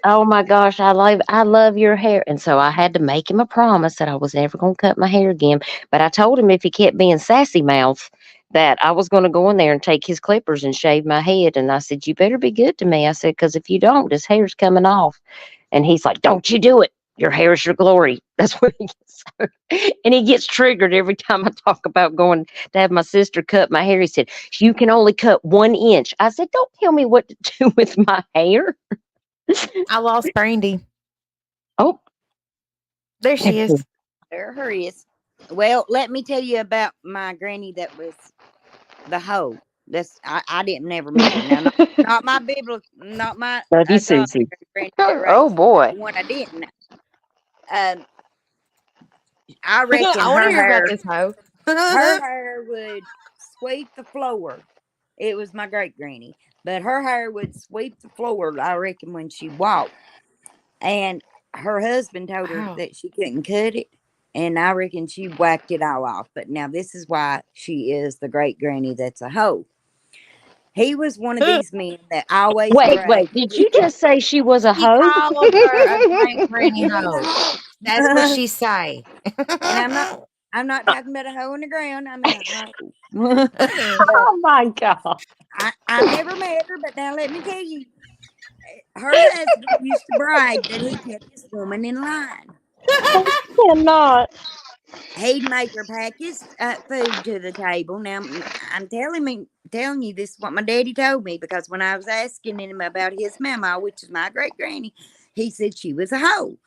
oh my gosh, I love your hair." And so I had to make him a promise that I was never going to cut my hair again. But I told him if he kept being sassy mouth, that I was going to go in there and take his clippers and shave my head. And I said, "You better be good to me." I said, "Because if you don't, his hair's coming off." And he's like, "Don't you do it. Your hair is your glory." That's what he gets. And he gets triggered every time I talk about going to have my sister cut my hair. He said, "You can only cut 1 inch." I said, "Don't tell me what to do with my hair." I lost Brandy. Oh, There she is. There her is. Well, let me tell you about my granny that was the hoe. I didn't never meet her. Now, not my biblical, not my love you, adopted Susie. granny that Oh raised me, boy. the one I didn't. I reckon I want her to hear hair, about this hoe. her hair would sweep the floor. It was my great granny, but her hair would sweep the floor, I reckon, when she walked. And her husband told her Wow. that she couldn't cut it, and I reckon she whacked it all off. But now this is why she is the great granny that's a hoe. He was one of these men that always Wait, bragged. did you just say she was a He hoe? called her a great granny hoe. That's what she say. And I'm not talking about a hoe in the ground. I mean a hoe. Oh my God. I never met her, but now let me tell you, her husband used to brag that he kept this woman in line. I cannot. He'd make her pack his food to the table. Now I'm telling you this is what my daddy told me, because when I was asking him about his mama, which is my great granny, he said she was a hoe,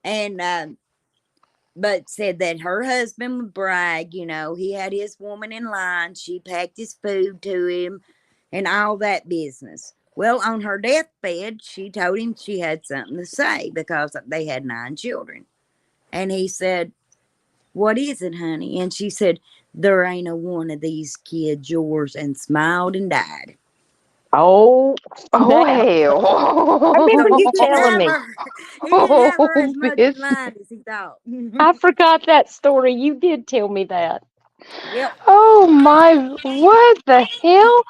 and but said that her husband would brag. He had his woman in line. She packed his food to him, and all that business. Well, on her deathbed, she told him she had something to say because they had 9 children, and he said, "What is it, honey?" And she said, "There ain't a one of these kids yours," and smiled and died. Oh, Oh snap. hell. I remember So you he didn't telling have me. her. He didn't have her as much in This. line as he thought. I forgot that story. You did tell me that. Yep. Oh my, what the hell?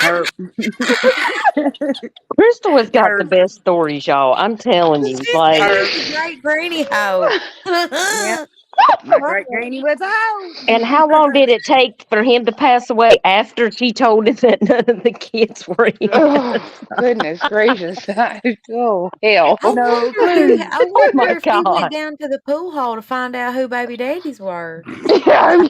Her, Crystal has got the her, best stories, y'all. I'm telling you. She Like, said she's a great granny hoe. yep. My great granny was a hoe. and how long did it take for him to pass away after she told him that none of the kids were his? Oh, goodness gracious. Oh, hell. No I clue. Oh my wonder if he God. went down to the pool hall to find out who baby daddies were. Yeah,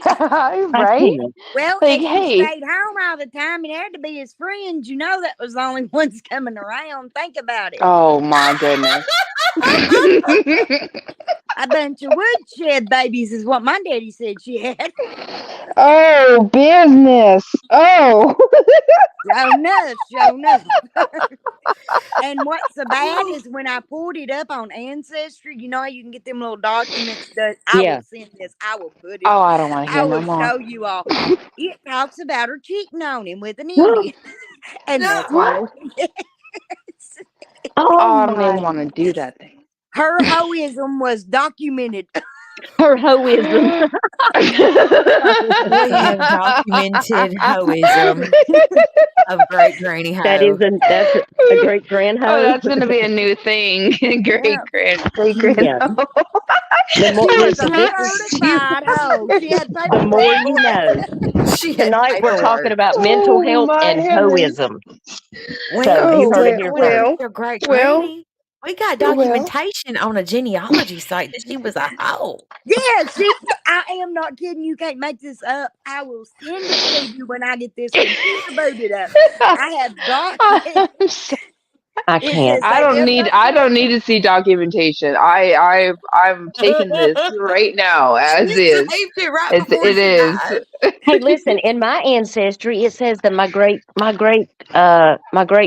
I right? can't. Well, Like, if he hey. stayed home all the time, it had to be his friends. That was the only ones coming around. Think about it. Oh my goodness. A bunch of woodshed babies is what my daddy said she had. Oh, business. Oh. Show enough. And what's so bad is when I pulled it up on Ancestry, you know how you can get them little documents that I Yeah. will send this. I will put it. Oh, I don't want to I hear no will more. show you all. It talks about her cheating on him with an Indian. And that's What? what it is. Oh Oh, I don't even my. want to do that thing. Her hoism was documented. Her hoism. We have documented hoism of great granny hoe. That's a great grand hoe. Oh, that's gonna be a new thing. Great grand. Yeah. The more, She was listen, a this is certified hoe. She had the paperwork. more you know. She had Tonight we're talking paperwork. about mental Oh health my and heavens. hoism. Well, So you Oh heard it well, here I wonder if first. well, your great well. granny We got Well. documentation on a genealogy site that she was a hoe. Yeah, see, I am not kidding. You can't make this up. I will send it to you when I get this computer booted up. I have documents. I It can't. says they lived I up don't need to see documentation. I'm taking this right now as She is. saved it right It before she is. died. Hey, listen, in my ancestry, it says that my great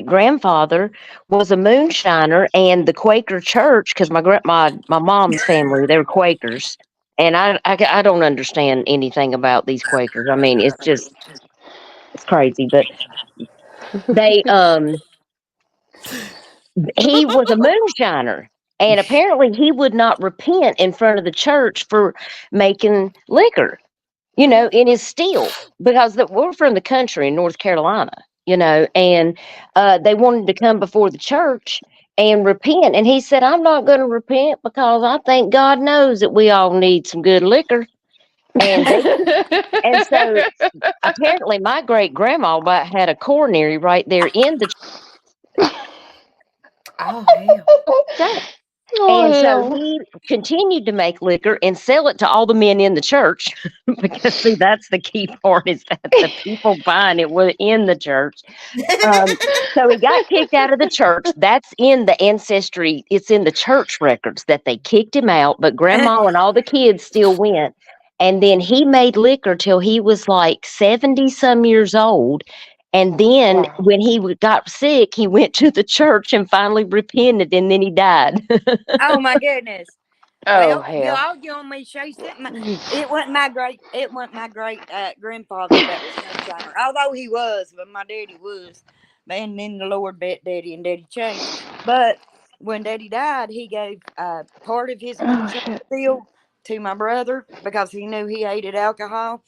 grandfather was a moonshiner, and the Quaker church, because my mom's family, they're Quakers, and I don't understand anything about these Quakers. I mean, it's crazy, but they he was a moonshiner. And apparently, he would not repent in front of the church for making liquor, in his still, because we're from the country in North Carolina, and they wanted to come before the church and repent. And he said, I'm not going to repent because I think God knows that we all need some good liquor. And and so apparently my great grandma had a coronary right there in the Oh, hell. church. Oh, And so hell. he continued to make liquor and sell it to all the men in the church because, see, that's the key part is that the people buying it were in the church. So he got kicked out of the church. That's in the ancestry. It's in the church records that they kicked him out, but grandma and all the kids still went. And then he made liquor till he was like 70 some years old. And then Wow. when he got sick, he went to the church and finally repented, and then he died. Oh my goodness. Oh, Well, hell. you want me to show you something? It wasn't my great grandfather that was moonshiner. Although he was, but my daddy was. And then the Lord bet Daddy and Daddy changed. But when Daddy died, he gave part of his Oh, moonshine shit. still to my brother because he knew he hated alcohol,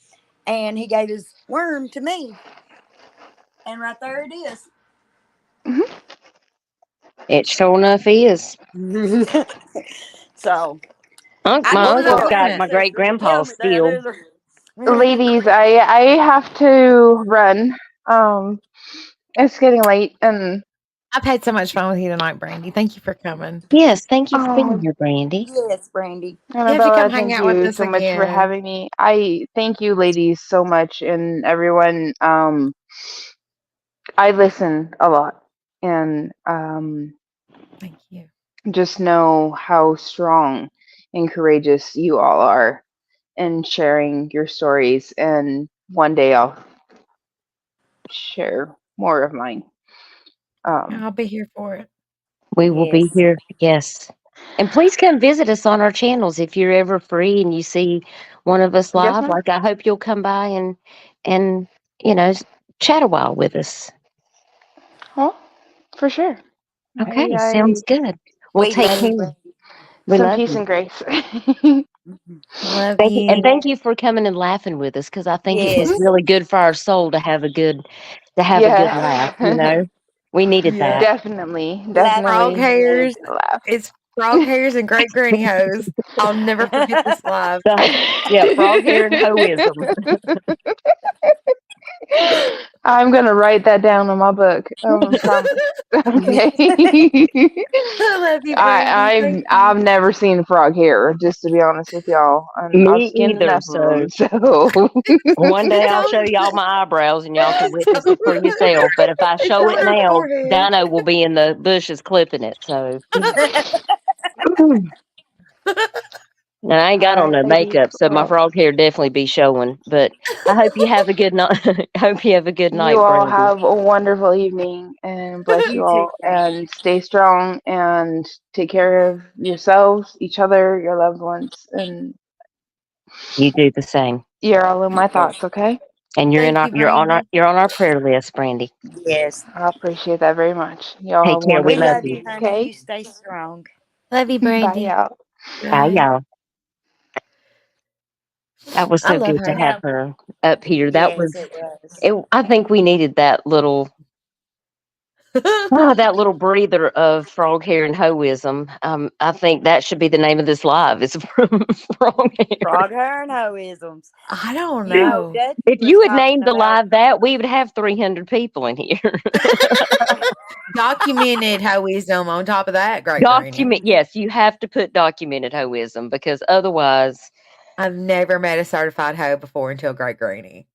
and he gave his worm to me. And right there it is. It sure enough is. So My I don't Well, know uncle's my got my goodness. great ancestors to tell grandpa's me that still. either. Ladies, I have to run. It's getting late, and I've had so much fun with you tonight, Brandy. Thank you for coming. Yes, thank you for being oh, here, Brandy. Yes, Brandy. You have to come Annabella, hang thank out with you us so much for again. having me. I thank you, ladies, so much, and everyone. I listen a lot, and Thank you. just know how strong and courageous you all are in sharing your stories. And one day I'll share more of mine. I'll be here for it. We will be Yes. here. Yes. And please come visit us on our channels if you're ever free and you see one of us Yes, live. ma'am. Like I hope you'll come by and you know chat a while with us. Well, for sure. Okay, I sounds good. We'll We take love care. you, Brandy. We some love peace you. and grace. Love Thank you, and you. thank you for coming and laughing with us because I think it was Yes. really good for our soul to have a good laugh. Yeah. We needed Yeah. that. Definitely. Love Frog Definitely you. needed hairs. to laugh. It's frog hairs and great granny hose. I'll never forget this live. Yeah, frog hair and hoism. I'm gonna write that down in my book. I promise. Okay. I love you, Brandy. Thank you. I've never seen frog hair, just to be honest with y'all, and I've Me skinned either. enough of So them. So one day I'll Told show y'all my eyebrows and y'all can her. witness it for yourself. But if I They show told it her now, forehead. Dino will be in the bushes clipping it. So and I ain't all got on right, no ladies. makeup, so my Well, frog hair definitely be showing. But I hope you have a good night. I hope you have a good you night, all Brandy. have a wonderful evening, and bless You you too, all, Brandy. and stay strong, and take care of yourselves, each other, your loved ones, and You do the same. you're all in my Yes. thoughts. Okay. And Thank you, Brandy. you're on our prayer list, Brandy. Yes. I appreciate that very much. Y'all Take have a care. We We wonderful love love you. you, evening. honey. Okay. You stay strong. Love you, Bye, Brandy. y'all. Bye, Bye. y'all. That was I so love good to her. have Now, her up here. That yes, was it was. it. I think we needed that little Oh, that little breather of frog hair and hoism. I think that should be the name of this live. It's from frog hair. Frog hair and hoisms. I don't You know, know. Dutchie If was you had talking named the about. live that, we would have 300 people in here. Documented hoism on top of that, great granny. Yes, you have to put documented hoism because otherwise, I've never met a certified hoe before until great granny.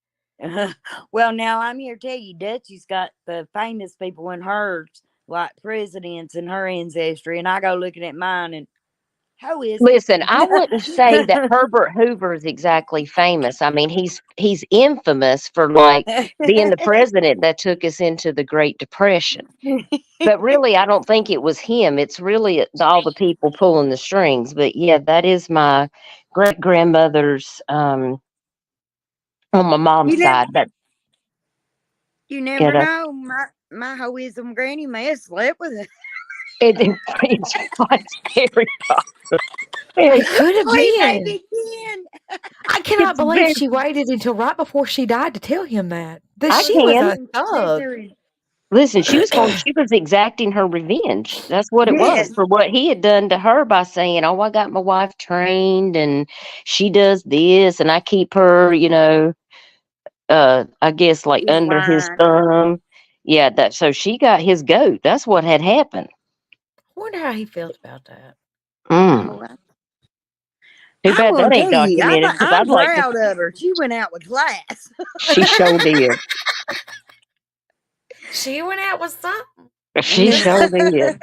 Well, now I'm here to tell you, Dutchie's got the famous people in hers, like presidents in her ancestry, and I go looking at mine and hoism. listen, I wouldn't say that Herbert Hoover is exactly famous. I mean, he's infamous for like being the president that took us into the Great Depression. But really, I don't think it was him. It's really all the people pulling the strings. But yeah, that is my great grandmother's on my mom's You never, side. That you yeah, never that's know. My hoism granny may have slept with it. it's very possible. It could have We may been. begin. I cannot It's believe very, she waited until right before she died to tell him that. That I she was a can. thug. Listen, she was exacting her revenge. That's what it was Yes. for what he had done to her by saying, "Oh, I got my wife trained and she does this and I keep her, I guess like He's under his lying. thumb." Yeah, that so she got his goat. That's what had happened. I wonder how he felt about that. Mm. Oh, Too I'm bad that gonna ain't tell you, documented because I'm I'd like to. proud of her. She went out with class. She sure did. She went out with something. She sure did.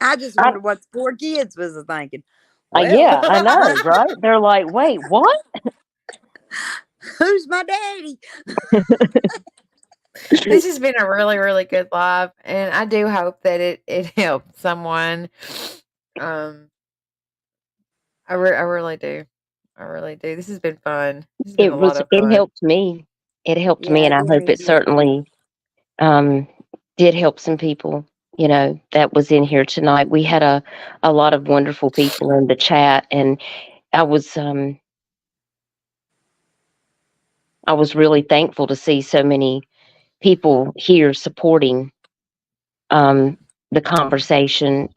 I just I, wonder what the poor kids was thinking. Well, yeah, I know, right? They're like, wait, what? who's my daddy? This has been a really, really good live, and I do hope that it helped someone. I really do. I really do. This has been fun. This has been a lot of It fun. helped me. It helped me, Yeah, and I it did hope me it good. certainly um, did help some people. That was in here tonight. We had a lot of wonderful people in the chat, and I was um, I was really thankful to see so many people here supporting um, the conversation.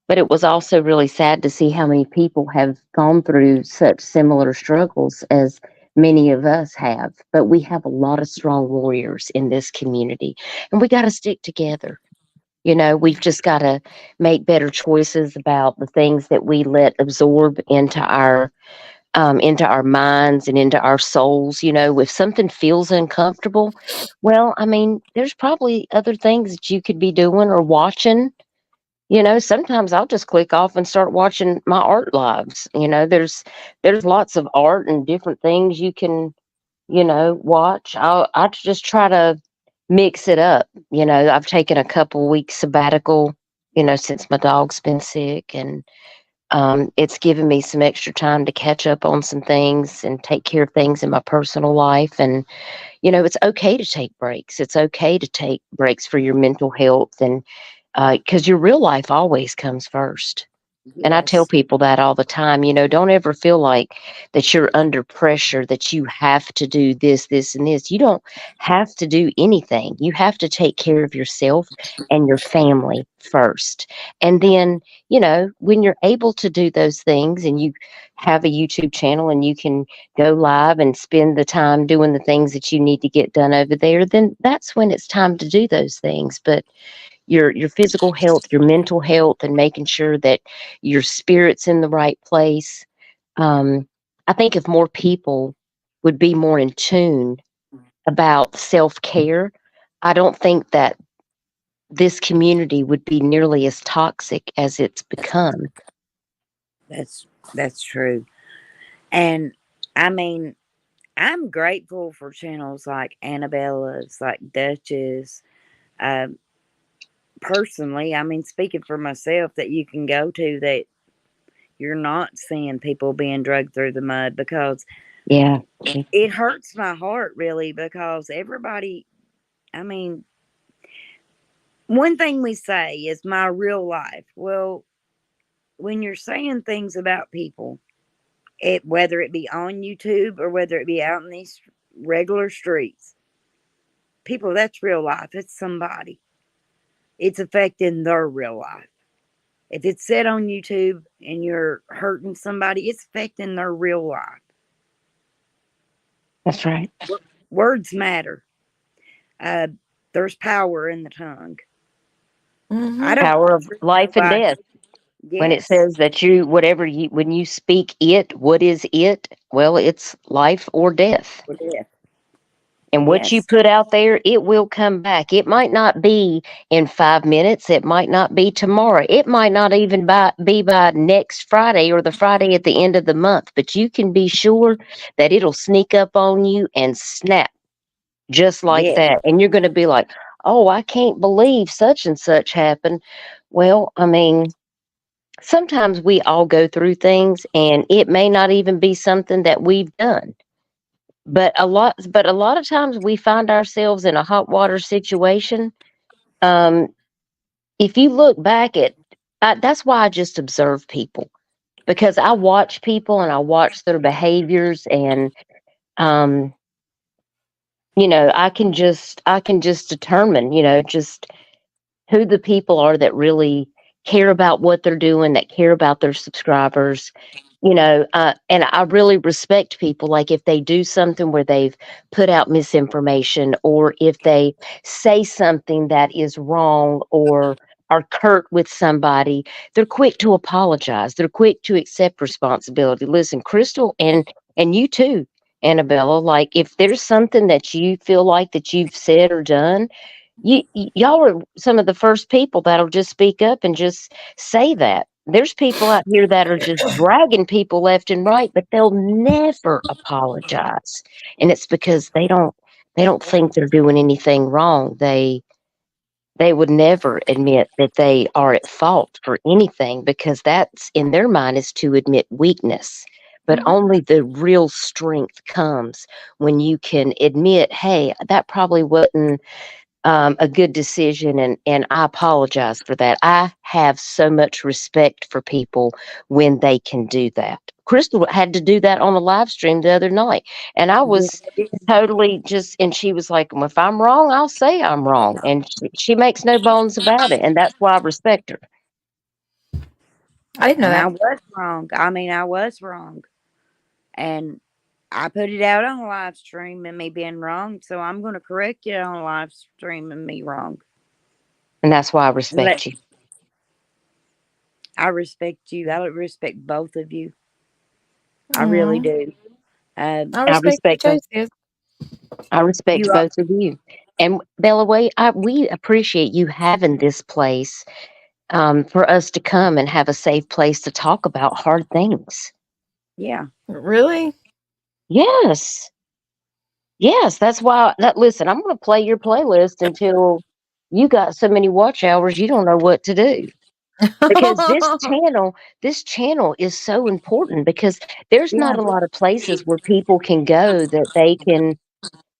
But it was also really sad to see how many people have gone through such similar struggles as many of us have. But we have a lot of strong warriors in this community, and we got to stick together. We've just got to make better choices about the things that we let absorb into our minds and into our souls. If something feels uncomfortable, well, I mean, there's probably other things that you could be doing or watching. Sometimes I'll just click off and start watching my art lives. There's lots of art and different things you can, watch. I just try to mix it up. I've taken a couple weeks sabbatical, since my dog's been sick, and it's given me some extra time to catch up on some things and take care of things in my personal life. And, it's okay to take breaks. It's okay to take breaks for your mental health and because your real life always comes first. And I tell Yes. people that all the time, don't ever feel like that you're under pressure, that you have to do this, this, and this. You don't have to do anything. You have to take care of yourself and your family first. And then, when you're able to do those things and you have a YouTube channel and you can go live and spend the time doing the things that you need to get done over there, then that's when it's time to do those things. But your physical health, your mental health, and making sure that your spirit's in the right place. I think if more people would be more in tune about self-care, I don't think that this community would be nearly as toxic as it's become. That's true. And I mean, I'm grateful for channels like Annabella's, like Duchess. Um, Personally, I mean, speaking for myself, that you can go to that you're not seeing people being dragged through the mud, because Yeah. it hurts my heart really, because everybody, I mean, one thing we say is my real life. Well, when you're saying things about people, whether it be on YouTube or whether it be out in these regular streets, people, that's real life. It's somebody. It's affecting their real life. If it's said on YouTube and you're hurting somebody, it's affecting their real life. That's right. Words matter. There's power in the tongue. I don't Power of treat life and nobody. death. When it Yes. says that when you speak it, what is it? Well, it's life or death. For death. And what you Yes. put out there, it will come back. It might not be in 5 minutes. It might not be tomorrow. It might not even be by next Friday or the Friday at the end of the month. But you can be sure that it'll sneak up on you and snap just like Yes. that. And you're going to be like, oh, I can't believe such and such happened. Well, I mean, sometimes we all go through things and it may not even be something that we've done. But a lot of times we find ourselves in a hot water situation. Um, if you look back that's why I just observe people, because I watch people and I watch their behaviors, and um, I can just determine, just who the people are that really care about what they're doing, that care about their subscribers. And I really respect people. Like if they do something where they've put out misinformation, or if they say something that is wrong or are curt with somebody, they're quick to apologize. They're quick to accept responsibility. Listen, Crystal, and you too, Annabella, like if there's something that you feel like that you've said or done, y'all are some of the first people that'll just speak up and just say that. There's people out here that are just dragging people left and right, but they'll never apologize. And it's because they don't think they're doing anything wrong. They would never admit that they are at fault for anything, because that's in their mind is to admit weakness. But only the real strength comes when you can admit, hey, that probably wasn't a good decision, and I apologize for that. I have so much respect for people when they can do that. Crystal had to do that on a live stream the other night, and I Yes. was totally and she was like, well, if I'm wrong, I'll say I'm wrong, and she makes no bones about it, and that's why I respect her. I didn't know And I that. was wrong. I mean, I was wrong. And I put it out on a live stream and me being wrong. So I'm going to correct it on a live stream and me wrong. And that's why I And respect you. I respect you. I respect both of you. I really Aw. do. I I respect you respect too, both. sis. I respect You are, both of you. And Bella, we appreciate you having this place, for us to come and have a safe place to talk about hard things. yeah. Really? Yes. Yes. That's why listen, I'm going to play your playlist until you got so many watch hours you don't know what to do. Because this channel is so important, because there's Yeah. not a lot of places where people can go that they can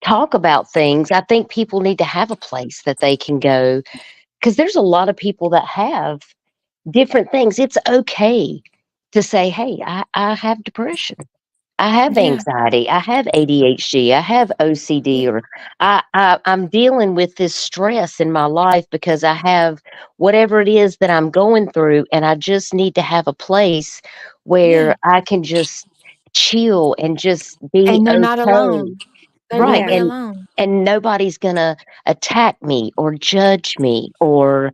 talk about things. I think people need to have a place that they can go, because there's a lot of people that have different things. It's okay to say, hey, I have depression. I have Yeah. anxiety. I have ADHD. I have OCD, or I'm dealing with this stress in my life because I have whatever it is that I'm going through, and I just need to have a place Yeah. where I can just chill and just be And they're not okay. alone. They're Right. Yeah. never And alone. nobody's gonna attack me or judge me, or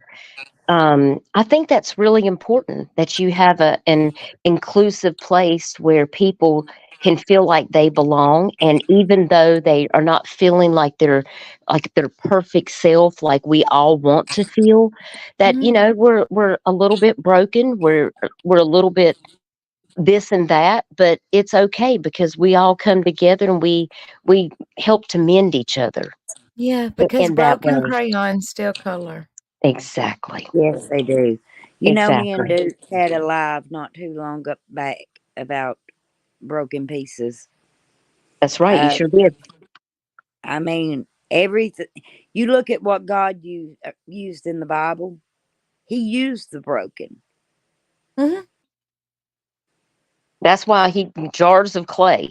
I think that's really important, that you have an inclusive place where people can feel like they belong, and even though they are not feeling like they're like their perfect self, like we all want to feel, that Mhm. we're a little bit broken, we're a little bit this and that, but it's okay, because we all come together and we help to mend each other Yeah, because in that broken way. crayons still color. Exactly. Yes, they do. Me and Exactly. Duke had a live not too long up back about broken pieces. That's right. You Uh, sure did. I mean, everything. You look at what God used in the Bible. He used the broken. Mhm. That's why he jars of clay.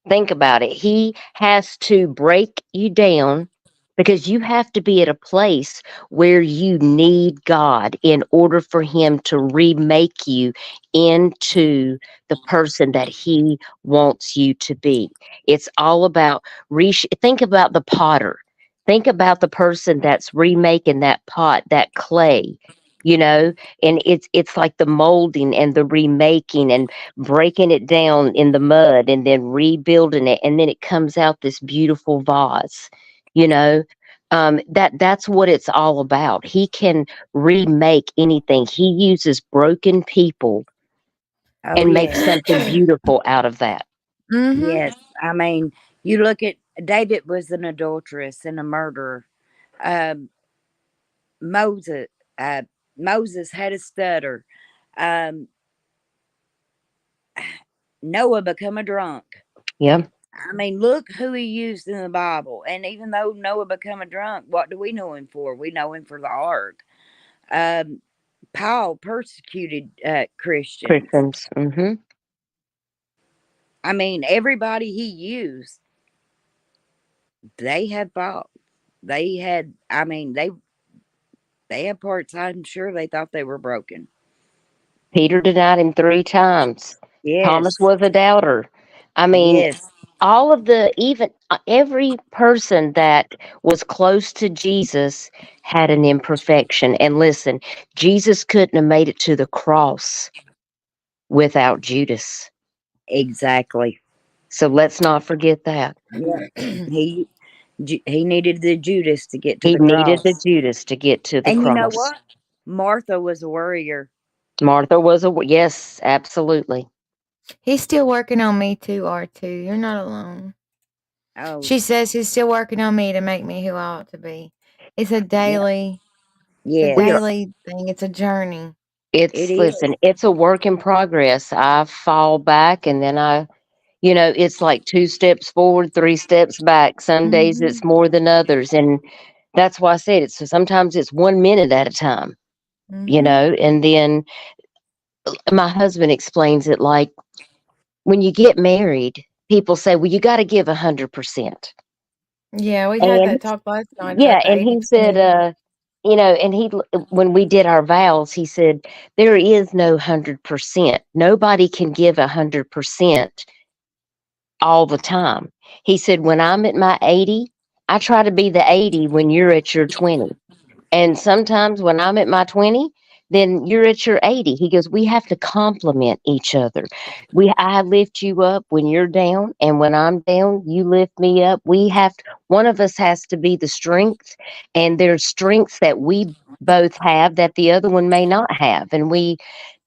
Think about it. He has to break you down because you have to be at a place where you need God in order for Him to remake you into the person that He wants you to be. It's all about think about the potter. Think about the person that's remaking that pot, that clay, you know, and it's like the molding and the remaking and breaking it down in the mud and then rebuilding it, and then it comes out this beautiful vase, you know. That's what it's all about. He can remake anything. He uses broken people Oh, and makes yes. something beautiful out of that. Mm-hmm. Yes. I mean, you look at David was an adulteress and a murderer. Um, Moses, uh, Moses had a stutter. Um, Noah become a drunk. Yeah. I mean, look who he used in the Bible. And even though Noah become a drunk, what do we know him for? We know him for the ark. Um, Paul persecuted Christians. Christians. Hmm. I mean, everybody he used, they had faults. They had, I mean, they had parts I'm sure they thought they were broken. Peter denied him 3 times. Thomas Yes. was a doubter. I mean, Yes. all of the, even every person that was close to Jesus had an imperfection. And listen, Jesus couldn't have made it to the cross without Judas. Exactly. So let's not forget that. Yeah. He he needed the Judas to get to He the needed the cross. Judas to get to the And you know cross. what? Martha was a worrier. Martha was a, yes, absolutely. He's still working on me too, R2. You're not alone. Oh, She says he's still working on me to make me who I ought to be. It's a yeah. daily, Yes, We are, thing. It's a journey. it it's, is. listen, it's a work in progress. I fall back and then it's like 2 steps forward, 3 steps back. Some days Mm-hmm. it's more than others. And that's why I said it's sometimes it's 1 minute at a time, Mm-hmm. and then my husband explains it like when you get married, people say, well, you got to give 100%. Yeah, we had And that talk last night yeah, about the and he said, 80/20. and when we did our vows, he said, there is no 100%. Nobody can give 100% all the time. He said, when I'm at my 80, I try to be the 80 when you're at your 20. And sometimes when I'm at my 20, then you're at your 80. He goes, we have to complement each other. I lift you up when you're down, and when I'm down, you lift me up. One of us has to be the strength, and there's strengths that we both have that the other one may not have. And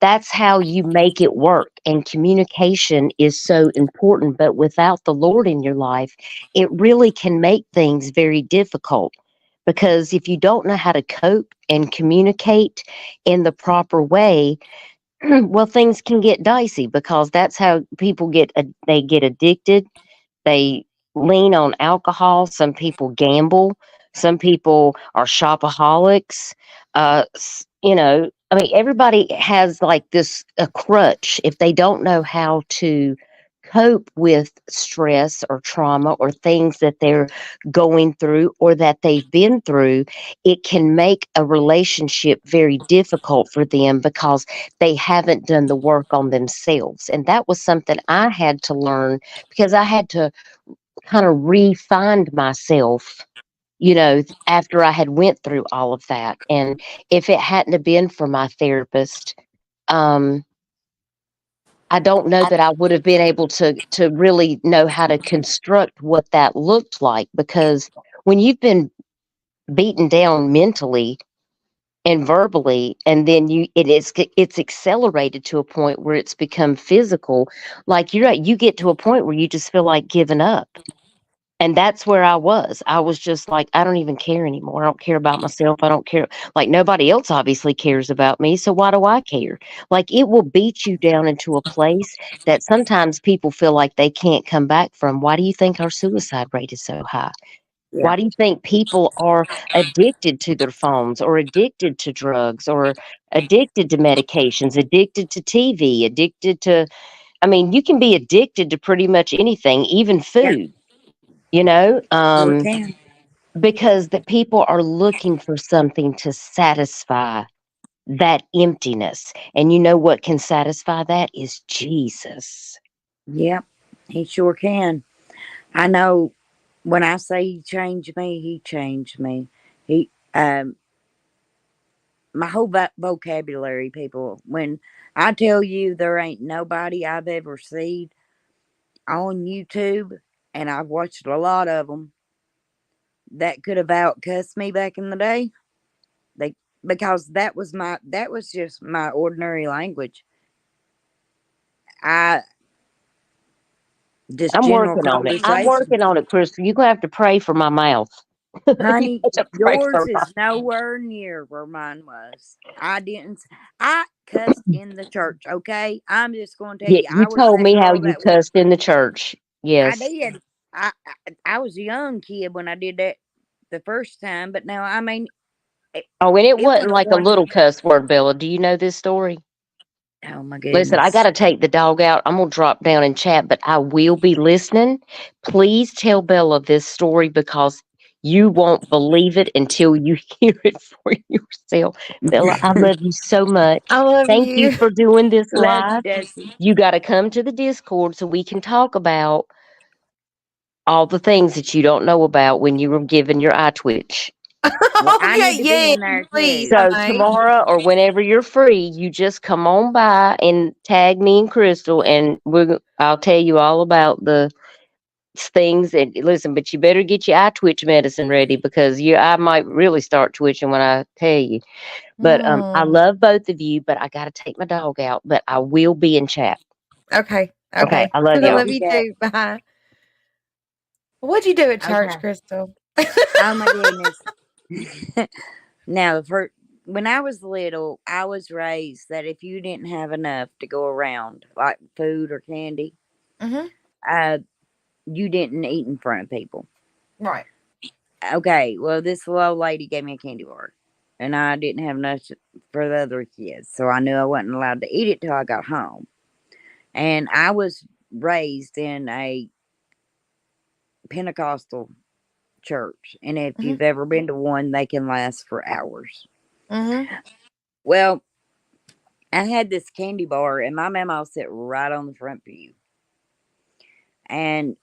that's how you make it work. And communication is so important. But without the Lord in your life, it really can make things very difficult, because if you don't know how to cope and communicate in the proper way, well, things can get dicey, because that's how people they get addicted. They lean on alcohol. Some people gamble. Some people are shopaholics. I mean, everybody has like a crutch if they don't know how to cope with stress or trauma or things that they're going through or that they've been through. It can make a relationship very difficult for them because they haven't done the work on themselves. And that was something I had to learn, because I had to kind of re-find myself, after I had went through all of that. And if it hadn't have been for my therapist, um, I don't know that I would have been able to really know how to construct what that looked like, because when you've been beaten down mentally and verbally, and then it's accelerated to a point where it's become physical, like you get to a point where you just feel like giving up. And that's where I was. I was just like, I don't even care anymore. I don't care about myself. I don't care. Like, nobody else obviously cares about me. So why do I care? Like, it will beat you down into a place that sometimes people feel like they can't come back from. Why do you think our suicide rate is so high? Yeah. Why do you think people are addicted to their phones, or addicted to drugs, or addicted to medications, addicted to TV, I mean, you can be addicted to pretty much anything, even Yeah. food, you know? Sure can. because the people are looking for something to satisfy that emptiness. And you know what can satisfy that is Jesus. Yep, he sure can. I know when I say he changed me, he changed me. He, my whole vocabulary, people. When I tell you there ain't nobody I've ever seen on YouTube, and I've watched a lot of them, that could have outcussed me back in the day. They because that was just my ordinary language. I just I'm general working on it. I'm conversation. working on it, Crystal. You're going to have to pray for my mouth. You Honey, have to pray yours for my is nowhere near where mine was. I cussed in the church, okay? I'm just going to tell Yeah, you, you I was told that me how girl you that would. cussed in the church. I Yes. did. I was a young kid when I did that the first time, but now, I mean, it, Oh, and it it wasn't was like a one. little cuss word, Bella. Do you know this story? Oh, my Listen, I got goodness. to take the dog out. I'm going to drop down and chat, but I will be listening. Please tell Bella this story because you won't believe it until you hear it for yourself. Bella, I love you so much. I love Thank you you. for doing this Love you, live. Desi. You got to come to the Discord so we can talk about all the things that you don't know about when you were given your eye twitch. Well, I Okay, need to be yeah, in there please, too. So honey. tomorrow or whenever you're free, you just come on by and tag me and Crystal, and I'll tell you all about the things. And listen, but you better get your eye twitch medicine ready because I might really start twitching when I tell you. But I Mm. love both of you, but I got to take my dog out. But I will be in chat. Okay, Okay, okay. I I love y'all. Love love you, you Dad. too. Bye. What'd you do at church, Okay. Crystal? Oh, my goodness. Now, when I was little, I was raised that if you didn't have enough to go around, like food or candy, Mm-hmm. uh, you didn't eat in front of people. Right. Okay, well, this little old lady gave me a candy bar, and I didn't have enough for the other kids, so I knew I wasn't allowed to eat it till I got home. And I was raised in a Pentecostal church, and if Mm-hmm. you've ever been to one, they can last for hours. Mm-hmm. Well, I had this candy bar, and my mama sit right on the front pew, and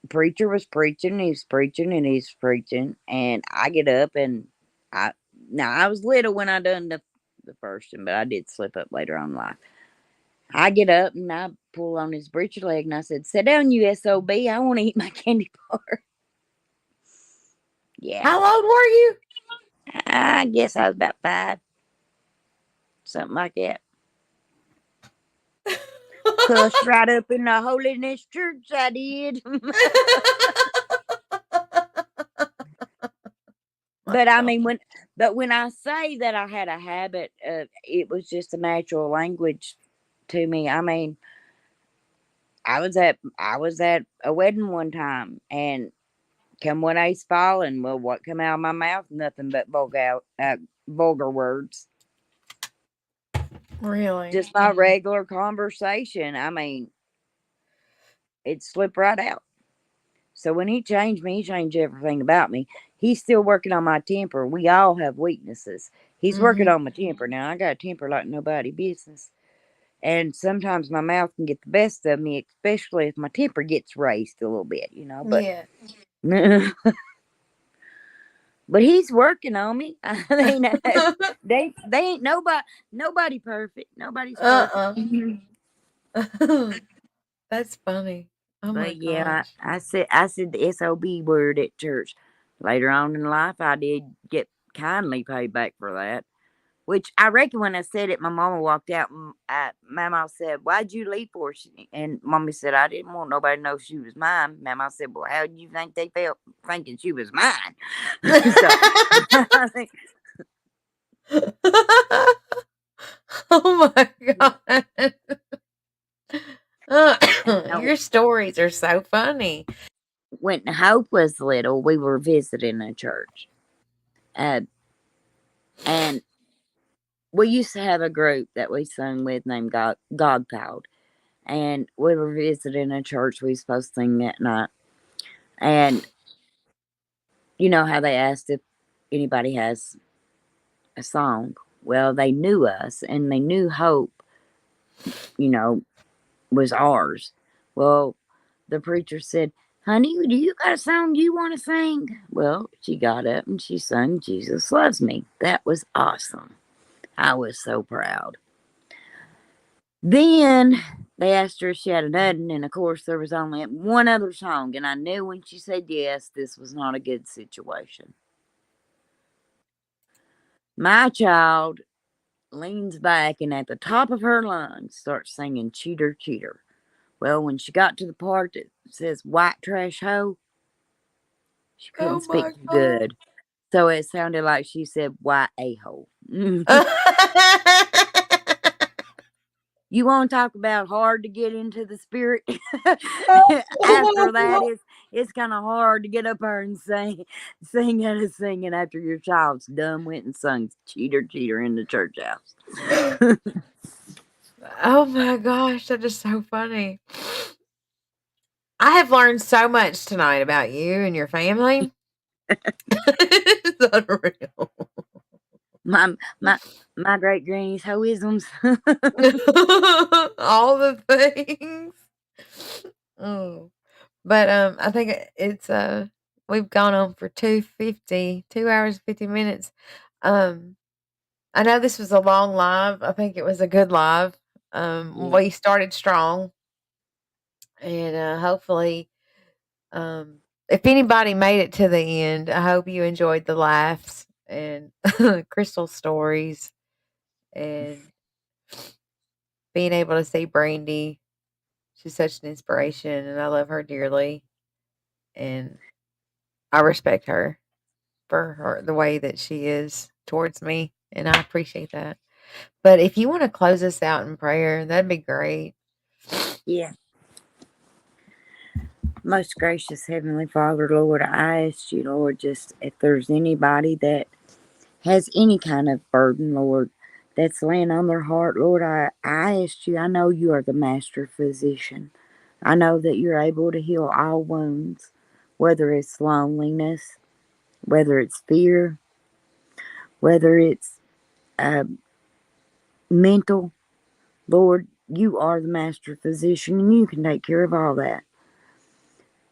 preacher was preaching, he's preaching, and he's preaching, and I get up, and I now I was little when I done the first one, but I did slip up later on in life. I get up and I pull on his breecher leg, and I said, "Sit down, you SOB. I want to eat my candy bar." Yeah, How old were you? I guess I was about 5, something like that. Cussed right up in the holiness church, I did. But I mean, when I say that I had a habit of, it was just a natural language to me. I mean, I was at a wedding one time, and come when Ace falling, well, what come out of my mouth? Nothing but vulgar words. Really? Just my regular conversation. I mean, it slipped right out. So when he changed me, he changed everything about me. He's still working on my temper. We all have weaknesses. He's working Mm-hmm. on my temper. Now I got a temper like nobody business. And sometimes my mouth can get the best of me, especially if my temper gets raised a little bit, but Yeah. but he's working on me. I mean, they ain't nobody perfect. Nobody's perfect. Uh-uh. That's funny. Oh my But yeah, gosh. I said the SOB word at church. Later on in life, I did get kindly paid back for that. Which I reckon when I said it, my mama walked out and Mama said, "Why'd you leave for?" And Mommy said, "I didn't want nobody to know she was mine." Mama said, "Well, how do you think they felt thinking she was mine?" So I think, Oh my god. no, Your stories are so funny. when Hope was little, we were visiting a church. And we used to have a group that we sung with named God Called. And we were visiting a church we were supposed to sing that night. And you know how they asked if anybody has a song. Well, they knew us and they knew Hope, you know, was ours. Well, the preacher said, "Honey, do you got a song you want to sing?" Well, she got up and she sung Jesus Loves Me. That was awesome. I was so proud. Then they asked her if she had another, and of course there was only one other song, and I knew when she said yes, this was not a good situation. My child leans back and at the top of her lungs starts singing Cheater Cheater. Well, when she got to the part that says white trash hoe, she couldn't Oh speak my too god. good. So it sounded like she said white a-hole. You want to talk about hard to get into the spirit? After that, it's kind of hard to get up there and sing out of singing after your child's done went and sung Cheater Cheater in the church house. Oh my gosh, that is so funny. I have learned so much tonight about you and your family. It's unreal. My great granny's hoisms. All the things. Oh. But I think it's we've gone on for 2 hours 50 minutes. Um I know this was a long live. I think it was a good live. Yeah. We started strong, and hopefully, if anybody made it to the end, I hope you enjoyed the laughs and Crystal stories and being able to see Brandy. She's such an inspiration, and I love her dearly, and I respect her for the way that she is towards me, and I appreciate that. But if you want to close us out in prayer, that'd be great. Yeah. Most gracious Heavenly Father, Lord, I ask you, Lord, just if there's anybody that has any kind of burden, Lord, that's laying on their heart, Lord, I ask you, I know you are the master physician. I know that you're able to heal all wounds, whether it's loneliness, whether it's fear, whether it's uh, mental. Lord, you are the master physician and you can take care of all that.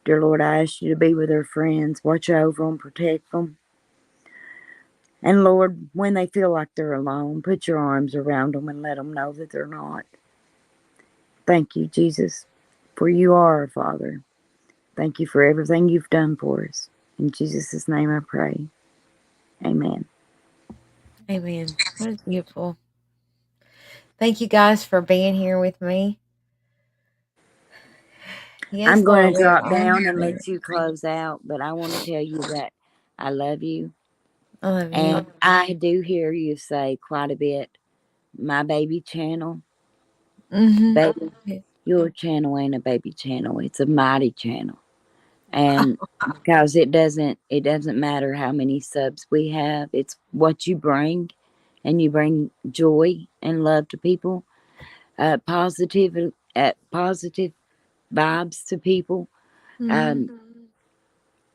Dear Lord, I ask you to be with their friends, watch over them, protect them. And Lord, when they feel like they're alone, put your arms around them and let them know that they're not. Thank you, Jesus, for you are our Father. Thank you for everything you've done for us. In Jesus' name I pray. Amen. Amen. That is beautiful. Thank you guys for being here with me. Yes, I'm going Lord, to we drop are. down and let you close out, but I want to tell you that I love you. I love you. And I do hear you say quite a bit, my baby channel. Mm-hmm. Baby, your channel ain't a baby channel. It's a mighty channel. And because it doesn't matter how many subs we have, it's what you bring, and you bring joy and love to people, positive vibes to people, Mm-hmm.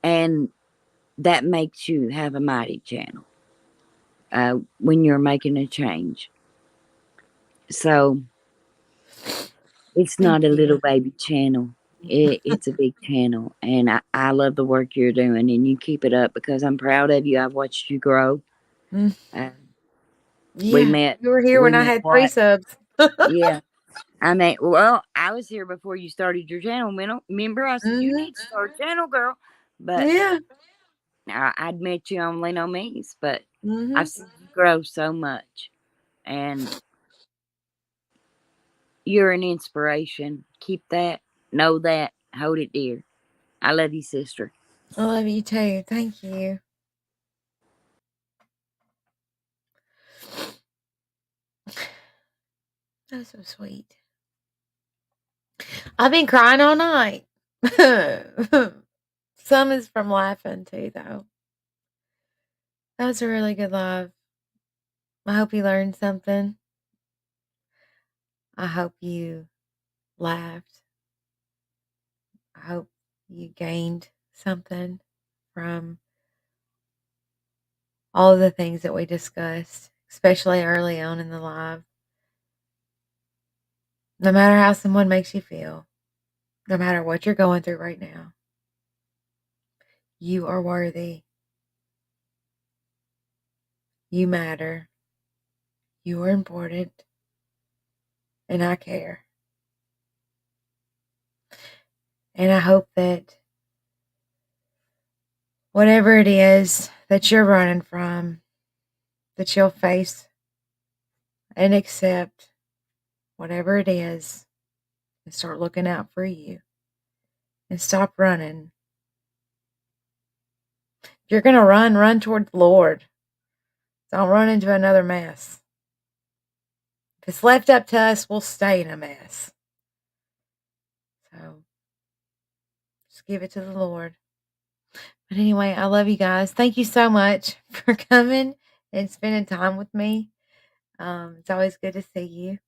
and that makes you have a mighty channel when you're making a change. So it's Thank not a you. little baby channel. It's a big channel, and I love the work you're doing, and you keep it up because I'm proud of you. I've watched you grow. Mm. Uh, we Yeah, met. you were here We when I met had 3 what? subs. Yeah. Well, I was here before you started your channel. Remember, I said you Mm-hmm. need to start a channel, girl. But Yeah. I'd met you on Leno Me's, but Mm-hmm. I've seen you grow so much, and you're an inspiration. Keep that. Know that. Hold it dear. I love you, sister. I love you too. Thank you. That's so sweet. I've been crying all night. Some is from laughing too, though. That was a really good live. I hope you learned something. I hope you laughed. I hope you gained something from all of the things that we discussed, especially early on in the live. No matter how someone makes you feel, no matter what you're going through right now, you are worthy. You matter. You are important. And I care. And I hope that whatever it is that you're running from, that you'll face and accept whatever it is and start looking out for you and stop running. If you're going to run toward the Lord. Don't run into another mess. If it's left up to us, we'll stay in a mess. So just give it to the Lord. But anyway, I love you guys. Thank you so much for coming and spending time with me. It's always good to see you.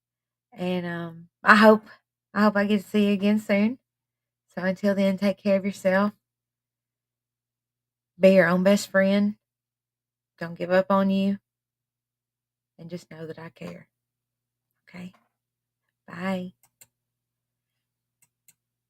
And I hope I get to see you again soon. So until then, take care of yourself. Be your own best friend. Don't give up on you. And just know that I care. Okay? Bye.